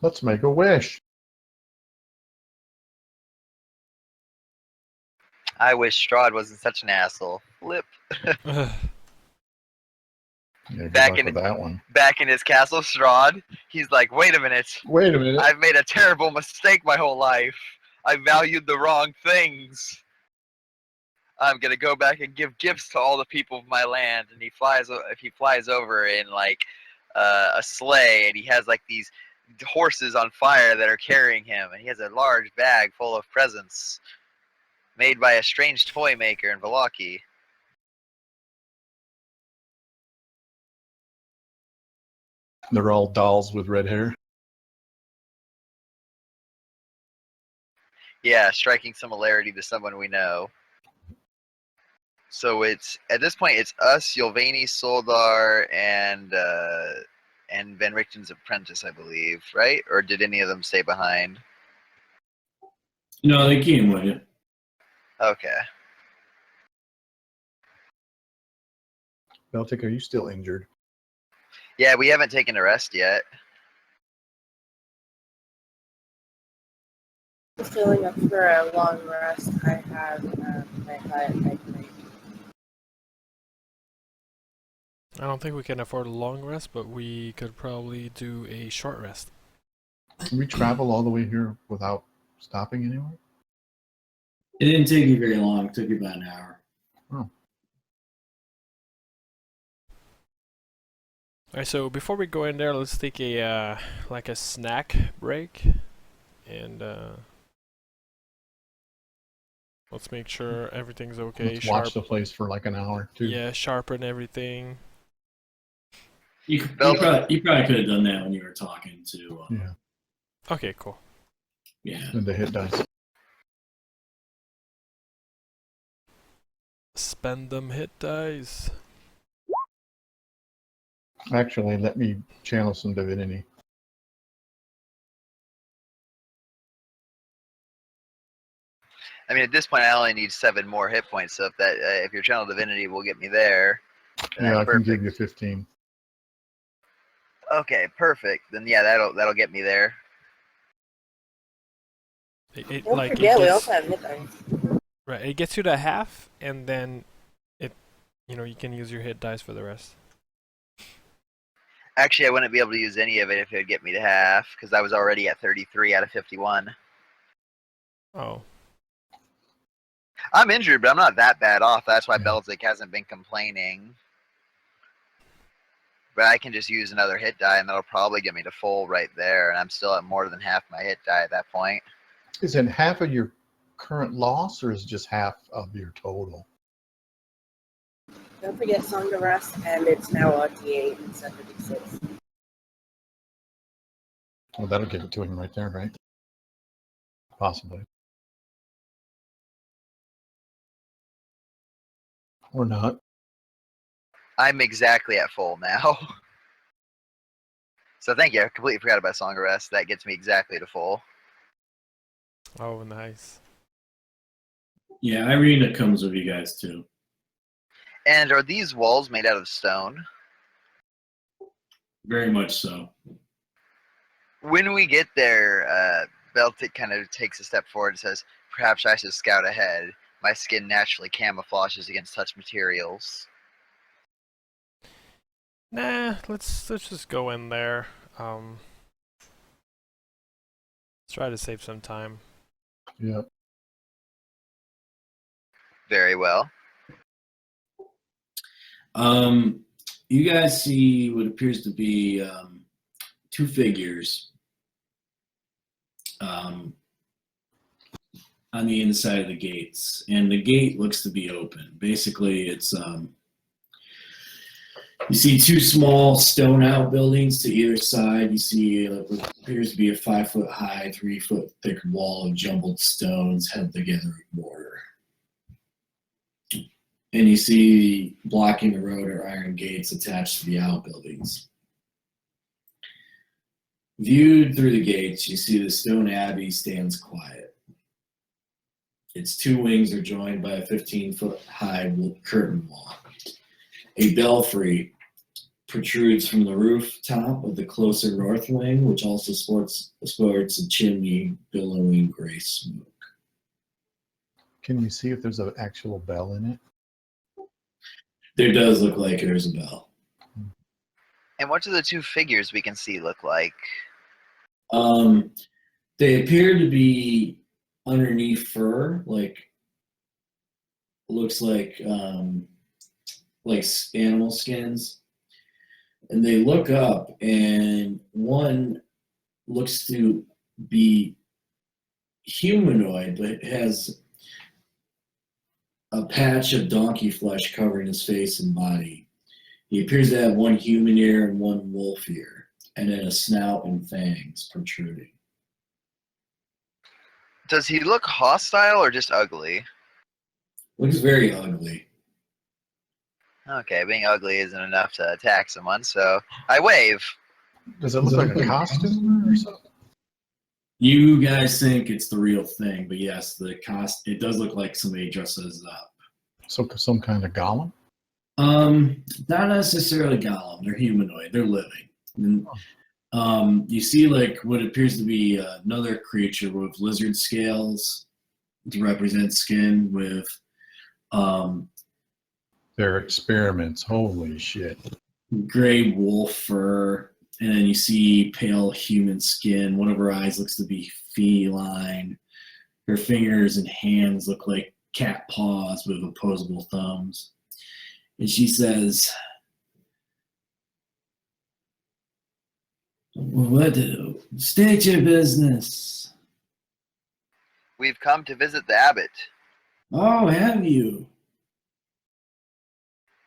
Let's make a wish. I wish Strahd wasn't such an asshole. Flip. Yeah, good Back luck in- with that one. Back in his castle, Strahd, he's like, wait a minute. Wait a minute. I've made a terrible mistake my whole life. I valued the wrong things. I'm gonna go back and give gifts to all the people of my land. And he flies over in like a sleigh, and he has like these horses on fire that are carrying him, and he has a large bag full of presents made by a strange toy maker in Valaki. They're all dolls with red hair. Yeah, striking similarity to someone we know. So it's at this point it's us, Yulvani, Soldar, and Van Richten's apprentice, I believe, right? Or did any of them stay behind? No, they came with you. Okay. Beltic, are you still injured? Yeah, we haven't taken a rest yet. Just filling up for a long rest. I have my hut at night. I don't think we can afford a long rest, but we could probably do a short rest. Can we travel all the way here without stopping anywhere? It didn't take you very long. It took you about an hour. Oh. Alright, so before we go in there, let's take a like a snack break, and let's make sure everything's okay. Let's watch the place for like an hour, too. Yeah, sharpen everything. You probably could have done that when you were talking to. Yeah. Okay, cool. Yeah. And the hit dice. Spend them hit dice. Actually, let me channel some divinity. I mean, at this point, I only need 7 more hit points. So if your channel divinity will get me there, then Yeah, that's I can perfect. give you 15. Okay, perfect. Then yeah, that'll get me there. It Don't like forget, it we gets also have hit dice. right. It gets you to half, and then you can use your hit dice for the rest. Actually, I wouldn't be able to use any of it if it would get me to half, because I was already at 33 out of 51. Oh, I'm injured, but I'm not that bad off. That's why Yeah. Belzik hasn't been complaining. But I can just use another hit die, and that'll probably get me to full right there, and I'm still at more than half my hit die at that point. Is it half of your current loss, or is it just half of your total? Don't forget Song of Rest, and it's now a D8 instead of D6. Well, that'll give it to him right there, right? Possibly. Or not. I'm exactly at full now. So thank you. I completely forgot about Song of Rest. That gets me exactly to full. oh, nice. Yeah, Irina comes with you guys too. And are these walls made out of stone? Very much so. When we get there, Beltic kind of takes a step forward and says, "Perhaps I should scout ahead. My skin naturally camouflages against such materials." Nah, let's just go in there. Let's try to save some time. Yeah. Very well. You guys see what appears to be 2 figures on the inside of the gates, and the gate looks to be open. Basically, it's you see 2 small stone outbuildings to either side. You see what appears to be a 5-foot high, 3-foot thick wall of jumbled stones held together with mortar. And you see blocking the road are iron gates attached to the outbuildings. Viewed through the gates, you see the stone abbey stands quiet. Its 2 wings are joined by a 15-foot high curtain wall. A belfry protrudes from the rooftop of the closer north wing, which also sports a chimney billowing gray smoke. Can we see if there's an actual bell in it? There does look like there's a bell. And what do the 2 figures we can see look like? They appear to be underneath fur, looks like animal skins. And they look up, and one looks to be humanoid, but has a patch of donkey flesh covering his face and body. He appears to have 1 human ear and 1 wolf ear, and then a snout and fangs protruding. Does he look hostile or just ugly? Looks very ugly. Okay, being ugly isn't enough to attack someone, so I wave. Does it look like a costume or something? You guys think it's the real thing, but yes, it does look like somebody dresses up. So some kind of golem? Not necessarily golem. They're humanoid. They're living. And, you see what appears to be another creature with lizard scales to represent skin with Their experiments. Holy shit. gray wolf fur, and then you see pale human skin. One of her eyes looks to be feline. Her fingers and hands look like cat paws with opposable thumbs. And she says, What? State your business. We've come to visit the abbot. Oh, have you?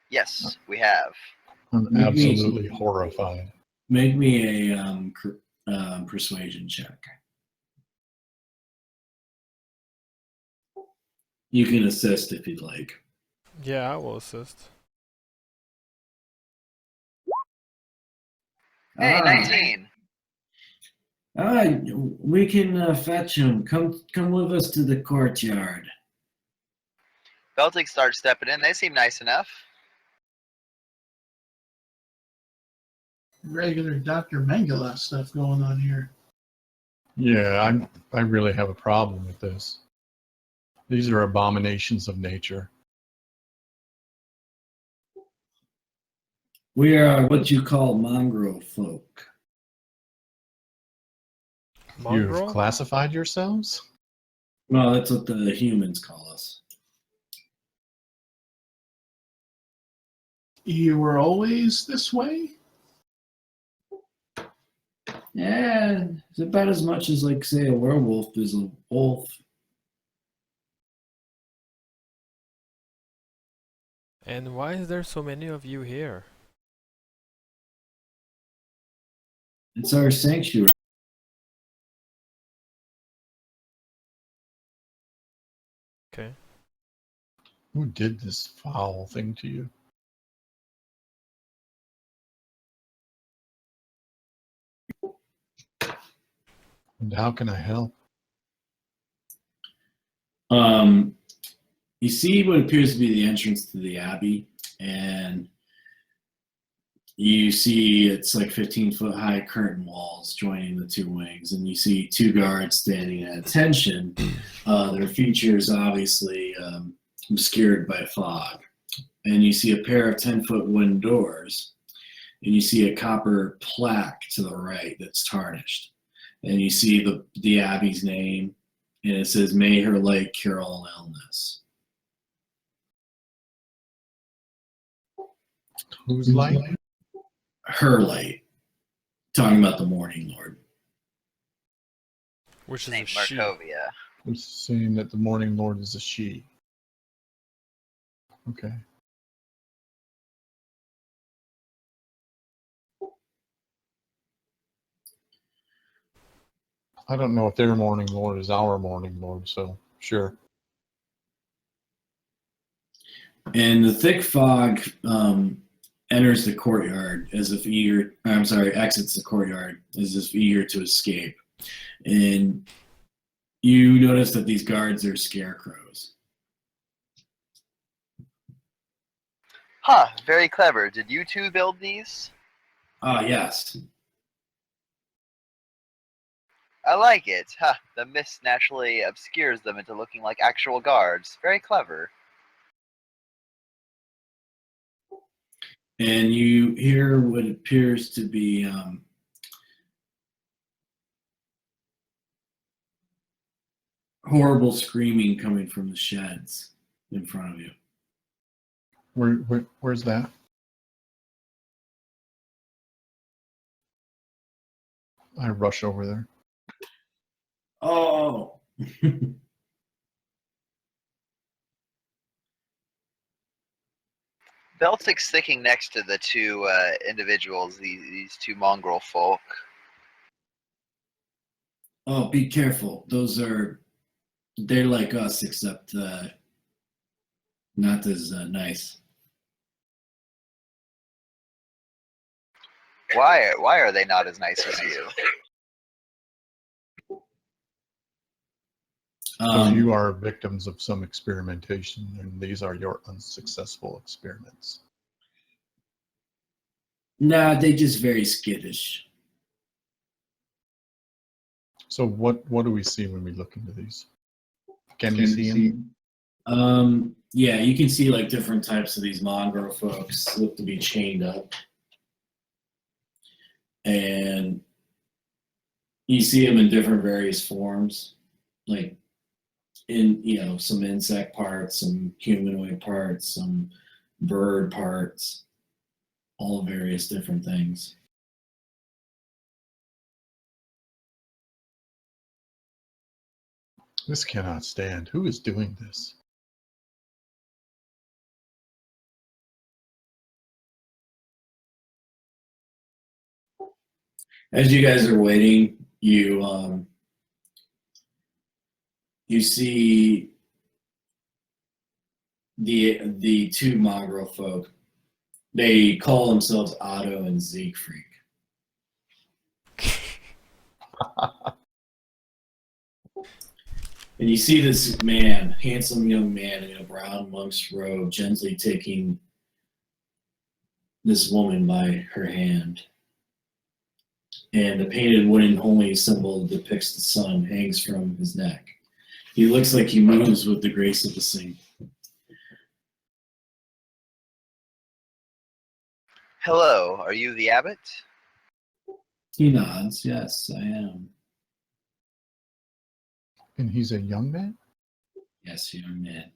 Yes, we have. I'm Make me- absolutely horrified. Make me a persuasion check. You can assist if you'd like. Yeah, I will assist. Hey, Ah. 19. We can fetch him. Come with us to the courtyard. Beltic starts stepping in. They seem nice enough. Regular Dr. Mangala stuff going on here. Yeah, I really have a problem with this. These are abominations of nature. We are what you call mongrel folk. You've Mongrel? classified yourselves? Well, that's what the humans call us. You were always this way? Yeah, it's about as much as, like, say, a werewolf is a wolf. And why is there so many of you here? It's our sanctuary. Okay. Who did this foul thing to you? And how can I help? You see what appears to be the entrance to the abbey, and you see it's like 15-foot high curtain walls joining the two wings, and you see two guards standing at attention. Their features obviously obscured by fog. And you see a pair of 10-foot wooden doors, and you see a copper plaque to the right that's tarnished. And you see the abbey's name, and it says, "May her light cure all illness." Whose light? Her light. Talking about the Morning Lord. Which is a Named she. Markovia. I'm saying that the Morning Lord is a she. Okay. I don't know if their Morning Lord is our Morning Lord, so sure. And the thick fog enters the courtyard as if eager, I'm sorry, exits the courtyard as if eager to escape. And you notice that these guards are scarecrows. Huh, very clever. Did you two build these? Ah, yes. I like it. Huh, the mist naturally obscures them into looking like actual guards. Very clever. And you hear what appears to be horrible screaming coming from the sheds in front of you. Where's that? I rush over there. Oh! Beltic's sticking next to the two individuals, these two mongrel folk. Oh, be careful. They're like us, except not as nice. Why are they not as nice as you? So you are victims of some experimentation, and these are your unsuccessful experiments. Nah, they just very skittish. So what do we see when we look into these? Can we see them? Yeah, you can see like different types of these mongrel folks look to be chained up. And you see them in different various forms, like in some insect parts, some humanoid parts, some bird parts, all various different things. This cannot stand. Who is doing this? As you guys are waiting, you see the two mongrel folk. They call themselves Otto and Siegfried. And you see this man, handsome young man in a brown monk's robe, gently taking this woman by her hand. And the painted wooden holy symbol that depicts the sun hangs from his neck. He looks like he moves with the grace of a saint. Hello, are you the abbot? He nods. Yes, I am. And he's a young man? Yes, young man.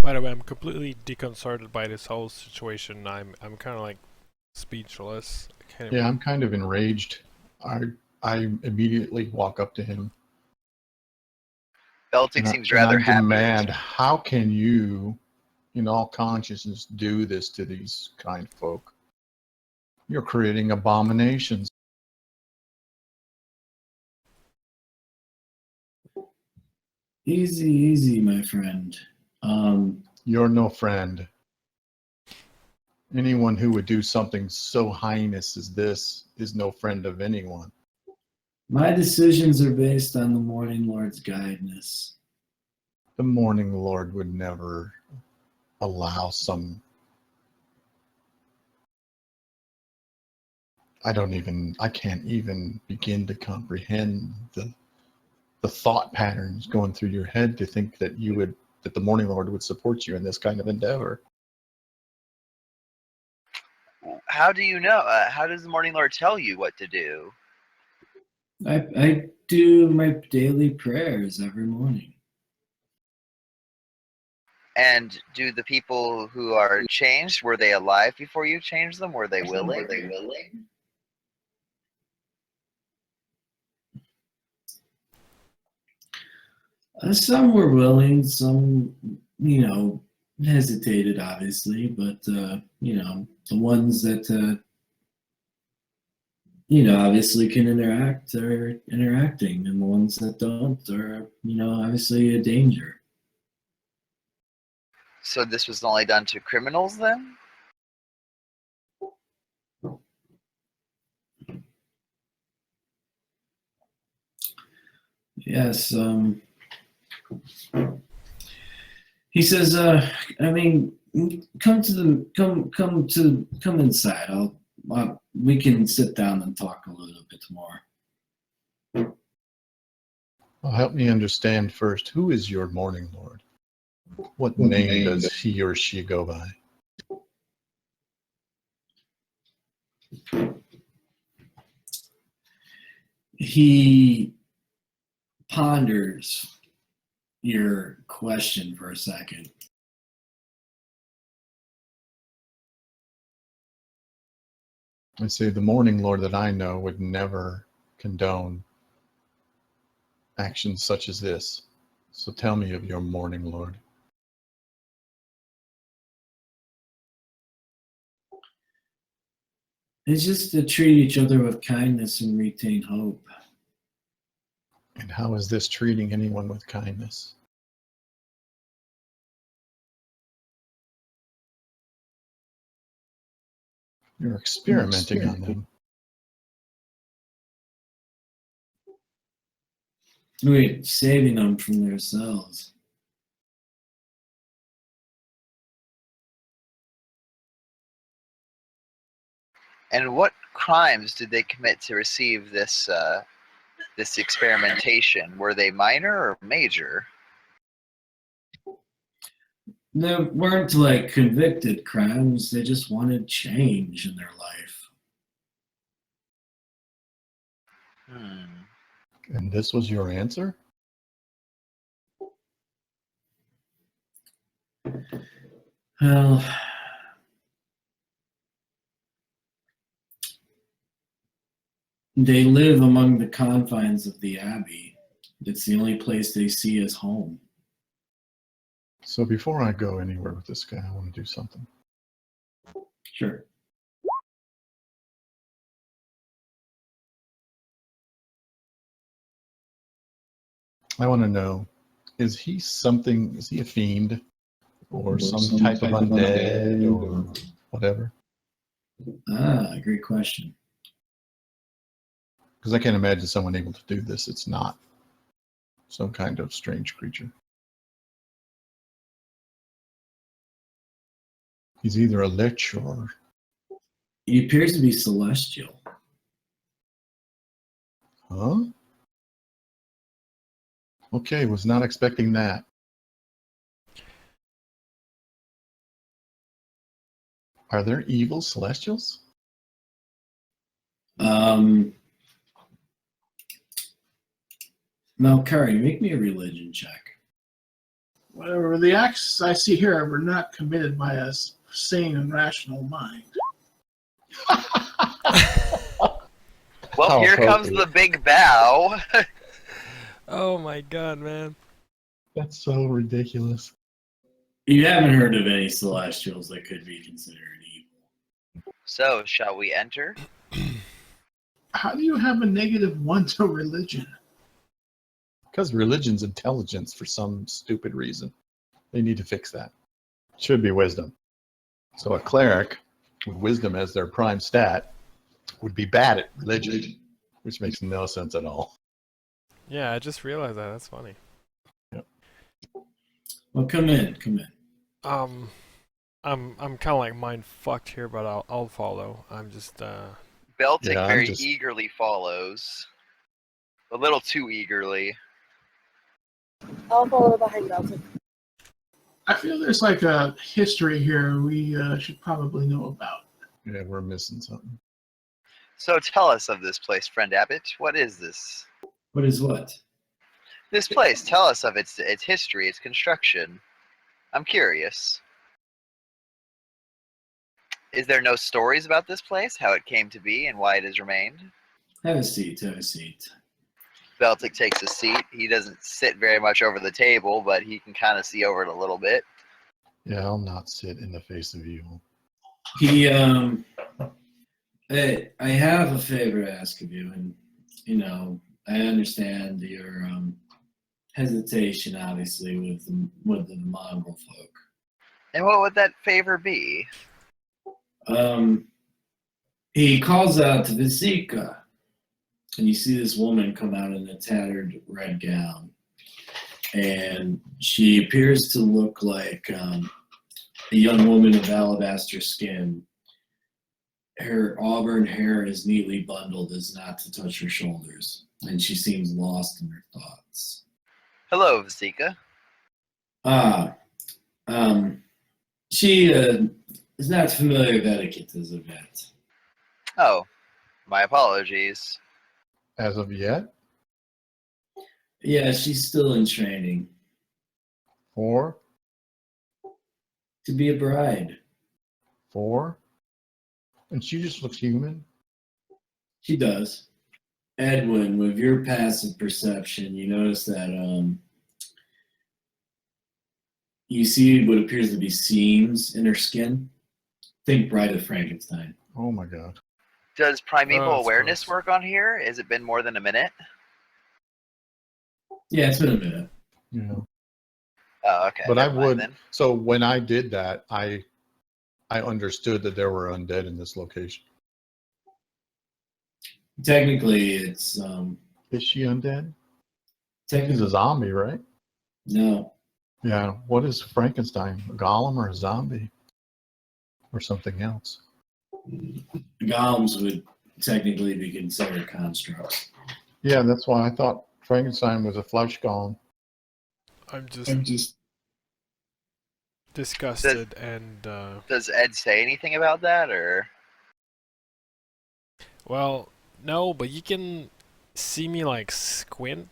By the way, I'm completely deconcerted by this whole situation. I'm kind of like speechless. I can't Yeah, even... I'm kind of enraged. I immediately walk up to him Beltic and I, seems and I rather happy. demand, how can you, in all consciousness, do this to these kind folk? You're creating abominations. Easy, easy, my friend. You're no friend. Anyone who would do something so heinous as this is no friend of anyone. My decisions are based on the Morning Lord's guidance. The Morning Lord would never allow some... I can't even begin to comprehend the thought patterns going through your head to think that that the Morning Lord would support you in this kind of endeavor. How do you know? How does the Morning Lord tell you what to do? I do my daily prayers every morning. And do the people who are changed, were they alive before you changed them? Were they willing? Some were willing, some, hesitated, obviously, but, the ones that, obviously can interact are interacting, and the ones that don't are, obviously a danger. So this was only done to criminals then? Yes, he says, come inside. We can sit down and talk a little bit more. Well, help me understand first, who is your Morning Lord? What name does he or she go by? He ponders your question for a second. I say the Morning Lord that I know would never condone actions such as this. So tell me of your Morning Lord. It's just to treat each other with kindness and retain hope. And how is this treating anyone with kindness? You're experimenting on them. We're saving them from themselves. And what crimes did they commit to receive this this experimentation? Were they minor or major? They weren't like convicted crimes, they just wanted change in their life. And this was your answer? Well, They live among the confines of the Abbey. It's the only place they see as home. So before I go anywhere with this guy, I want to do something. Sure. I want to know, is he a fiend or some type of undead or whatever? Ah, great question. Because I can't imagine someone able to do this. It's not some kind of strange creature. He's either a lich or... He appears to be celestial. Huh? Okay, was not expecting that. Are there evil celestials? Malkari, make me a religion check. Whatever the acts I see here were not committed by a sane and rational mind. Well, How here comes appropriate. the big bow. Oh my god, man. That's so ridiculous. You haven't heard of any celestials that could be considered evil. So, shall we enter? How do you have a -1 to religion? Because religion's intelligence for some stupid reason. They need to fix that. Should be wisdom. So a cleric with wisdom as their prime stat would be bad at religion, which makes no sense at all. Yeah, I just realized that. That's funny. Well, come in. I'm kind of like mind fucked here, but I'll follow. I'm just Beltic Yeah, I'm very just- eagerly follows. A little too eagerly. I'll follow behind Belton. I feel there's like a history here we should probably know about. Yeah, we're missing something. So tell us of this place, friend Abbott. What is this? What is what? This place, tell us of its history, its construction. I'm curious. Is there no stories about this place, how it came to be, and why it has remained? Have a seat. Have a seat. Beltic takes a seat. He doesn't sit very much over the table, but he can kind of see over it a little bit. Yeah, I'll not sit in the face of evil. Hey, I have a favor to ask of you, and I understand your hesitation, obviously, with the mongrel folk. And what would that favor be? He calls out to Visika, and you see this woman come out in a tattered red gown, and she appears to look like a young woman of alabaster skin. Her auburn hair is neatly bundled as not to touch her shoulders, and she seems lost in her thoughts. Hello, Vasika. She is not familiar with etiquette as of yet. Oh, my apologies. As of yet, Yeah, she's still in training four, to be a bride. and she just looks human. She does. Edwin, with your passive perception, you notice that you see what appears to be seams in her skin. Think Bride of Frankenstein. Oh my god. Does primeval that's awareness gross. work on here? Has it been more than a minute? Yeah, it's been a minute. Yeah. Oh, okay. But I never mind would. then. So when I did that, I understood that there were undead in this location. Technically, it's Is she undead? She's technically a zombie, right? no. Yeah. What is Frankenstein? A golem or a zombie? Or something else? Golems would technically be considered constructs. Yeah, that's why I thought Frankenstein was a flesh golem. I'm just disgusted and Does Ed say anything about that, or? well, no, but you can see me like squint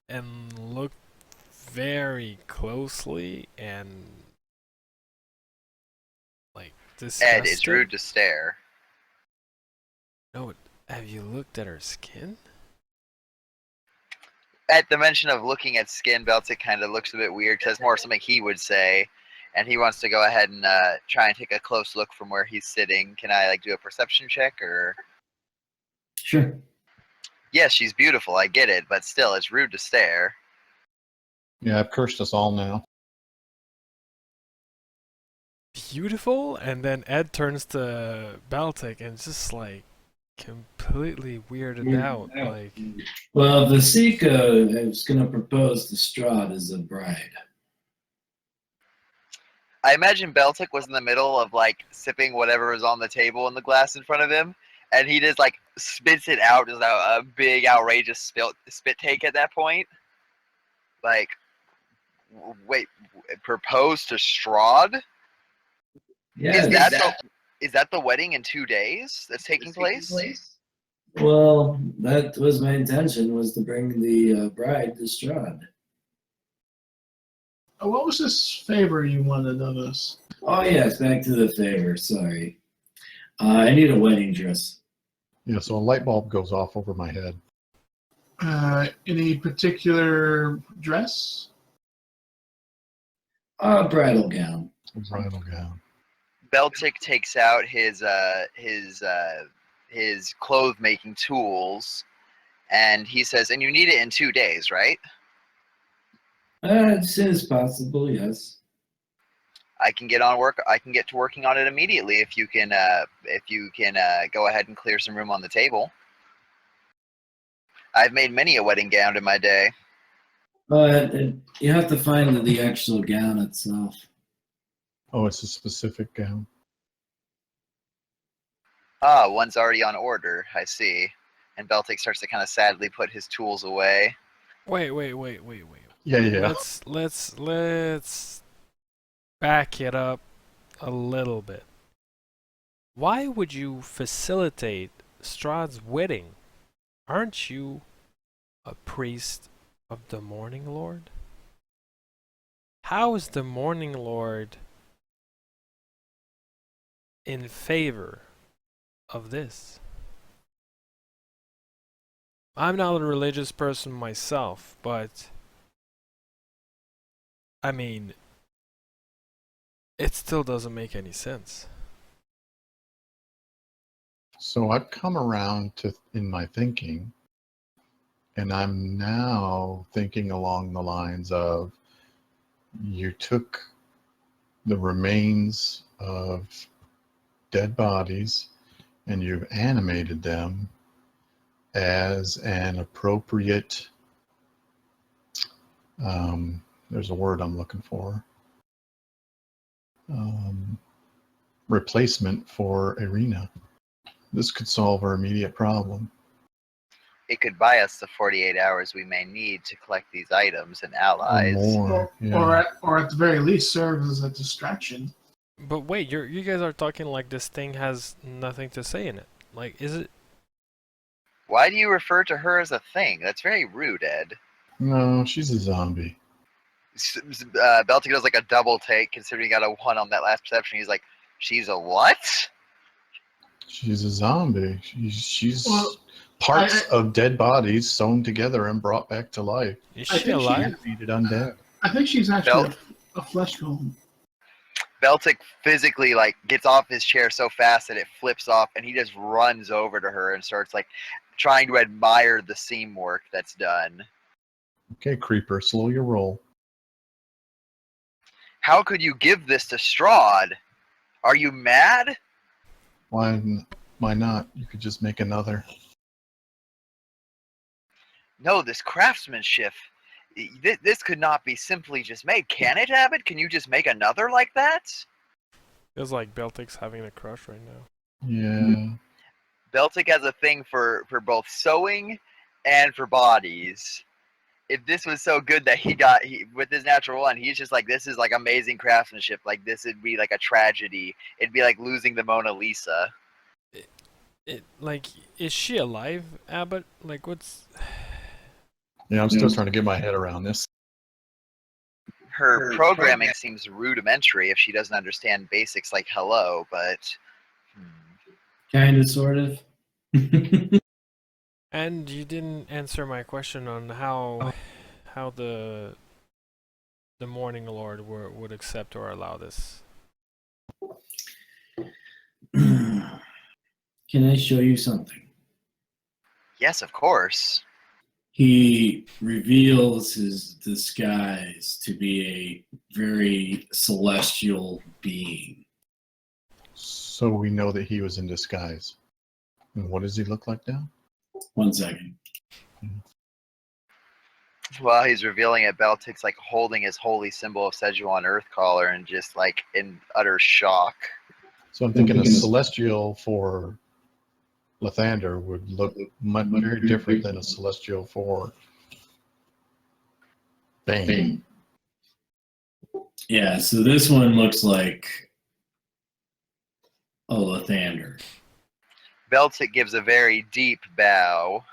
and look very closely and like disgusted. Ed, it's rude to stare. No, Have you looked at her skin? At the mention of looking at skin, Beltic kind of looks a bit weird because that's more something he would say, and he wants to go ahead and try and take a close look from where he's sitting. Can I do a perception check or? Sure. Yes, she's beautiful. I get it, but still, it's rude to stare. Yeah, I've cursed us all now. Beautiful, and then Ed turns to Baltic and just like completely weirded out. Like, Well, Vasika is going to propose to Strahd as a bride. I imagine Beltic was in the middle of sipping whatever was on the table in the glass in front of him, and he just spits it out, just a big outrageous spit take at that point. Like, wait, propose to Strahd? Yeah. Is that the wedding in 2 days that's taking place? Well, that was my intention, was to bring the bride to Strahd. What was this favor you wanted of us? Oh, yes, back to the favor. Sorry. I need a wedding dress. Yeah, so a light bulb goes off over my head. Any particular dress? A bridal gown. A bridal gown. Beltic takes out his clothes making tools, and he says, "And you need it in 2 days, right?" As soon as possible, yes. I can get to working on it immediately if you can go ahead and clear some room on the table. I've made many a wedding gown in my day. But you have to find the actual gown itself. Oh, it's a specific gown. Ah, one's already on order. I see. And Beltic starts to kind of sadly put his tools away. wait. Yeah. Let's back it up a little bit. Why would you facilitate Strahd's wedding? Aren't you a priest of the Morning Lord? How is the Morning Lord in favor of this? I'm not a religious person myself, but I mean, it still doesn't make any sense. So I've come around to in my thinking, and I'm now thinking along the lines of you took the remains of dead bodies and you've animated them as an appropriate, there's a word I'm looking for, replacement for Irina. This could solve our immediate problem. It could buy us the 48 hours we may need to collect these items and allies. More, yeah. Or at the very least serve as a distraction. But wait, you guys are talking like this thing has nothing to say in it. Like, is it? Why do you refer to her as a thing? That's very rude, Ed. No, she's a zombie. Beltic does a double take, considering he got a 1 on that last perception. He's like, she's a what? She's a zombie. She's Well, parts of dead bodies sewn together and brought back to life. Is I she think she- alive? Defeated undead. I think she's actually a flesh golem. Beltic physically gets off his chair so fast that it flips off, and he just runs over to her and starts trying to admire the seam work that's done. Okay, creeper, slow your roll. How could you give this to Strahd? Are you mad? Why not? You could just make another. No, this craftsmanship. This could not be simply just made, can it, Abbott? Can you just make another like that? Feels like Beltic's having a crush right now. Yeah. Beltic has a thing for both sewing and for bodies. If this was so good that with his natural one, he's just this is amazing craftsmanship. This would be a tragedy. It'd be like losing the Mona Lisa. Is she alive, Abbott? What's? Yeah, I'm still trying to get my head around this. Her programming seems rudimentary if she doesn't understand basics like hello, but Kind of, sort of. And you didn't answer my question on how the Morning Lord would accept or allow this. Can I show you something? Yes, of course. He reveals his disguise to be a very celestial being. So we know that he was in disguise. And what does he look like now? 1 second. While he's revealing it, Baltic's like holding his holy symbol of Sejuan Earthcaller and just like in utter shock. So I'm thinking a celestial for Lathander would look very different than a celestial for Bane. Yeah, so this one looks like a Lathander. Baltic gives a very deep bow.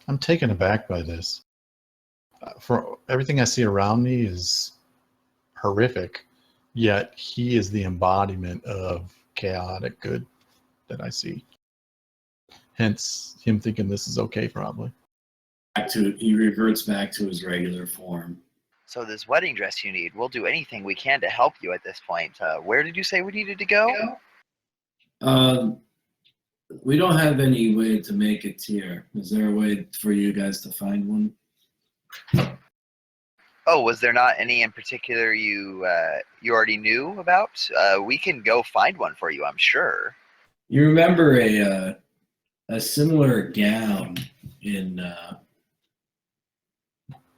I'm taken aback by this. For everything I see around me is horrific, yet he is the embodiment of chaotic good that I see. Hence, him thinking this is okay, probably. He reverts back to his regular form. So this wedding dress you need, we'll do anything we can to help you at this point. Where did you say we needed to go? We don't have any way to make it here. Is there a way for you guys to find one? Oh, was there not any in particular you already knew about? We can go find one for you, I'm sure. You remember a similar gown in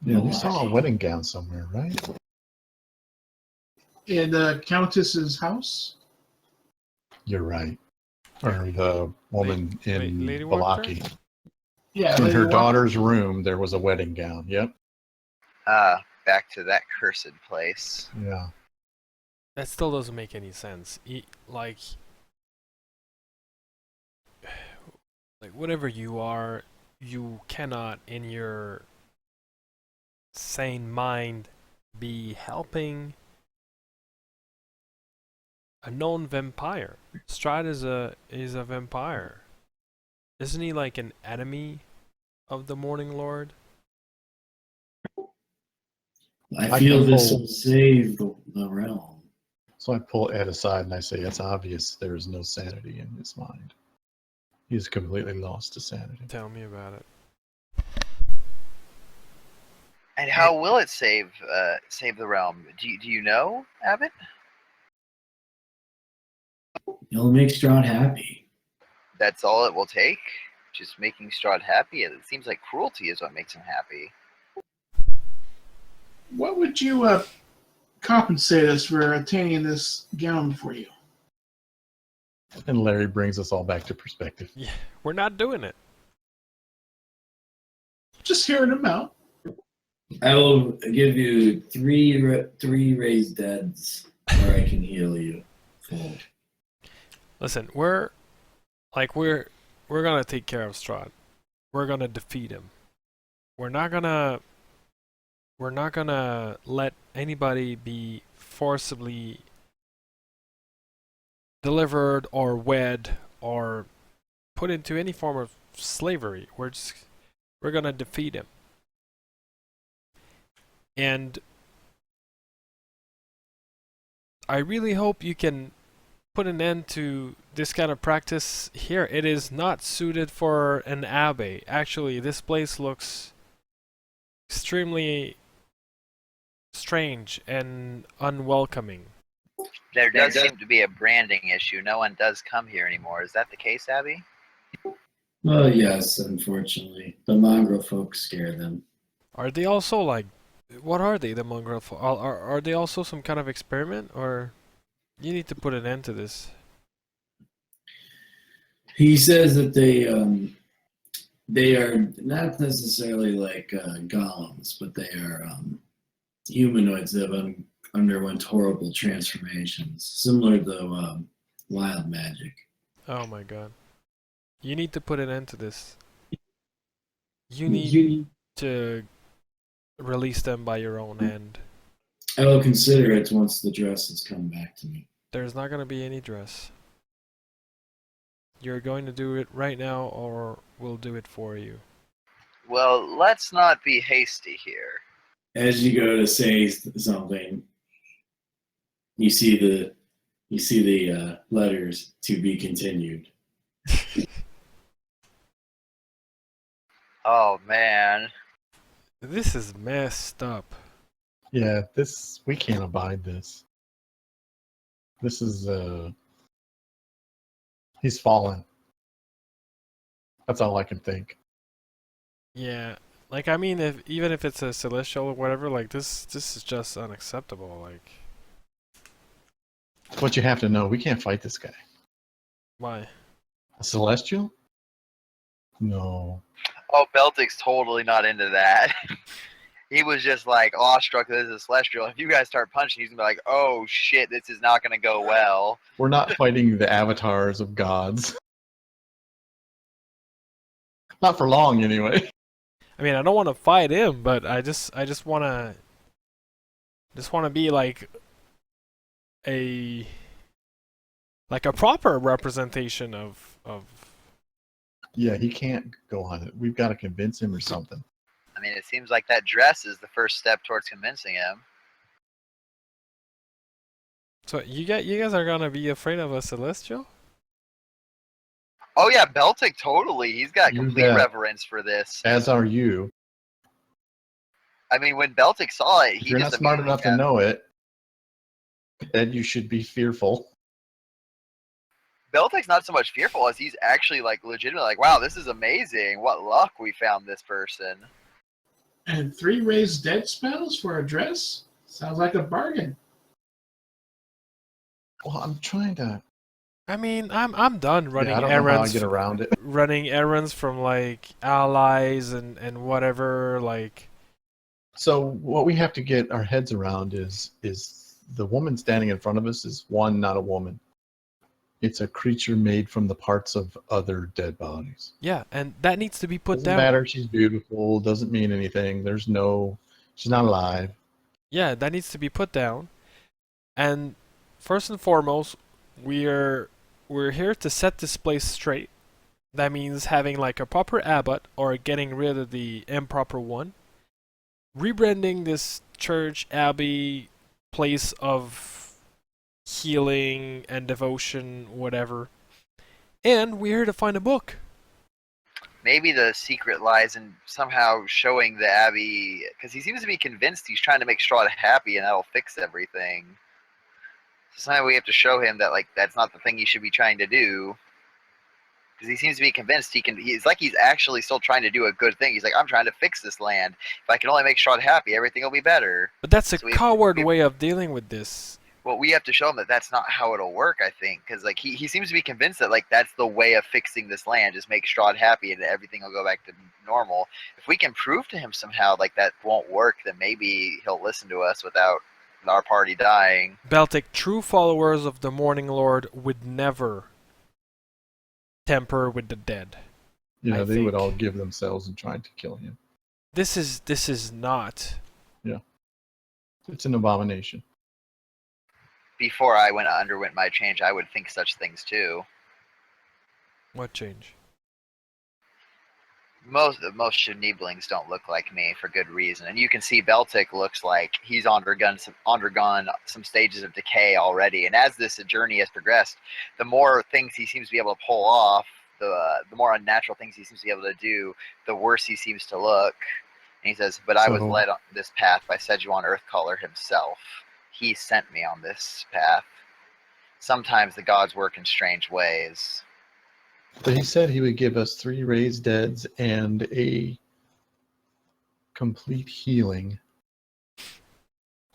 Yeah, we saw a wedding gown somewhere, right? In the Countess's house? You're right. Or the woman in Lady Walker? Balaki. Yeah. In Lady her Walker. daughter's room, there was a wedding gown. Yep. Back to that cursed place. Yeah. That still doesn't make any sense. Like whatever you are, you cannot in your sane mind be helping a known vampire. Strahd is a vampire. Isn't he like an enemy of the Morning Lord? I feel this will save the realm. So I pull Ed aside and I say, it's obvious there is no sanity in his mind. He is completely lost to sanity. Tell me about it. And how will it save the realm? Do you know, Abbott? It'll make Strahd happy. That's all it will take? Just making Strahd happy? It seems like cruelty is what makes him happy. What would you compensate us for attaining this gown for you? And Larry brings us all back to perspective. Yeah, we're not doing it. Just hearing him out. I will give you three raised deads, or I can heal you full. Listen, we're gonna take care of Strahd. We're gonna defeat him. We're not gonna let anybody be forcibly delivered or wed or put into any form of slavery. We're gonna defeat him. And I really hope you can put an end to this kind of practice here. It is not suited for an abbey. Actually, this place looks extremely strange and unwelcoming. There does seem to be a branding issue. No one does come here anymore. Is that the case, Abby? Well, yes, unfortunately. The mongrel folks scare them. Are they also like, what are they, the mongrel are they also some kind of experiment, or you need to put an end to this? He says that they are not necessarily like golems, but they are humanoids that have underwent horrible transformations, similar to wild magic. Oh my god. You need to put an end to this. You need to release them by your own hand. I will consider it once the dress has come back to me. There's not gonna be any dress. You're going to do it right now, or we'll do it for you. Well, let's not be hasty here. As you go to say something, you see the letters to be continued. Oh man. This is messed up. Yeah, we can't abide this. This is he's fallen. That's all I can think. Yeah, like I mean, if even if it's a celestial or whatever, like this is just unacceptable. Like, What you have to know, we can't fight this guy. why? A celestial? No. Oh, Beltic's totally not into that. He was just like awestruck that this is a celestial. If you guys start punching, he's gonna be like, "Oh shit, this is not gonna go well." We're not fighting the avatars of gods. Not for long, anyway. I mean, I don't want to fight him, but I just wanna be like a proper representation of. Yeah, he can't go on it. We've got to convince him or something. I mean, it seems like that dress is the first step towards convincing him. So you guys are gonna be afraid of a celestial? Oh yeah, Beltic totally. He's got You complete bet. reverence for this. As are you. I mean, when Beltic saw it, If he you're just not smart enough to immediately know it, then you should be fearful. Beltic's not so much fearful as he's actually like legitimately like, "Wow, this is amazing! What luck we found this person." And 3 raised dead spells for a dress? Sounds like a bargain. Well, I'm trying to. I mean, I'm done running I don't know how I errands. get around it. Running errands from like allies and whatever. Like, So what we have to get our heads around is the woman standing in front of us is one, not a woman. It's a creature made from the parts of other dead bodies. yeah, and that needs to be put Doesn't down. matter. She's beautiful. Doesn't mean anything. She's not alive. Yeah, that needs to be put down. And first and foremost, we're here to set this place straight. That means having like a proper abbot or getting rid of the improper one. Rebranding this church, abbey, place of healing and devotion, whatever. And we're here to find a book. Maybe the secret lies in somehow showing the Abbey, because he seems to be convinced he's trying to make Strahd happy and that'll fix everything. So somehow we have to show him that like that's not the thing he should be trying to do. Because he seems to be convinced he can. He's like he's actually still trying to do a good thing. He's like, I'm trying to fix this land. If I can only make Strahd happy, everything will be better. But that's a So coward way of dealing with this. Well, we have to show him that that's not how it'll work. I think because like he seems to be convinced that like that's the way of fixing this land. Just make Strahd happy and everything will go back to normal. If we can prove to him somehow like that won't work, then maybe he'll listen to us without our party dying. Baltic, true followers of the Morning Lord would never tamper with the dead. I They would think. all give themselves in trying to kill him. This is not. It's an abomination. Before I underwent my change, I would think such things too. What change? Most Schneeblings don't look like me for good reason, and you can see Beltic looks like he's undergone some stages of decay already. And as this journey has progressed, the more things he seems to be able to pull off, the more unnatural things he seems to be able to do, the worse he seems to look. And he says, "But I was So- led on this path by Sejuan Earthcaller himself. He sent me on this path. Sometimes the gods work in strange ways." But he said he would give us 3 raised deads and a complete healing.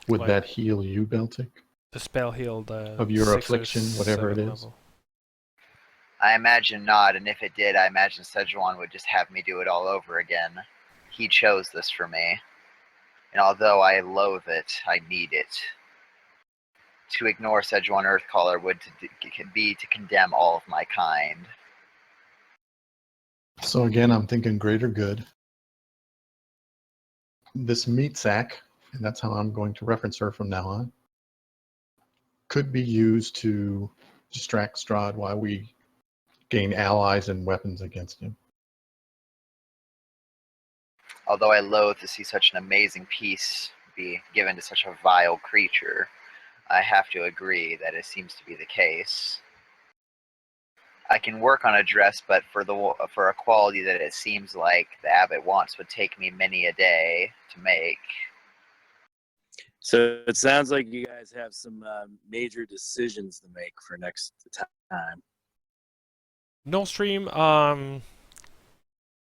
Would Like- that heal you, Beltic? The spell healed Of your 6 or affliction, whatever it 7 is? level. I imagine not, and if it did, I imagine Sejuan would just have me do it all over again. He chose this for me, and although I loathe it, I need it. To ignore Sejuan Earthcaller would be to condemn all of my kind. So again, I'm thinking greater good. This meat sack, and that's how I'm going to reference her from now on, could be used to distract Strahd while we gain allies and weapons against him. Although I loathe to see such an amazing piece be given to such a vile creature, I have to agree that it seems to be the case. I can work on a dress, but for a quality that it seems like the abbot wants would take me many a day to make. So it sounds like you guys have some major decisions to make for next time. No stream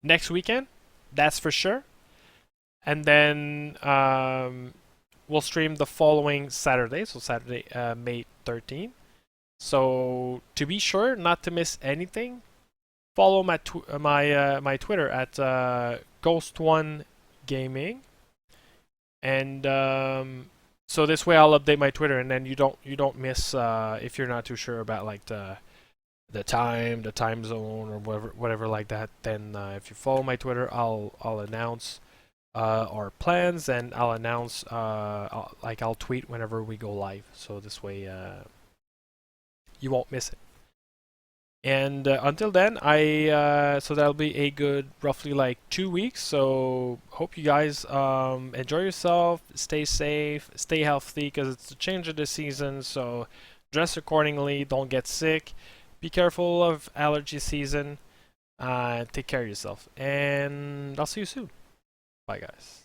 next weekend, that's for sure. And then we'll stream the following Saturday, so Saturday, May 13th. So to be sure not to miss anything, follow my my Twitter at Ghost1 Gaming, and so this way I'll update my Twitter, and then you don't miss if you're not too sure about like the time zone, or whatever like that. Then if you follow my Twitter, I'll announce our plans, and I'll announce I'll tweet whenever we go live. So this way you won't miss it. And until then, so that'll be a good roughly like 2 weeks. So hope you guys enjoy yourself, stay safe, stay healthy, because it's the change of the season. So dress accordingly, don't get sick, be careful of allergy season, take care of yourself, and I'll see you soon. Bye guys.